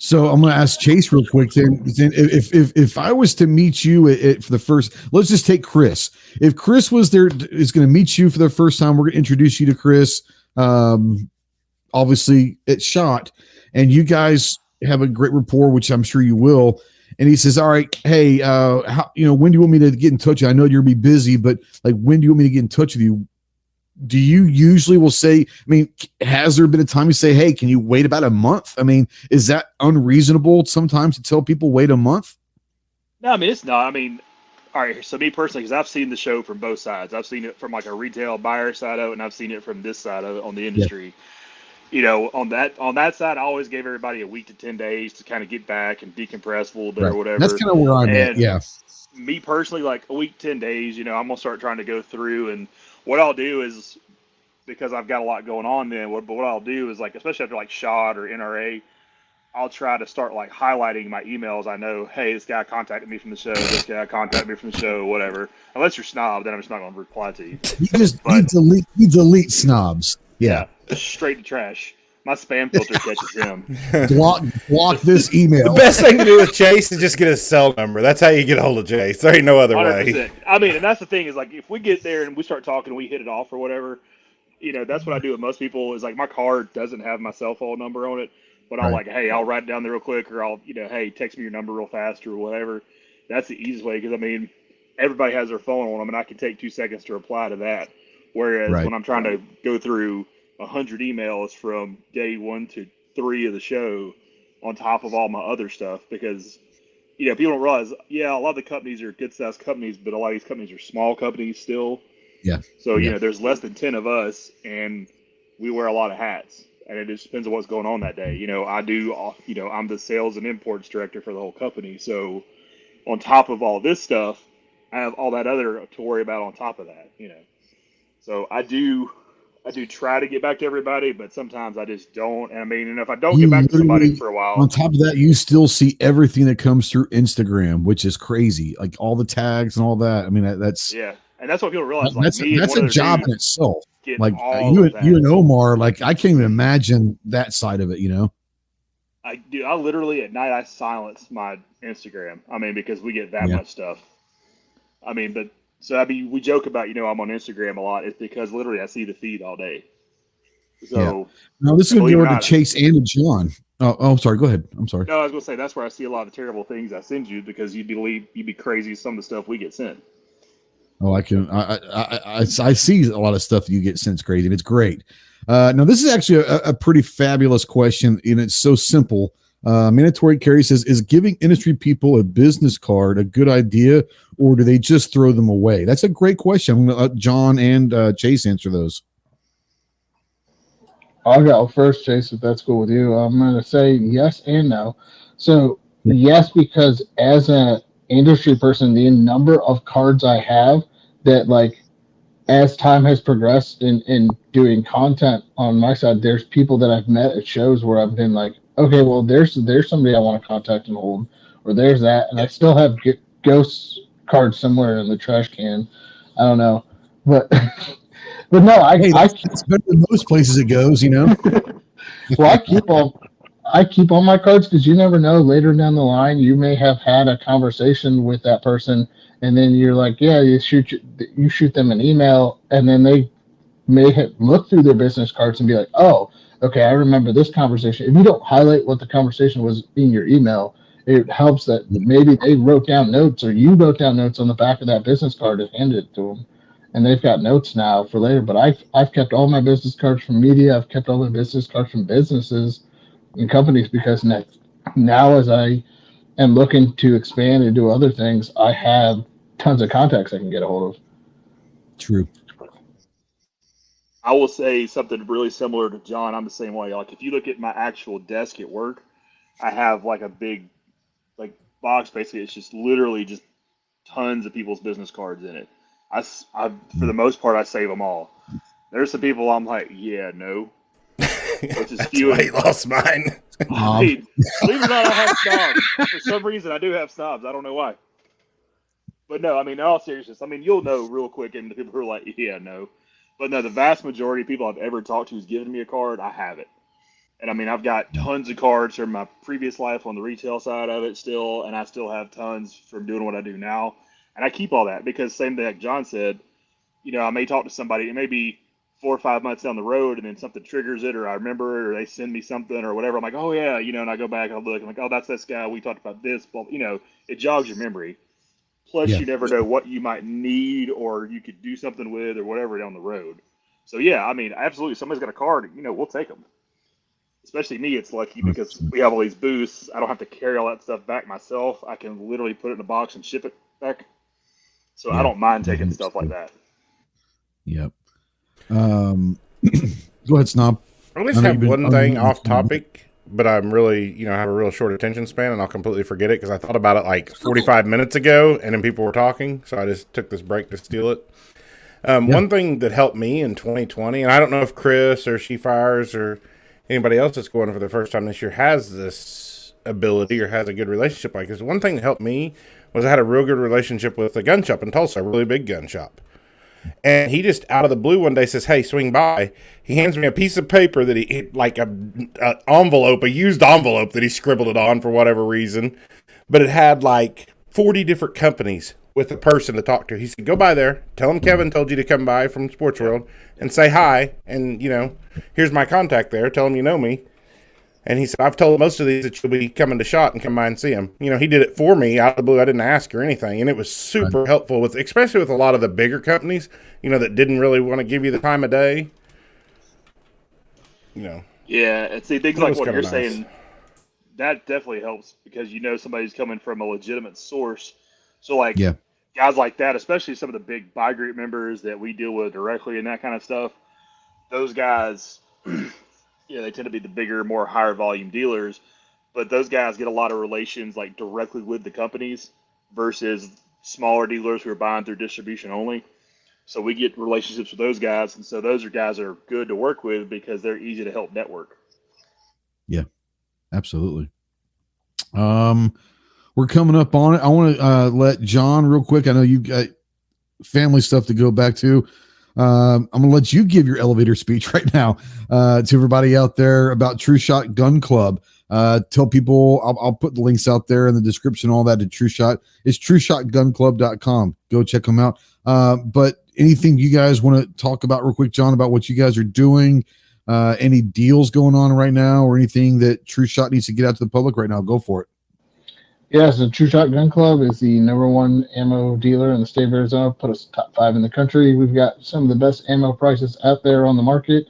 So I'm going to ask Chase real quick. Then if I was to meet you for the first, let's just take Chris. If Chris was there, is going to meet you for the first time, we're going to introduce you to Chris. Obviously, it's SHOT, and you guys have a great rapport, which I'm sure you will. And he says, "All right, hey, when do you want me to get in touch with you? I know you're going to be busy, but like, when do you want me to get in touch with you?" Do you usually will say, I mean, has there been a time you say, hey, can you wait about a month? I mean, is that unreasonable sometimes to tell people wait a month? No, I mean, it's not. I mean, all right, so me personally, because I've seen the show from both sides. I've seen it from like a retail buyer side of it, and I've seen it from this side of it on the industry. Yeah. On that side, I always gave everybody a week to 10 days to kind of get back and decompress a little bit or whatever. That's kind of where I'm at, yeah. Me personally, like a week, 10 days, I'm going to start trying to go through, and what I'll do is, because I've got a lot going on then, but what I'll do is, like, especially after like SHOT or NRA, I'll try to start like highlighting my emails. I know, hey, this guy contacted me from the show, this guy contacted me from the show, whatever. Unless you're snob, then I'm just not going to reply to you. You delete snobs. Yeah. Straight to trash. My spam filter catches him. Block this email. The best thing to do with Chase is just get his cell number. That's how you get a hold of Chase. There ain't no other 100%. way. I mean, and that's the thing is, like, if we get there and we start talking and we hit it off or whatever, that's what I do with most people is, like, my card doesn't have my cell phone number on it, but I'll hey, I'll write it down there real quick, or I'll, hey, text me your number real fast or whatever. That's the easiest way because, I mean, everybody has their phone on them and I can take 2 seconds to reply to that. Whereas when I'm trying to go through 100 emails from day 1 to 3 of the show on top of all my other stuff, because people don't realize a lot of the companies are good sized companies, but a lot of these companies are small companies still. So there's less than 10 of us and we wear a lot of hats, and it just depends on what's going on that day. I do I'm the sales and imports director for the whole company, so on top of all this stuff I have all that other to worry about on top of that. So I do try to get back to everybody, but sometimes I just don't. And I mean, and if I don't get back to somebody for a while, on top of that, you still see everything that comes through Instagram, which is crazy. Like all the tags and all that. I mean, that's and that's what people realize. That's a job in itself. Like you and Omar, like I can't even imagine that side of it. I literally at night I silence my Instagram. I mean, because we get that much stuff. I mean, but. So, I mean, we joke about, I'm on Instagram a lot. It's because literally I see the feed all day. So, now this is going to go over to Chase and to John. Oh, sorry. Go ahead. I'm sorry. No, I was going to say that's where I see a lot of terrible things I send you because you'd be crazy some of the stuff we get sent. Oh, I see a lot of stuff that you get sent crazy, and it's great. Now, this is actually a pretty fabulous question, and it's so simple. Mandatory Carry says, is giving industry people a business card a good idea, or do they just throw them away? That's a great question. I'm going to let John and Chase answer those. I'll go first, Chase, if that's cool with you. I'm going to say yes and no. So yes, because as an industry person, the number of cards I have that, like, as time has progressed in doing content on my side, there's people that I've met at shows where I've been like, okay, well, there's somebody I want to contact and hold, or there's that, and I still have ghost cards somewhere in the trash can. I don't know, but no, it's better than most places it goes, Well, I keep all my cards because you never know. Later down the line, you may have had a conversation with that person, and then you're like, yeah, you shoot them an email, and then they may have looked through their business cards and be like, oh, okay, I remember this conversation. If you don't highlight what the conversation was in your email, it helps that maybe they wrote down notes or you wrote down notes on the back of that business card and handed it to them. And they've got notes now for later. But I've kept all my business cards from media. I've kept all my business cards from businesses and companies because now as I am looking to expand and do other things, I have tons of contacts I can get a hold of. True. I will say something really similar to John. I'm the same way. Like, if you look at my actual desk at work, I have like a big box. Basically, it's just literally just tons of people's business cards in it. I for the most part, I save them all. There's some people I'm like, yeah, no. Which is few. Why you lost mine. I mean, believe it or not, I have snobs. For some reason, I do have snobs. I don't know why. But no, I mean, in all seriousness, I mean, you'll know real quick, and the people who are like, yeah, no. But no, the vast majority of people I've ever talked to who's given me a card, I have it. And I mean, I've got tons of cards from my previous life on the retail side of it still, and I still have tons from doing what I do now. And I keep all that because same thing like John said, I may talk to somebody, it may be 4 or 5 months down the road, and then something triggers it, or I remember it, or they send me something or whatever. I'm like, oh yeah, and I go back and I look, I'm like, oh, that's this guy. We talked about this, but it jogs your memory. Plus, you never know what you might need or you could do something with or whatever down the road. So yeah, I mean, absolutely, somebody's got a card, we'll take them. Especially me, it's lucky because we have all these booths. I don't have to carry all that stuff back myself. I can literally put it in a box and ship it back. So I don't mind taking stuff like that. Yep. Go ahead, Snob. I just have one thing off topic, but I'm really, have a real short attention span, and I'll completely forget it because I thought about it like 45 minutes ago, and then people were talking, so I just took this break to steal it. One thing that helped me in 2020, and I don't know if Chris or She Fires or anybody else that's going for the first time this year has this ability or has a good relationship like this. One thing that helped me was I had a real good relationship with a gun shop in Tulsa, a really big gun shop. And he just out of the blue one day says, hey, swing by. He hands me a piece of paper that he like a envelope, a used envelope that he scribbled it on for whatever reason. But it had like 40 different companies with a person to talk to. He said, go by there, tell him Kevin told you to come by from Sports World and say hi. And, here's my contact there. Tell him you know me. And he said, I've told most of these that you'll be coming to SHOT and come by and see him. He did it for me out of the blue. I didn't ask or anything. And it was super helpful especially with a lot of the bigger companies, that didn't really want to give you the time of day. Yeah. And see, things like what you're saying, that definitely helps because somebody's coming from a legitimate source. So guys like that, especially some of the big buy group members that we deal with directly and that kind of stuff, those guys, they tend to be the bigger, more higher volume dealers, but those guys get a lot of relations like directly with the companies versus smaller dealers who are buying through distribution only. So we get relationships with those guys, and so those are guys that are good to work with because they're easy to help network. Yeah, absolutely. We're coming up on it. I want to let John real quick. I know you got family stuff to go back to. I'm going to let you give your elevator speech right now to everybody out there about True Shot Gun Club. Tell people, I'll put the links out there in the description, all that to True Shot. It's trueshotgunclub.com. Go check them out. But anything you guys want to talk about real quick, John, about what you guys are doing, any deals going on right now or anything that True Shot needs to get out to the public right now, go for it. Yeah, so True Shot Gun Club is the #1 ammo dealer in the state of Arizona. Put us top 5 in the country. We've got some of the best ammo prices out there on the market.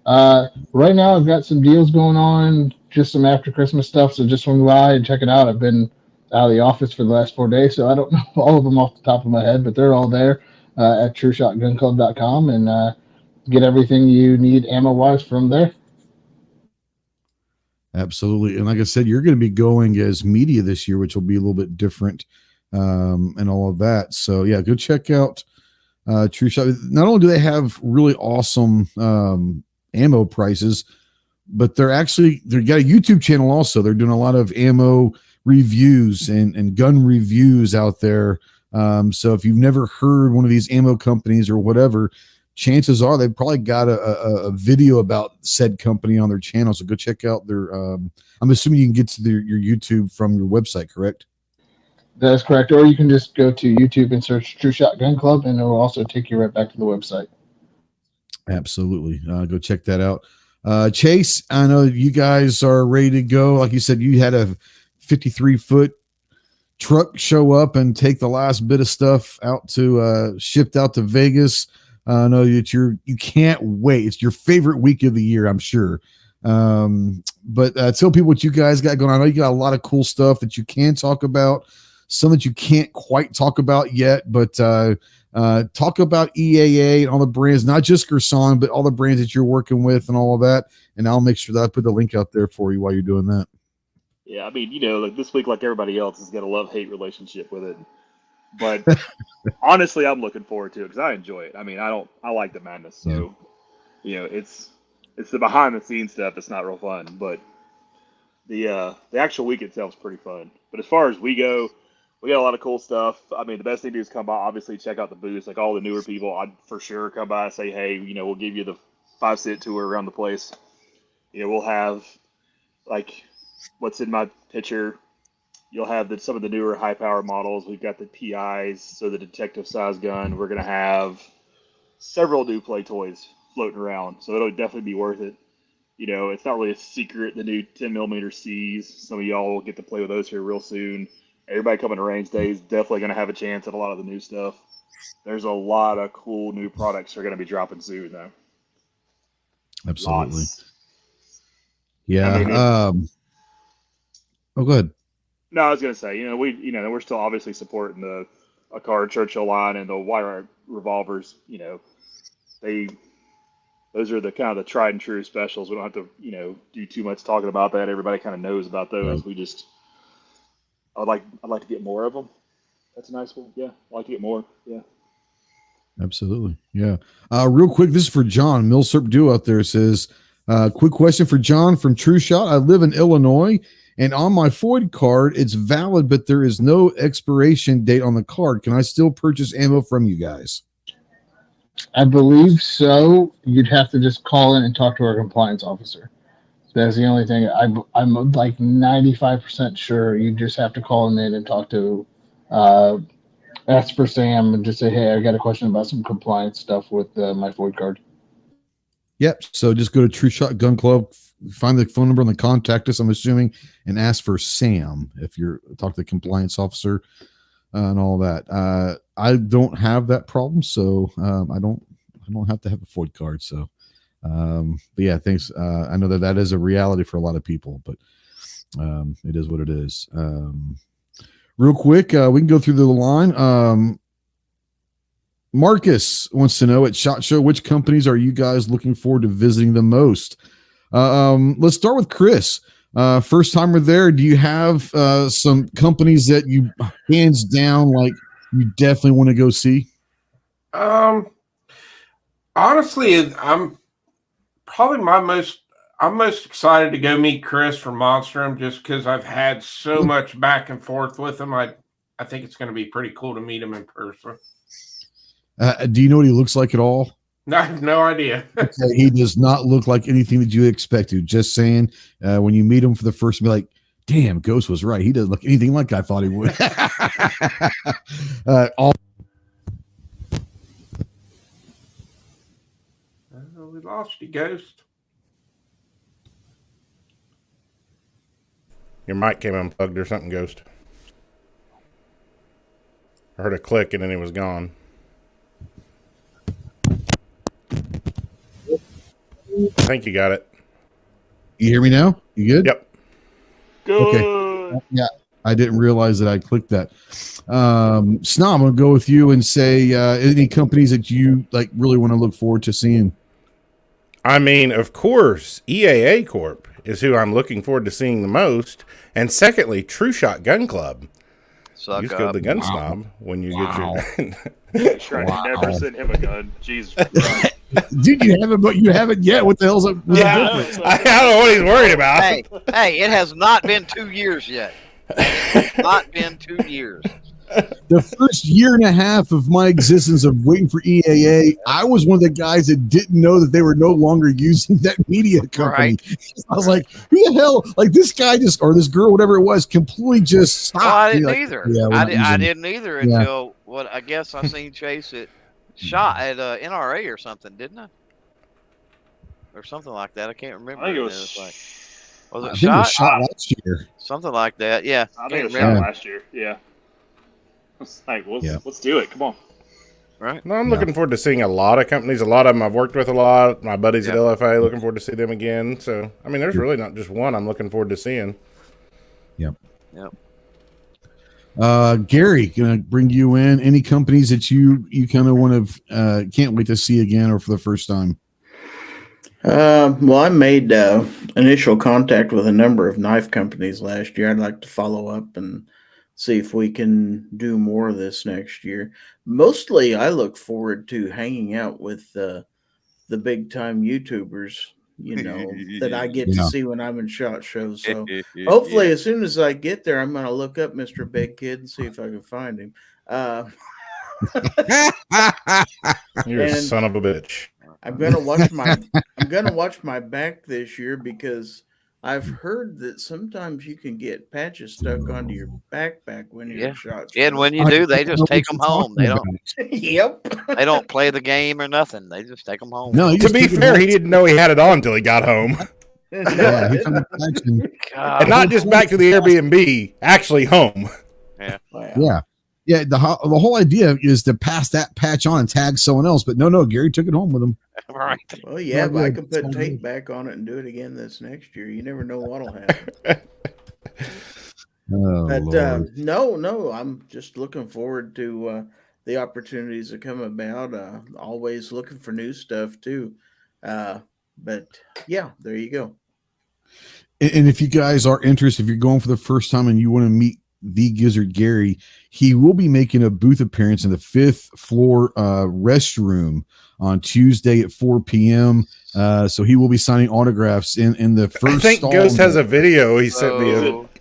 Right now, I've got some deals going on, just some after Christmas stuff. So just swing by and check it out. I've been out of the office for the last 4 days, so I don't know all of them off the top of my head, but they're all there at trueshotgunclub.com and get everything you need ammo-wise from there. Absolutely. And like I said, you're going to be going as media this year, which will be a little bit different and all of that. So, yeah, go check out True Shot. Not only do they have really awesome ammo prices, but they've got a YouTube channel also. They're doing a lot of ammo reviews and gun reviews out there. So if you've never heard one of these ammo companies or whatever, chances are they've probably got a video about said company on their channel. So go check out their, I'm assuming you can get to your YouTube from your website, correct? That is correct. Or you can just go to YouTube and search True Shot Gun Club, and it will also take you right back to the website. Absolutely. Go check that out. Chase, I know you guys are ready to go. Like you said, you had a 53-foot truck show up and take the last bit of stuff out to shipped out to Vegas. I know that you can't wait. It's your favorite week of the year, I'm sure. But tell people what you guys got going on. I know you got a lot of cool stuff that you can talk about, some that you can't quite talk about yet, but talk about EAA and all the brands, not just Gerson, but all the brands that you're working with and all of that. And I'll make sure that I put the link out there for you while you're doing that. Yeah, I mean, like this week, like everybody else, has got a love-hate relationship with it. But honestly, I'm looking forward to it because I enjoy it. I mean, I like the madness. So, it's the behind-the-scenes stuff that's not real fun. But the actual week itself is pretty fun. But as far as we go, we got a lot of cool stuff. I mean, the best thing to do is come by, obviously, check out the booths. Like all the newer people, I'd for sure come by and say, hey, we'll give you the 5-cent tour around the place. We'll have like what's in my picture. You'll have some of the newer high power models. We've got the PIs, so the detective size gun. We're gonna have several new play toys floating around, so it'll definitely be worth it. It's not really a secret. The new 10mm Cs. Some of y'all will get to play with those here real soon. Everybody coming to range day is definitely going to have a chance at a lot of the new stuff. There's a lot of cool new products that are going to be dropping soon, though. Absolutely. Lots. Yeah. Oh, good. No, I was going to say, we're still obviously supporting the Akar Churchill line and the wire revolvers. Those are the kind of the tried and true specials. We don't have to, do too much talking about that. Everybody kind of knows about those. Right. I'd like to get more of them. That's a nice one. Yeah, I'd like to get more. Yeah. Absolutely. Yeah. Real quick, this is for John. Milsurp Duo out there says, quick question for John from True Shot. I live in Illinois, and on my Foyd card, it's valid, but there is no expiration date on the card. Can I still purchase ammo from you guys? I believe so. You'd have to just call in and talk to our compliance officer. That's the only thing. I'm like 95% sure. You just have to call him in and talk to, ask for Sam and just say, hey, I got a question about some compliance stuff with my Foyd card. Yep. So just go to True Shot Gun Club, find the phone number and the contact us, I'm assuming, and ask for Sam if you're talk to the compliance officer and all that. I don't have that problem, so I don't have to have a Foyd card. So, but yeah, thanks. I know that is a reality for a lot of people, but it is what it is. Real quick, we can go through the line. Marcus wants to know at SHOT Show, which companies are you guys looking forward to visiting the most? Let's start with Chris. First timer there. Do you have some companies that you hands down like you definitely want to go see? Honestly, I'm most excited to go meet Chris from Monstrum just because I've had so much back and forth with him. I think it's going to be pretty cool to meet him in person. Do you know what he looks like at all? I have no idea. Okay, he does not look like anything that you expect to. Just saying, when you meet him for the first time, be like, damn, Ghost was right. He doesn't look anything like I thought he would. We lost you, Ghost. Your mic came unplugged or something, Ghost. I heard a click and then it was gone. I think you got it. You hear me now? You good? Yep. Good. Okay. Yeah, I didn't realize that I clicked that. Snob, I'm gonna go with you and say any companies that you like really want to look forward to seeing. I mean, of course, EAA Corp is who I'm looking forward to seeing the most, and secondly, True Shot Gun Club. You just go to the Gun Snob when you get your. Sure, I never sent him a gun. Jesus Christ. Dude, you haven't, but you haven't yet. What the hell's up? Yeah, I don't know what he's worried about. Hey, it has not been 2 years yet. Not been 2 years. The first year and a half of my existence of waiting for EAA, I was one of the guys that didn't know that they were no longer using that media company. Right. I was like, who the hell? Like this guy just, or this girl, whatever it was, completely just stopped. Well, I didn't like, either. Yeah, I didn't either until what I guess I seen Chase at SHOT at NRA or something, didn't I? Or something like that. I can't remember. I think it was it I think SHOT? it was shot last year. Something like that. Yeah. I think it was remember. shot last year. Yeah. It's like, let's do it. Come on. Right. No, I'm looking forward to seeing a lot of companies. A lot of them I've worked with a lot. My buddies at LFA, looking forward to see them again. So, I mean, there's really not just one I'm looking forward to seeing. Yep. Yep. Gary, gonna bring you in. Any companies that you kind of want to can't wait to see again or for the first time? Well, I made initial contact with a number of knife companies last year. I'd like to follow up and see if we can do more of this next year. Mostly, I look forward to hanging out with the big time YouTubers, that I get to see when I'm in SHOT shows. So hopefully, as soon as I get there, I'm going to look up Mr. Big Kid and see if I can find him. You're a son of a bitch. I'm gonna watch my back this year because I've heard that sometimes you can get patches stuck onto your backpack when you're at SHOT Show. Yeah, and when you do, they just take them home. They don't. Yep. They don't play the game or nothing. They just take them home. No, To be fair, he didn't know he had it on until he got home. Yeah, he found the patch And not just back to the Airbnb, actually home. Yeah. Yeah. Yeah, the whole idea is to pass that patch on and tag someone else, but no, Gary took it home with him. Right. Well, yeah, but I can put tape back on it and do it again this next year. You never know what'll happen. Lord. No, I'm just looking forward to the opportunities that come about. Always looking for new stuff too. But yeah, there you go. And if you guys are interested, if you're going for the first time and you want to meet the Gizzard Gary, he will be making a booth appearance in the 5th floor restroom on Tuesday at 4 p.m. So he will be signing autographs in the first. I think Ghost has a video he sent me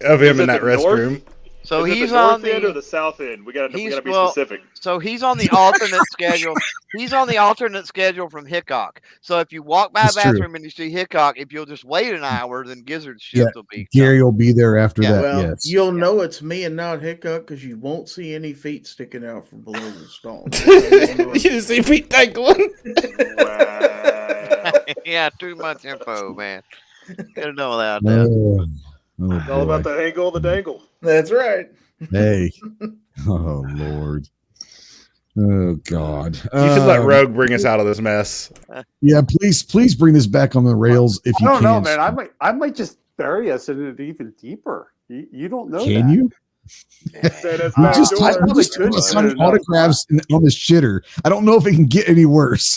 of him in that restroom. So is he's it the north on the end or the south end. We gotta be specific. So he's on the alternate schedule. He's on the alternate schedule from Hickok. So if you walk by a bathroom and you see Hickok, if you'll just wait an hour, then Gizzard's shift will be. Gary will be there after that. Well, yes, you'll know it's me and not Hickok because you won't see any feet sticking out from below the stall. You see feet dangling. Wow. Yeah, too much info, man. Gotta know that. It's all about the angle of the dangle. That's right. Hey. Oh, Lord. Oh, God. You should let Rogue bring us out of this mess. Yeah, please bring this back on the rails if you can. I don't know, man. I might just bury us in it even deeper. You don't know. Can that. you? I'm just signing autographs on this shitter. I don't know if it can get any worse.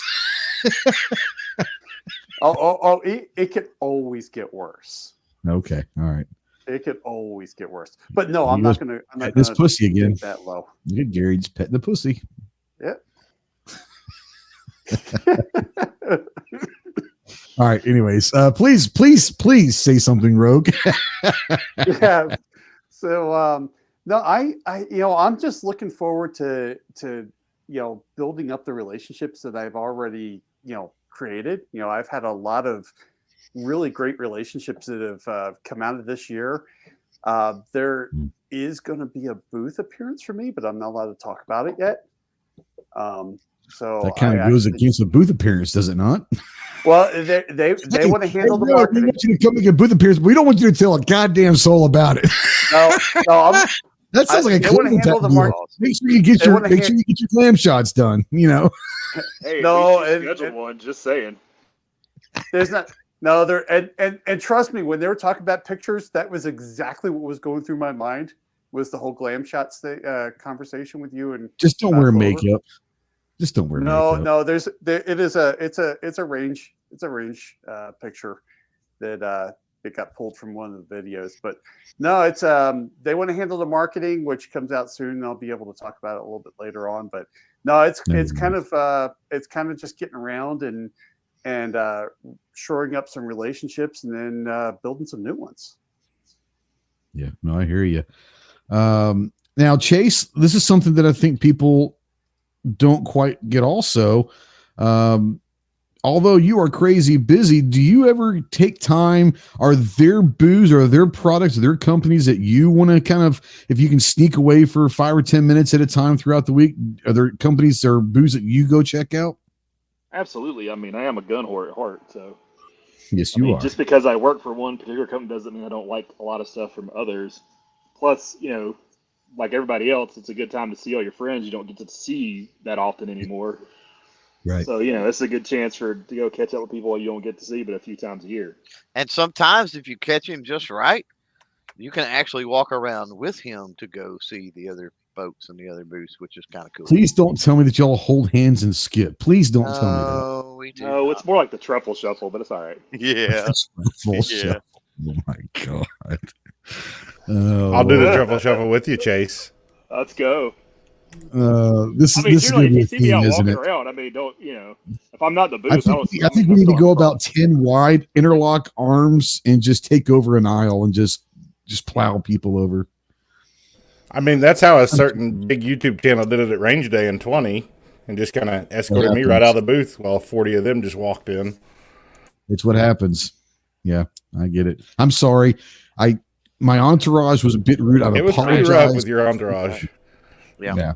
It could always get worse. Okay, all right. It could always get worse. But no, I'm not gonna this pussy again. That low. Look at Gary just petting the pussy. Yeah. All right. Anyways, please say something, Rogue. Yeah. So no, I'm just looking forward to building up the relationships that I've already created. I've had a lot of really great relationships that have come out of this year. There is going to be a booth appearance for me, but I'm not allowed to talk about it yet. So that kind of goes against the booth appearance, does it not? Well, they want to handle the marketing. We want you to come make a booth appearance, but we don't want you to tell a goddamn soul about it. No, that sounds like a clean tap. Make sure you get your glam shots done. Hey, no, schedule one. Just saying. There's not. No, there and trust me, when they were talking about pictures, that was exactly what was going through my mind. Was the whole glam shots conversation with you and just don't wear makeup. Just don't wear makeup. No. It's a range picture that it got pulled from one of the videos. But no, it's they want to handle the marketing, which comes out soon. And I'll be able to talk about it a little bit later on. But no, it's kind of just getting around and shoring up some relationships and then building some new ones. Yeah, no, I hear you. Now, Chase, this is something that I think people don't quite get also. Although you are crazy busy, do you ever take time? Are there booths or are there products, are there companies that you want to kind of, if you can sneak away for 5 or 10 minutes at a time throughout the week, are there companies or booths that you go check out? Absolutely. I mean, I am a gun whore at heart, so. Yes, you are. Just because I work for one particular company doesn't mean I don't like a lot of stuff from others. Plus, like everybody else, it's a good time to see all your friends you don't get to see that often anymore. Right. So, it's a good chance to go catch up with people you don't get to see but a few times a year. And sometimes if you catch him just right, you can actually walk around with him to go see the other folks in the other booths, which is kind of cool. Please don't tell me that y'all hold hands and skip. Please don't tell me that. We do. No, it's more like the truffle shuffle, but it's all right. Yeah. Shuffle. Oh my God. I'll do the truffle shuffle with you, Chase. Let's go. This is going to be a theme, isn't it? Around. I mean, don't if I'm not the booth, I think we need to go about 10 wide, interlock arms, and just take over an aisle and just plow people over. I mean, that's how a certain big YouTube channel did it at Range Day in 20. and just kind of escorted me right out of the booth while 40 of them just walked in. It's what happens. Yeah, I get it. I'm sorry. My entourage was a bit rude. I It was pretty rough with your entourage. Yeah.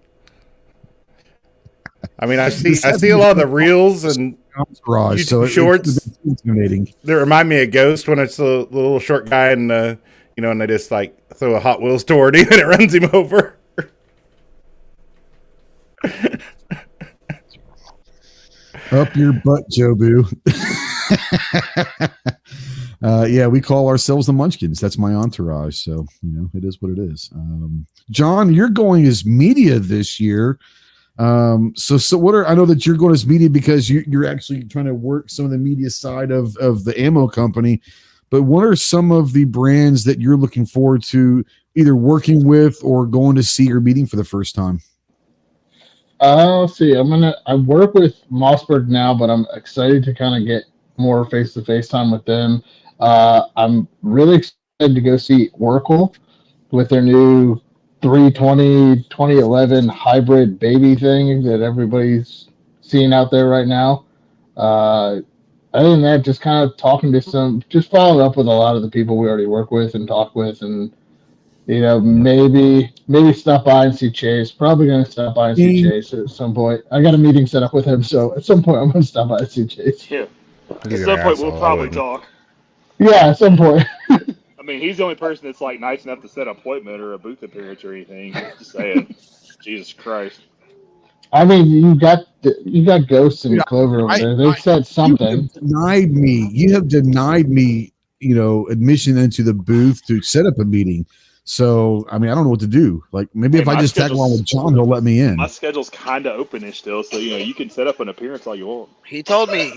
I mean, I see a lot of the reels and entourage, so shorts. Intimidating. They remind me of Ghost when it's the little short guy and and they just like throw a Hot Wheels toward him and it runs him over. Up your butt, Jobu. Yeah, we call ourselves the Munchkins. That's my entourage. So, it is what it is. John, you're going as media this year. So I know that you're going as media because you're actually trying to work some of the media side of the ammo company. But what are some of the brands that you're looking forward to either working with or going to see or meeting for the first time? Let's see. I work with Mossberg now, but I'm excited to kind of get more face-to-face time with them. I'm really excited to go see Oracle with their new 320 2011 hybrid baby thing that everybody's seeing out there right now. Other than that, just kind of talking to just following up with a lot of the people we already work with and talk with, and maybe stop by and see Chase. Probably going to stop by and see Chase at some point. I got a meeting set up with him, so at some point I'm going to stop by and see Chase. Yeah. At some point we'll probably talk. Yeah, at some point. I mean, he's the only person that's like nice enough to set an appointment or a booth appearance or anything. Just saying. Jesus Christ. I mean, you got Ghosts and Clover over there. They said something. You have denied me, admission into the booth to set up a meeting. So, I mean, I don't know what to do. Like, maybe if I just tag along with John, he'll let me in. My schedule's kind of openish still, so you can set up an appearance all you want. He told me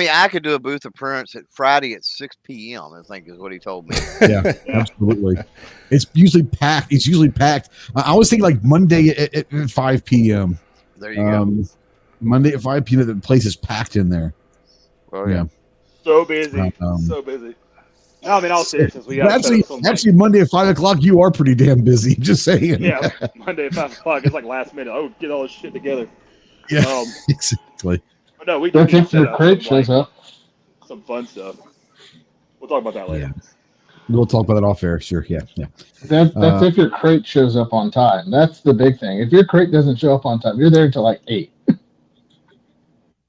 I could do a booth appearance at Friday at 6 p.m. I think is what he told me. Yeah, absolutely. It's usually packed. I always think like Monday at 5 p.m. There you go. Monday at 5 p.m. The place is packed in there. Oh yeah. So busy. So busy. No, I mean, all seriousness, we got actually Monday at 5 o'clock. You are pretty damn busy. Just saying. Yeah, Monday at 5 o'clock. It's like last minute. Oh, get all this shit together. Yeah, exactly. But no, we don't think your crate shows up. Some fun stuff. We'll talk about that later. Yeah. We'll talk about that off air. Sure. Yeah. That's if your crate shows up on time. That's the big thing. If your crate doesn't show up on time, you're there until like 8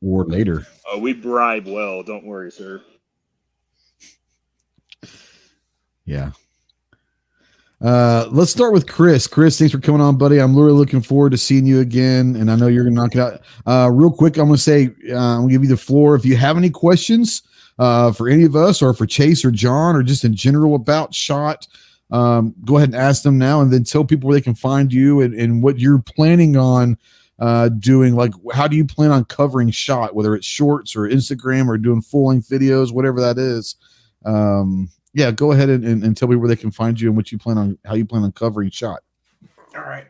or later. We bribe well. Don't worry, sir. Yeah. Let's start with Chris. Chris, thanks for coming on, buddy. I'm really looking forward to seeing you again, and I know you're gonna knock it out. Real quick, I'm gonna give you the floor. If you have any questions for any of us, or for Chase or John, or just in general about SHOT, go ahead and ask them now, and then tell people where they can find you and what you're planning on doing. Like, how do you plan on covering SHOT, whether it's shorts or Instagram or doing full-length videos, whatever that is. Yeah, go ahead and tell me where they can find you and how you plan on covering SHOT. All right.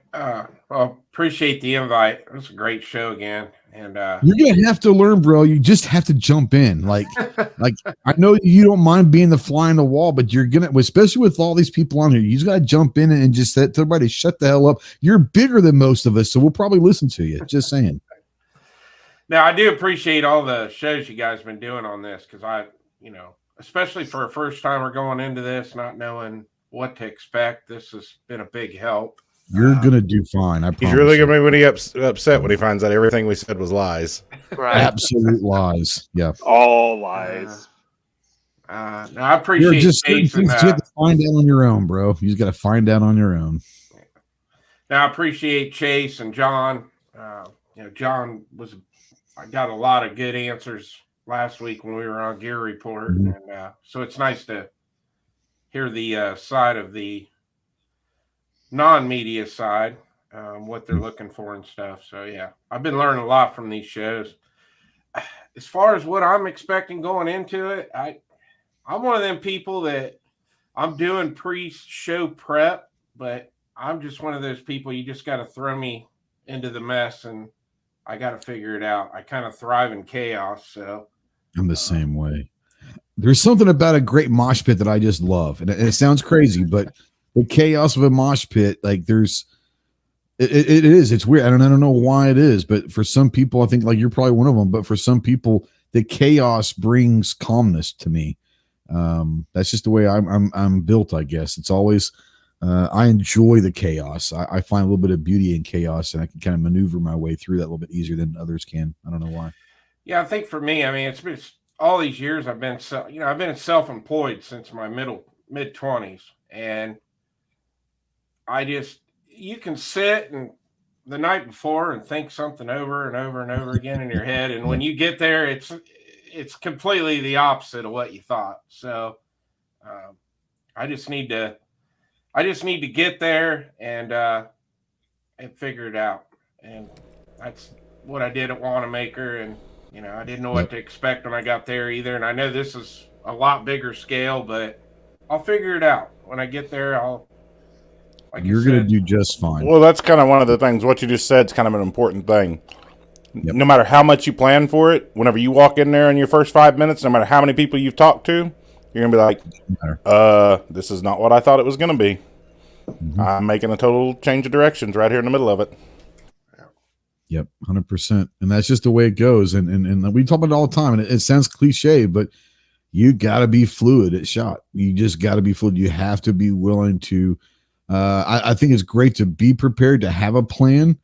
Well, appreciate the invite. It was a great show again. And you're gonna have to learn, bro. You just have to jump in. Like I know you don't mind being the fly on the wall, but you're gonna, especially with all these people on here, you just gotta jump in and just tell everybody, shut the hell up. You're bigger than most of us, so we'll probably listen to you. Just saying. Now, I do appreciate all the shows you guys have been doing on this, because especially for a first timer going into this, not knowing what to expect, this has been a big help. You're gonna do fine. I promise. He's really gonna be when he upset when he finds out everything we said was lies. Right. Absolute lies. Yeah. All lies. Now, I appreciate you have to find out on your own, bro. You just got to find out on your own. Now, I appreciate Chase and John. John I got a lot of good answers last week when we were on Gear Report, and so it's nice to hear the side of the non-media side, what they're looking for and stuff. So yeah, I've been learning a lot from these shows. As far as what I'm expecting going into it, I'm one of them people that I'm doing pre-show prep, but I'm just one of those people, you just got to throw me into the mess and I got to figure it out. I kind of thrive in chaos. So I'm the same way. There's something about a great mosh pit that I just love. And it sounds crazy, but the chaos of a mosh pit, like It is. It's weird. I don't know why it is, but for some people, I think like you're probably one of them. But for some people, the chaos brings calmness to me. That's just the way I'm built, I guess. It's always I enjoy the chaos. I find a little bit of beauty in chaos, and I can kind of maneuver my way through that a little bit easier than others can. I don't know why. Yeah, I think for me, I mean, it's been all these years I've been I've been self-employed since my mid-20s, and you can sit and the night before and think something over and over and over again in your head, and when you get there, it's completely the opposite of what you thought. So I just need to get there and figure it out, and that's what I did at Wanamaker. And I didn't know what to expect when I got there either, and I know this is a lot bigger scale, but I'll figure it out when I get there. You're going to do just fine. Well, that's kind of one of the things. What you just said is kind of an important thing. Yep. No matter how much you plan for it, whenever you walk in there in your first 5 minutes, no matter how many people you've talked to, you're going to be like, this is not what I thought it was going to be. Mm-hmm. I'm making a total change of directions right here in the middle of it. Yep, 100%. And that's just the way it goes. And we talk about it all the time, and it sounds cliche, but you got to be fluid at SHOT. You just got to be fluid. You have to be willing to I think it's great to be prepared to have a plan,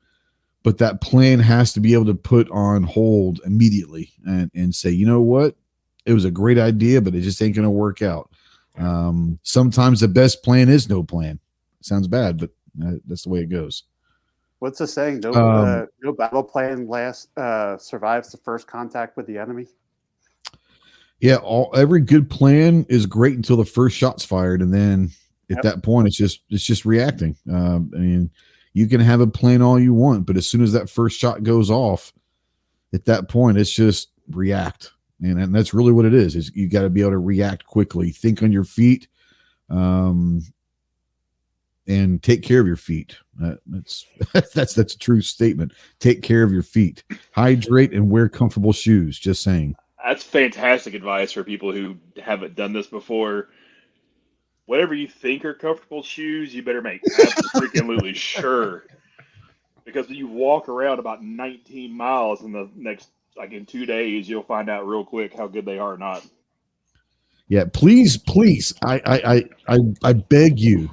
but that plan has to be able to put on hold immediately and say, you know what? It was a great idea, but it just ain't going to work out. Sometimes the best plan is no plan. Sounds bad, but that's the way it goes. What's the saying? No battle plan survives the first contact with the enemy. Yeah, every good plan is great until the first shot's fired, and then at that point, it's just reacting. I mean, you can have a plan all you want, but as soon as that first shot goes off, at that point, it's just react, and that's really what it is. Is you got to be able to react quickly, think on your feet, and take care of your feet. That's a true statement. Take care of your feet. Hydrate and wear comfortable shoes. Just saying. That's fantastic advice for people who haven't done this before. Whatever you think are comfortable shoes, you better make absolutely sure. Because when you walk around about 19 miles in the next, in 2 days, you'll find out real quick how good they are or not. Yeah, please, I beg you,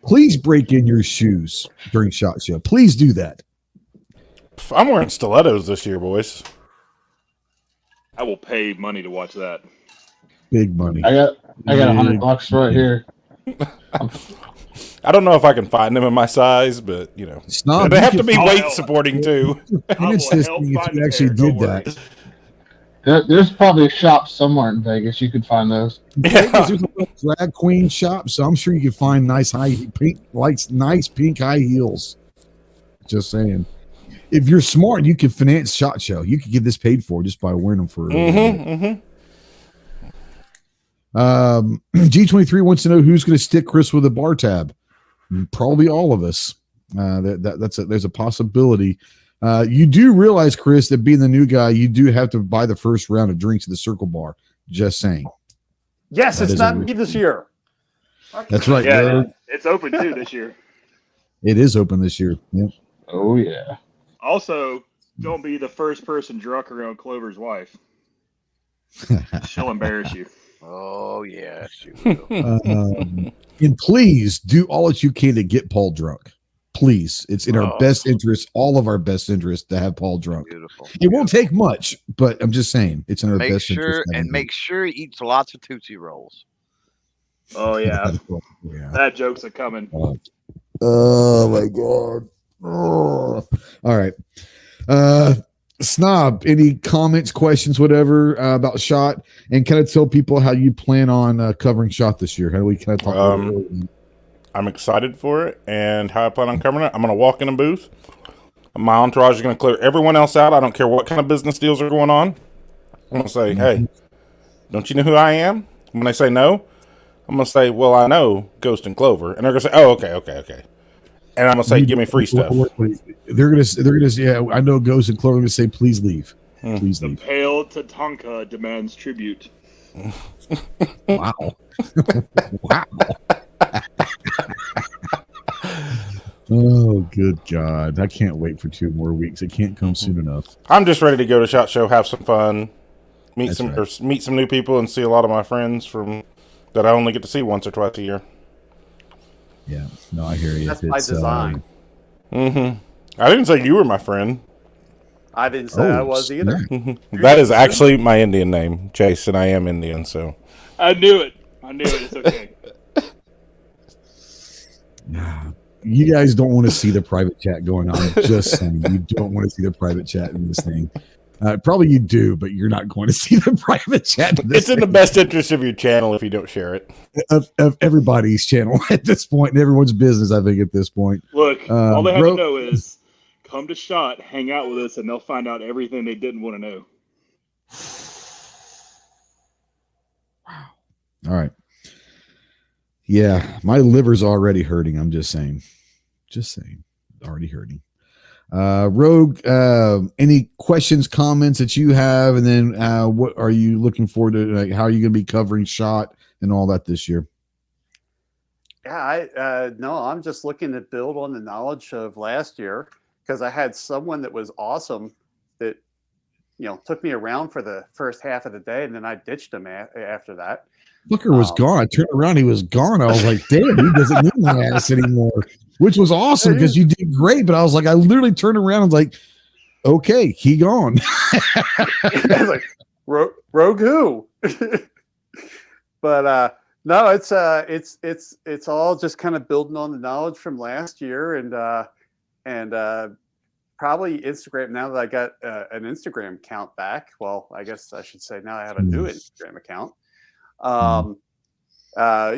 please break in your shoes during SHOT Show. Please do that. I'm wearing stilettos this year, boys. I will pay money to watch that. Big money. I got $100 right here. I don't know if I can find them in my size, but they have to be weight supporting too. If you actually did that. There's probably a shop somewhere in Vegas you could find those. Yeah. There's a drag queen shop, so I'm sure you can find nice pink high heels. Just saying. If you're smart, you can finance SHOT Show. You could get this paid for just by wearing them for. G23 wants to know who's going to stick Chris with a bar tab. Probably all of us. There's a possibility. You do realize, Chris, that being the new guy, you do have to buy the first round of drinks at the Circle Bar. Just saying. Yes, it's not me this year. That's right. Yeah, it's open too this year. It is open this year. Yep. Oh yeah. Also, don't be the first person drunk around Clover's wife. She'll embarrass you. Oh yeah, she will. And please do all that you can to get Paul drunk. Please, it's in our best interest, all of our best interest, to have Paul drunk. Beautiful. It won't take much, but I'm just saying it's in our best interest. And make sure he eats lots of Tootsie Rolls. Oh yeah, that joke's a coming. Oh my god. Oh. All right. Snob, any comments, questions, whatever about SHOT, and kind of tell people how you plan on covering SHOT this year? How do we kind of talk about it? I'm excited for it, and how I plan on covering it. I'm going to walk in a booth. My entourage is going to clear everyone else out. I don't care what kind of business deals are going on. I'm going to say, hey, don't you know who I am? When they say no, I'm going to say, well, I know Ghost and Clover. And they're going to say, oh, okay. And I'm going to say, give me free stuff. They're going to say, yeah, I know Ghost and Clover. They're going to say, please leave. Please leave. The pale Tatanka demands tribute. Wow. Wow. Oh, good God. I can't wait for 2 more weeks. It can't come soon enough. I'm just ready to go to SHOT Show, have some fun, meet That's some new people, and see a lot of my friends from that I only get to see once or twice a year. Yeah. No, I hear you. That's by design. I didn't say you were my friend. I didn't say I was either. That is actually my Indian name, Chase, and I am Indian, so. I knew it. It's okay. You guys don't want to see the private chat going on. Just saying, you don't want to see the private chat in this thing. Probably you do, but you're not going to see the private chat. It's in the best interest of your channel if you don't share it. Of everybody's channel at this point, and everyone's business, I think, at this point. Look, all they have to know is come to SHOT, hang out with us, and they'll find out everything they didn't want to know. All right. Yeah, my liver's already hurting. I'm just saying. Already hurting. Rogue, any questions, comments that you have, and then what are you looking forward to? Like, how are you going to be covering SHOT and all that this year? Yeah, no, I'm just looking to build on the knowledge of last year because I had someone that was awesome that, took me around for the first half of the day, and then I ditched him after that. Fucker was gone. I turned around, he was gone. I was like, damn, he doesn't need my ass anymore, which was awesome because you did great. But I was like, I literally turned around and was like, okay, he gone. I was like, Rogue who? But no, it's all just kind of building on the knowledge from last year and probably Instagram. Now that I got an Instagram account back, well, I guess I should say now I have a new Instagram account.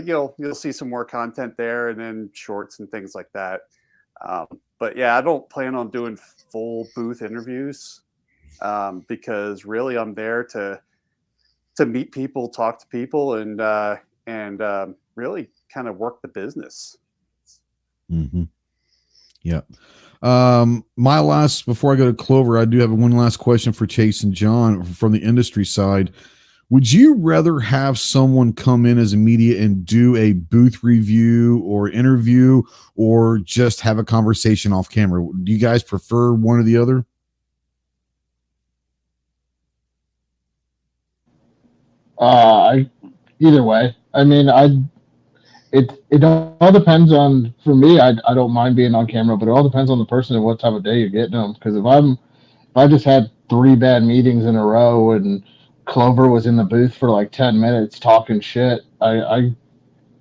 You'll see some more content there, and then shorts and things like that. But yeah, I don't plan on doing full booth interviews because really I'm there to meet people, talk to people, and really kind of work the business. Mm-hmm. Yeah. Before I go to Clover, I do have one last question for Chase and John from the industry side. Would you rather have someone come in as a media and do a booth review or interview, or just have a conversation off camera? Do you guys prefer one or the other? Either way. I mean, it all depends on. For me, I don't mind being on camera, but it all depends on the person and what time of day you're getting them. Because if I just had 3 bad meetings in a row and Clover was in the booth for like 10 minutes talking shit, I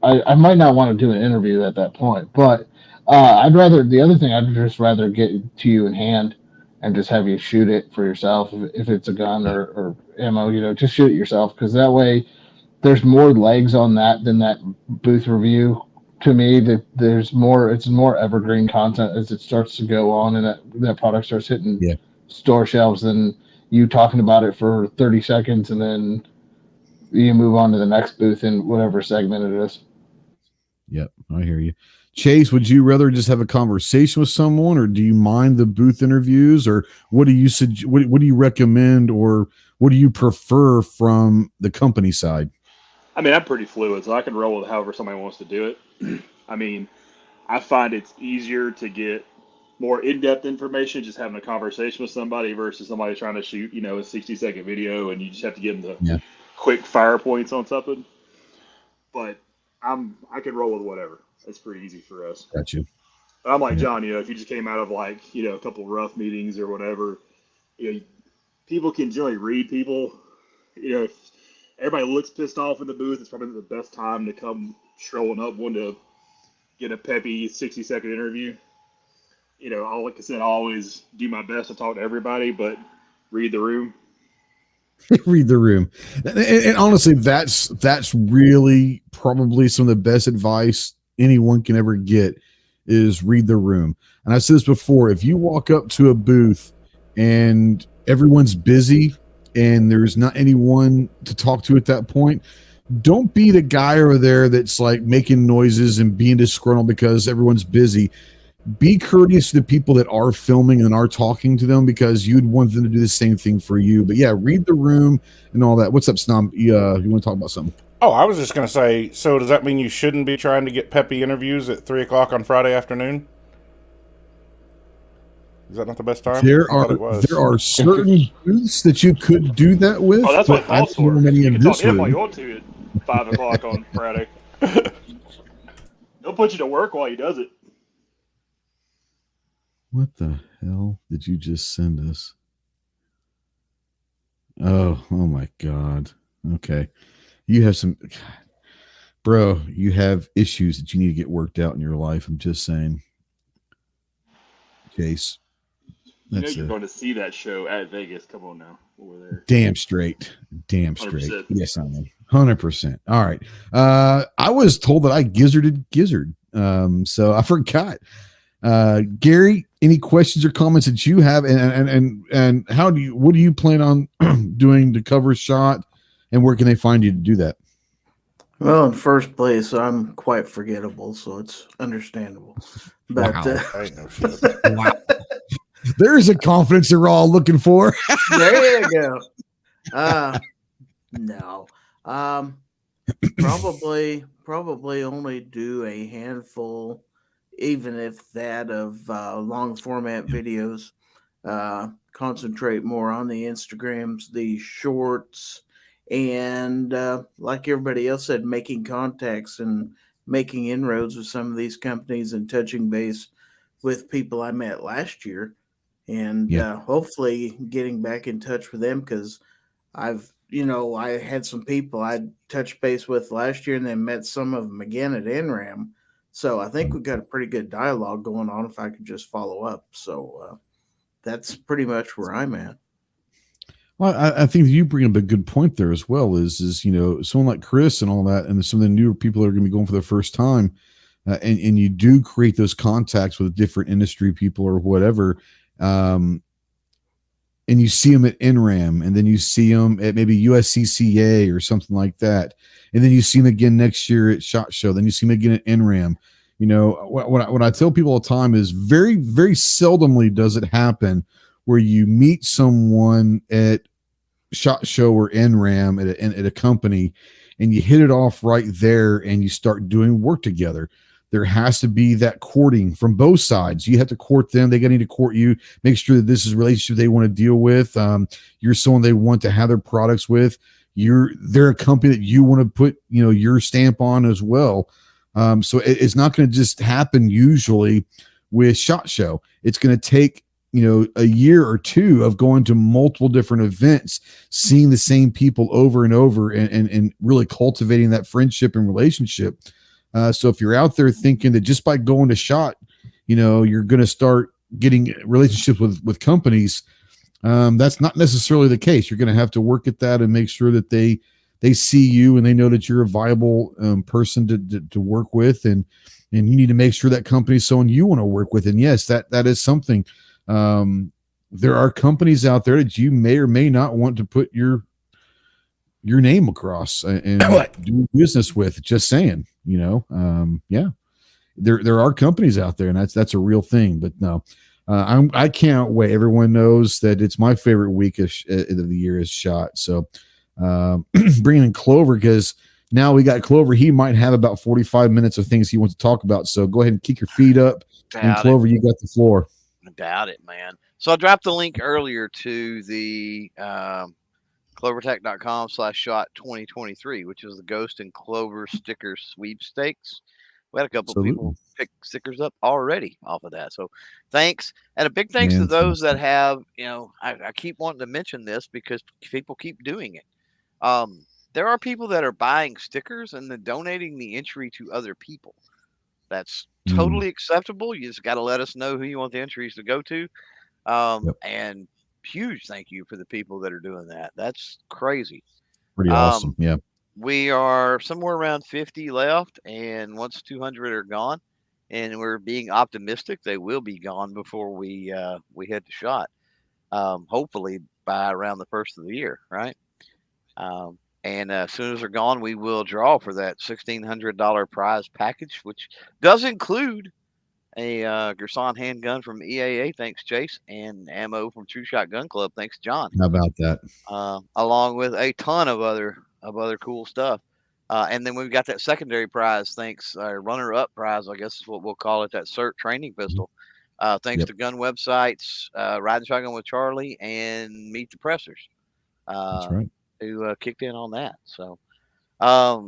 might not want to do an interview at that point. But I'd just rather get to you in hand and just have you shoot it for yourself. If it's a gun or ammo, just shoot it yourself, because that way there's more legs on that than that booth review. To me, that it's more evergreen content as it starts to go on and that product starts hitting store shelves than you talking about it for 30 seconds and then you move on to the next booth in whatever segment it is. Yep, I hear you. Chase, would you rather just have a conversation with someone, or do you mind the booth interviews, or what do you recommend, or what do you prefer from the company side? I mean, I'm pretty fluid, so I can roll with however somebody wants to do it. I mean, I find it's easier to get more in-depth information just having a conversation with somebody versus somebody trying to shoot, a 60-second video and you just have to give them the quick fire points on something. But I can roll with whatever. It's pretty easy for us. Got you. But I'm like John, if you just came out of a couple rough meetings or whatever, people can generally read people. If everybody looks pissed off in the booth, it's probably the best time to come strolling up one to get a peppy 60-second interview. Like I said, I always do my best to talk to everybody, but read the room. Read the room. And honestly, that's really probably some of the best advice anyone can ever get is read the room. And I've said this before, if you walk up to a booth and everyone's busy and there's not anyone to talk to at that point, don't be the guy over there that's like making noises and being disgruntled because everyone's busy. Be courteous to the people that are filming and are talking to them, because you'd want them to do the same thing for you. But yeah, read the room and all that. What's up, Snom? You want to talk about something? Oh, I was just going to say, so does that mean you shouldn't be trying to get peppy interviews at 3 o'clock on Friday afternoon? Is that not the best time? There I thought are it was. certain booths that you could do that with. Oh, that's what but I thoughts don't know were. many You in can talk this to him while room. you want to at 5 o'clock on Friday. He'll put you to work while he does it. What the hell did you just send us? Oh my God. Okay. You have some, bro, you have issues that you need to get worked out in your life. I'm just saying. Chase. You know you're going to see that show at Vegas. Come on now. Over there. Damn straight. 100%. Yes, I am. 100%. All right. I was told that I gizzarded Gizzard. So I forgot. Gary, any questions or comments that you have, and what do you plan on doing to cover Shot, and where can they find you to do that? Well, in first place, I'm quite forgettable, so it's understandable. But Wow. There's a confidence they're all looking for. There you go. No. Probably only do a handful, even if that, of long format videos. Concentrate more on the Instagrams, the shorts, and like everybody else said, making contacts and making inroads with some of these companies and touching base with people I met last year, and hopefully getting back in touch with them, because I had some people I touched base with last year and then met some of them again at NRAM. So I think we've got a pretty good dialogue going on if I could just follow up. So that's pretty much where I'm at. Well, I think you bring up a good point there as well. Is someone like Chris and all that, and some of the newer people that are going to be going for the first time, and you do create those contacts with different industry people or whatever, and you see them at NRAM, and then you see them at maybe USCCA or something like that, and then you see them again next year at SHOT Show, then you see them again at NRAM. What I tell people all the time is very, very seldomly does it happen where you meet someone at SHOT Show or NRAM at a company, and you hit it off right there, and you start doing work together. There has to be that courting from both sides. You have to court them. They got to need to court you. Make sure that this is a relationship they want to deal with. You're someone they want to have their products with. They're a company that you want to put your stamp on as well. So it's not going to just happen usually with SHOT Show. It's going to take a year or two of going to multiple different events, seeing the same people over and over, and really cultivating that friendship and relationship. So if you're out there thinking that just by going to SHOT, you're going to start getting relationships with companies, that's not necessarily the case. You're going to have to work at that and make sure that they see you and they know that you're a viable person to work with, and you need to make sure that company is someone you want to work with. And yes, that is something. There are companies out there that you may or may not want to put your name across and do business with. Just saying, there are companies out there, and that's a real thing. But no, I can't wait. Everyone knows that it's my favorite week of the year is SHOT. So bringing in Clover, because now we got Clover. He might have about 45 minutes of things he wants to talk about. So go ahead and kick your feet up. And Clover, you got the floor. I doubt it, man. So I dropped the link earlier to the clovertech.com/shot2023, which is the Ghost and Clover sticker sweepstakes. We had a couple of people pick stickers up already off of that. So thanks. And a big thanks to those that have, I keep wanting to mention this because people keep doing it. There are people that are buying stickers and then donating the entry to other people. That's totally acceptable. You just got to let us know who you want the entries to go to. And huge thank you for the people that are doing that. That's crazy. Pretty awesome. Yeah. We are somewhere around 50 left, and once 200 are gone, and we're being optimistic, they will be gone before we hit the SHOT. Hopefully by around the first of the year, right? And as soon as they're gone, we will draw for that $1,600 prize package, which does include a Gerson handgun from EAA, thanks Chase, and ammo from True Shot Gun Club, thanks John. How about that? Along with a ton of other cool stuff. And then we've got that secondary prize, thanks, runner-up prize, I guess is what we'll call it, that CERT training pistol. Thanks to gun websites, Riding Shotgun with Charlie, and Meet the Pressers. That's right. Who kicked in on that. So, yeah,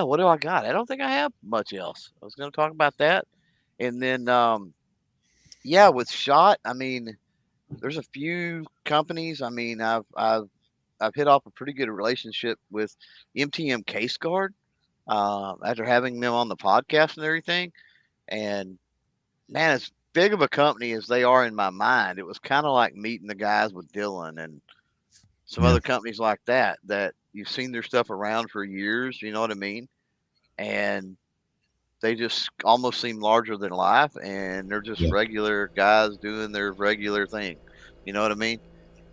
what do I got? I don't think I have much else. I was going to talk about that. And then, yeah, with SHOT, I mean, there's a few companies. I mean, I've hit off a pretty good relationship with MTM Case Guard after having them on the podcast and everything. And man, as big of a company as they are in my mind, it was kind of like meeting the guys with Dylan and some other companies like that you've seen their stuff around for years. You know what I mean? And they just almost seem larger than life, and they're just regular guys doing their regular thing. You know what I mean?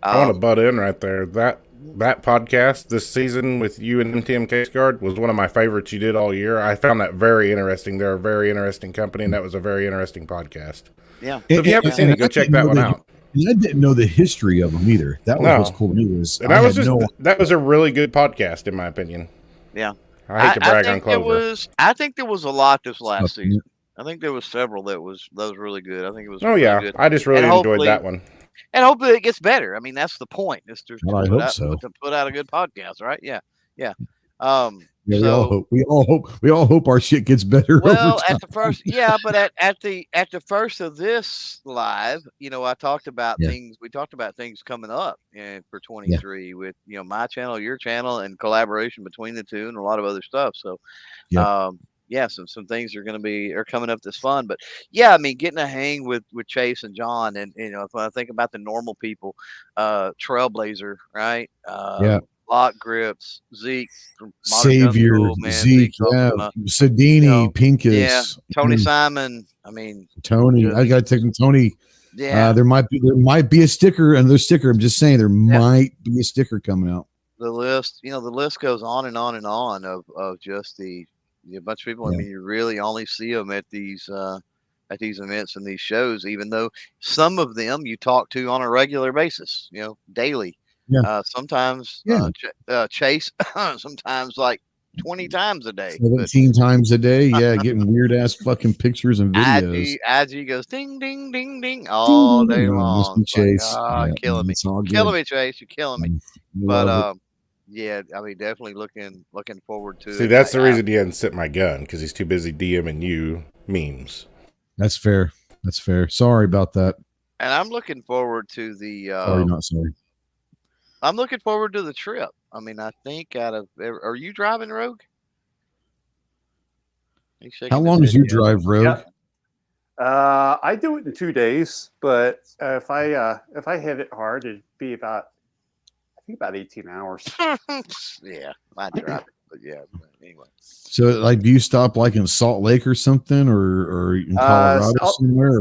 I want to butt in right there. That podcast this season with you and MTM Case Guard was one of my favorites you did all year. I found that very interesting. They're a very interesting company, and that was a very interesting podcast. Yeah. So if you haven't seen it, go check that one out. And I didn't know the history of them either. That was what's cool to me. That was a really good podcast, in my opinion. Yeah. I hate to brag on Clover. I think there was a lot this last season. I think there was several that was really good. I think it was. Oh, yeah. Good. I just really enjoyed that one. And hopefully it gets better. I mean, that's the point. Is to put out a good podcast, right? Yeah. Yeah. We all hope our shit gets better. Well, at the first, but at the first of this live, you know, I talked about things. We talked about things coming up for 23 with, you know, my channel, your channel, and collaboration between the two, and a lot of other stuff. So, some things are coming up this fun. But yeah, I mean, getting a hang with Chase and John, and you know, if I think about the normal people, Trailblazer, right? Lock Grips, Zeke from Savior, School, man. Zeke, Sedini, Pincus, Tony Simon. I mean, Tony. I got to take him, Tony. Yeah, there might be a sticker, another sticker. I'm just saying there might be a sticker coming out. The list goes on and on and on of just a bunch of people. I mean, you really only see them at these events and these shows, even though some of them you talk to on a regular basis, you know, daily. Yeah. Sometimes Chase, sometimes like 20 times a day. 17 times a day. Yeah, getting weird ass fucking pictures and videos. IG goes ding, ding, ding, ding all day long. Chase. Killing me. Killing me, Chase. You're killing me. But I mean, definitely looking forward to it. See, that's the reason he hasn't sent my gun, because he's too busy DMing you memes. That's fair. Sorry about that. And I'm looking forward to the sorry, not sorry. I'm looking forward to the trip. I mean, I think are you driving, Rogue? How long is your drive, Rogue? I do it in 2 days, but if I hit it hard, it'd be about 18 hours. Yeah, I drive it, but yeah. Anyway. So, like, do you stop like in Salt Lake or something, or in Colorado somewhere?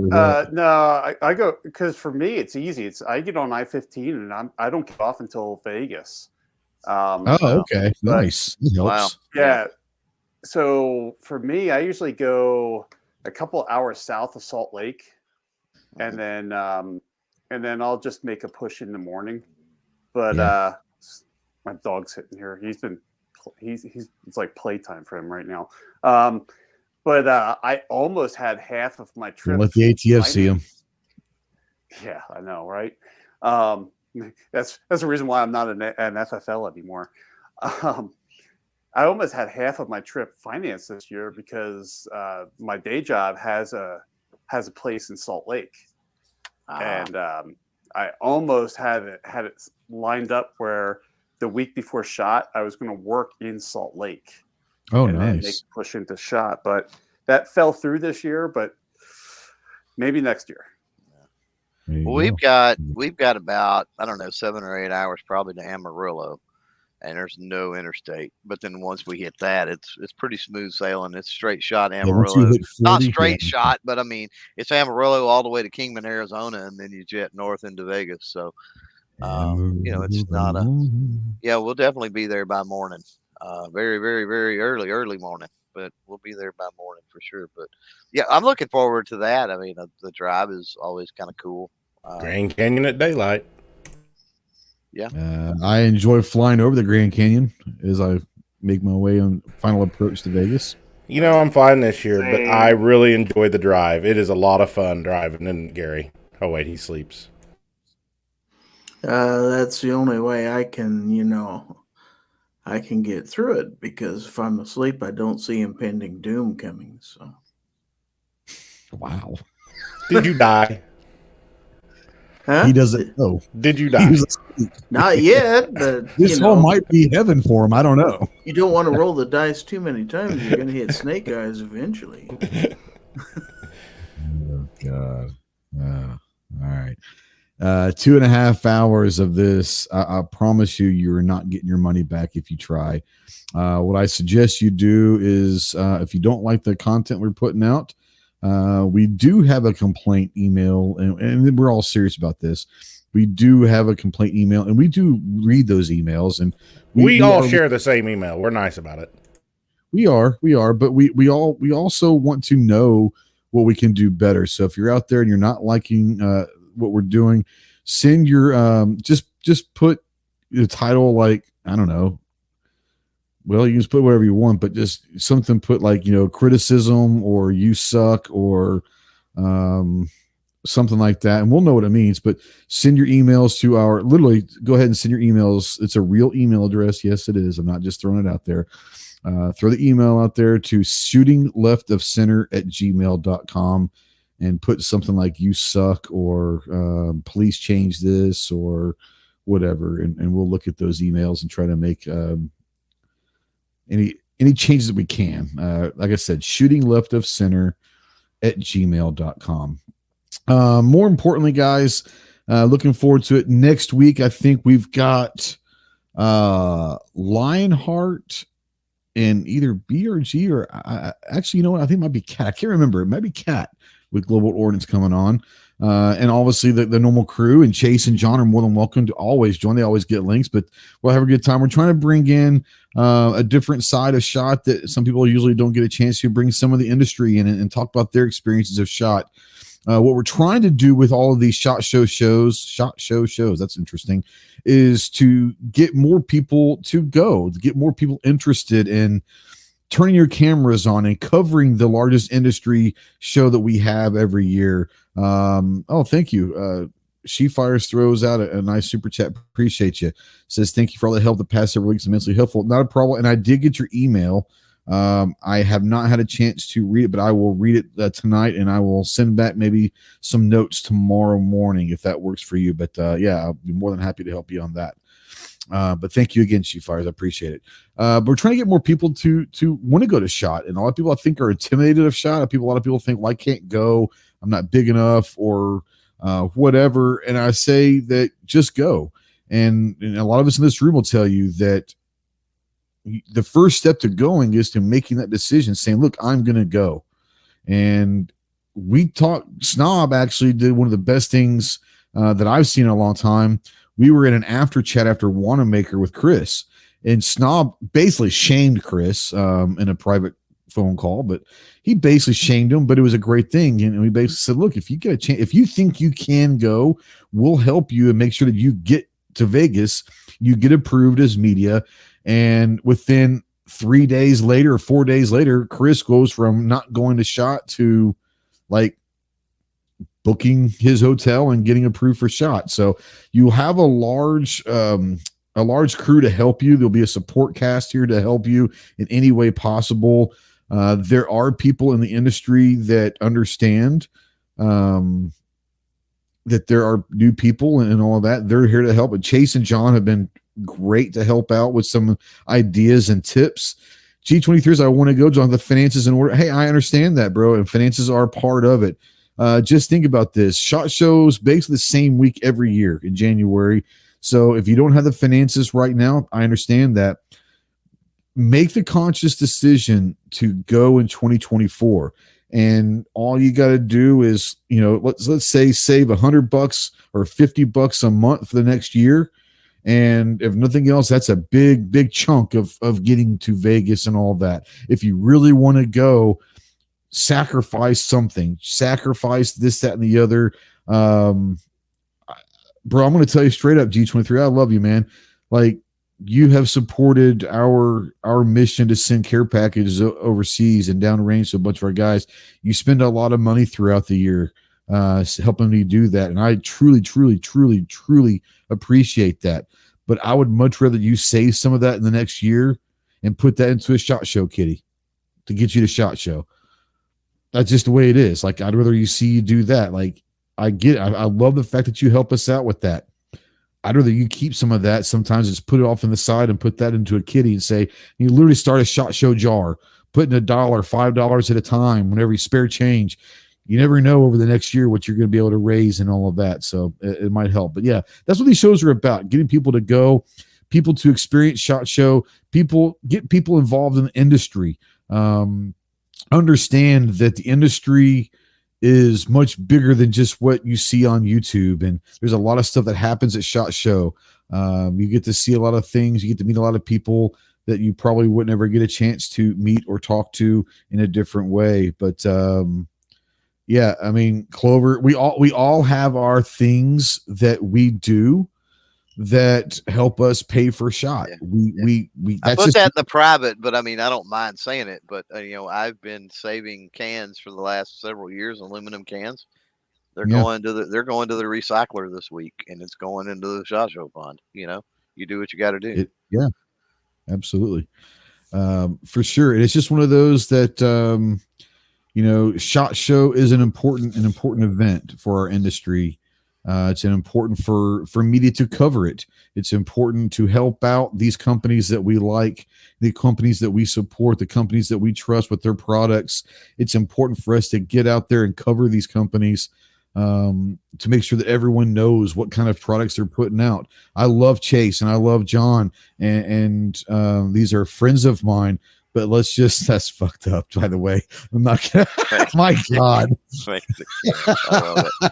No, I go, because for me it's easy. I get on I-15 and I don't get off until Vegas. Okay, nice. Wow. Yeah. So for me, I usually go a couple hours south of Salt Lake, and then I'll just make a push in the morning. But my dog's sitting here. It's like playtime for him right now. But I almost had half of my trip. Let the ATF see him. Yeah, I know, right? That's the reason why I'm not an FFL anymore. I almost had half of my trip financed this year because my day job has a place in Salt Lake, and I almost had it lined up where the week before SHOT I was going to work in Salt Lake. Oh, and nice. Then make a push into SHOT, but that fell through this year. But maybe next year. Well, we've got about, I don't know, 7 or 8 hours probably to Amarillo, and there's no interstate. But then once we hit that, it's pretty smooth sailing. It's straight shot Amarillo, not straight shot, but I mean it's Amarillo all the way to Kingman, Arizona, and then you jet north into Vegas. So you know, it's not we'll definitely be there by morning, very, very, very early morning. But we'll be there by morning for sure. But yeah, I'm looking forward to that. I mean, the drive is always kind of cool. Grand Canyon at daylight. Yeah. I enjoy flying over the Grand Canyon as I make my way on final approach to Vegas. You know, I'm fine this year, but Same. I really enjoy the drive. It is a lot of fun driving, and Gary. Oh wait, he sleeps. That's the only way I can, I can get through it, because if I'm asleep, I don't see impending doom coming. So, Wow. Did you die? huh? He doesn't know. Did you He die? was asleep. Not yet, but This hole might be heaven for him. I don't know. you don't want to roll the dice too many times. You're going to hit snake eyes eventually. Oh, God. All right. 2.5 hours of this. I promise you're not getting your money back if you try. What I suggest you do is, if you don't like the content we're putting out, we do have a complaint email, and we're all serious about this. We do have a complaint email, and we do read those emails, and We all share the same email. We're nice about it. We are, but we also want to know what we can do better. So if you're out there and you're not liking what we're doing, send your just put the title, like, I don't know. Well, you can just put whatever you want, but just something, put like, criticism, or you suck, or something like that, and we'll know what it means. But send your emails to literally go ahead and send your emails. It's a real email address. Yes, it is. I'm not just throwing it out there. Throw the email out there to shootingleftofcenter@gmail.com and put something like you suck, or please change this, or whatever. And we'll look at those emails and try to make any changes that we can. Like I said, shootingleftofcenter@gmail.com. More importantly, guys, looking forward to it next week. I think we've got Lionheart in either B or G, or actually, you know what? I think it might be Cat. I can't remember. It might be Cat with Global Ordnance coming on. And obviously the normal crew, and Chase and John are more than welcome to always join. They always get links, but we'll have a good time. We're trying to bring in a different side of SHOT that some people usually don't get a chance to, bring some of the industry in and talk about their experiences of SHOT. What we're trying to do with all of these SHOT show shows, that's interesting, is to get more people to get more people interested in turning your cameras on and covering the largest industry show that we have every year. Thank you. She Fires throws out a nice super chat. Appreciate you. Says, thank you for all the help the past several weeks. Immensely helpful. Not a problem. And I did get your email. I have not had a chance to read it, but I will read it tonight, and I will send back maybe some notes tomorrow morning if that works for you. But yeah, I'll be more than happy to help you on that. But thank you again, She Fires. I appreciate it. But we're trying to get more people to want to go to SHOT, and a lot of people, I think, are intimidated of SHOT. A lot of people think, well, I can't go. I'm not big enough, or whatever. And I say that just go. And a lot of us in this room will tell you that the first step to going is to making that decision, saying, look, I'm going to go. And Snob actually did one of the best things that I've seen in a long time. We were in an after chat after Wanamaker with Chris, and Snob basically shamed Chris in a private phone call, but he basically shamed him, but it was a great thing. And we basically said, look, if you get a chance, if you think you can go, we'll help you and make sure that you get to Vegas, you get approved as media. And within 3 days later or 4 days later, Chris goes from not going to SHOT to like booking his hotel and getting approved for SHOT. So you have a large crew to help you. There'll be a support cast here to help you in any way possible. There are people in the industry that understand that there are new people and all of that. They're here to help. But Chase and John have been great to help out with some ideas and tips. G23s, I want to go, John, the finances in order. Hey, I understand that, bro. And finances are part of it. Just think about this. SHOT shows basically the same week every year in January. So if you don't have the finances right now, I understand that. Make the conscious decision to go in 2024. And all you got to do is, let's say save $100 or $50 a month for the next year. And if nothing else, that's a big, big chunk of getting to Vegas and all that. If you really want to go, sacrifice something, sacrifice this, that, and the other. Bro, I'm going to tell you straight up, G23, I love you, man. Like, you have supported our mission to send care packages overseas and downrange to a bunch of our guys. You spend a lot of money throughout the year helping me do that, and I truly, truly, truly, truly appreciate that. But I would much rather you save some of that in the next year and put that into a SHOT Show, Kitty, to get you to SHOT Show. That's just the way it is. Like, I'd rather you see you do that. Like, I get it. I love the fact that you help us out with that. I'd rather you keep some of that. Sometimes just put it off in the side and put that into a kitty and say, you literally start a SHOT Show jar, putting $1, $5 at a time, whenever you spare change. You never know over the next year what you're going to be able to raise and all of that. So it might help. But yeah, that's what these shows are about. Getting people to go, people to experience SHOT Show, get people involved in the industry. Understand that the industry is much bigger than just what you see on YouTube. And there's a lot of stuff that happens at SHOT Show. You get to see a lot of things. You get to meet a lot of people that you probably would never get a chance to meet or talk to in a different way. But yeah, I mean, Clover, we all have our things that we do that help us pay for SHOT. Yeah. We I put that in the private, but I mean, I don't mind saying it, but I've been saving cans for the last several years, aluminum cans. They're going to the recycler this week, and it's going into the SHOT Show fund. You do what you got to do. Yeah, absolutely. For sure. And it's just one of those that, SHOT Show is an important event for our industry. It's important for media to cover it. It's important to help out these companies that we like, the companies that we support, the companies that we trust with their products. It's important for us to get out there and cover these companies to make sure that everyone knows what kind of products they're putting out. I love Chase and I love John, and these are friends of mine. But that's fucked up, by the way. I'm not gonna. My God. I love it.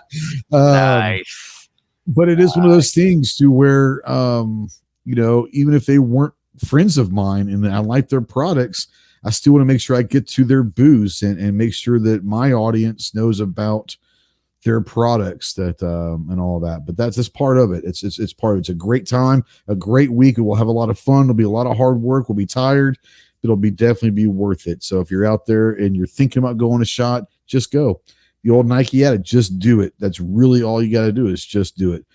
Nice. But it is one of those things to where, even if they weren't friends of mine and I like their products, I still want to make sure I get to their booths and make sure that my audience knows about their products and all that. But that's part of it. It's part of it. It's a great time, a great week. We'll have a lot of fun. It'll be a lot of hard work. We'll be tired. It'll definitely be worth it. So if you're out there and you're thinking about going to SHOT, just go. The old Nike adage, just do it. That's really all you got to do is just do it.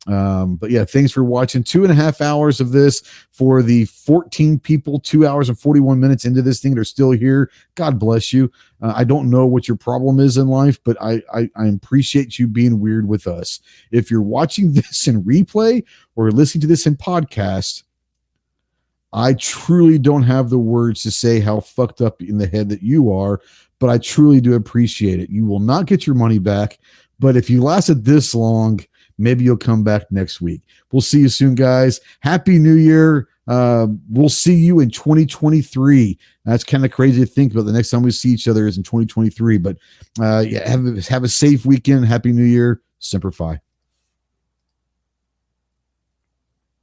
But yeah, thanks for watching 2.5 hours of this for the 14 people, 2 hours and 41 minutes into this thing. They're still here. God bless you. I don't know what your problem is in life, but I appreciate you being weird with us. If you're watching this in replay or listening to this in podcast, I truly don't have the words to say how fucked up in the head that you are, but I truly do appreciate it. You will not get your money back, but if you lasted this long, maybe you'll come back next week. We'll see you soon, guys. Happy New Year. We'll see you in 2023. That's kind of crazy to think about. The next time we see each other is in 2023, but have a safe weekend. Happy New Year. Semper Fi.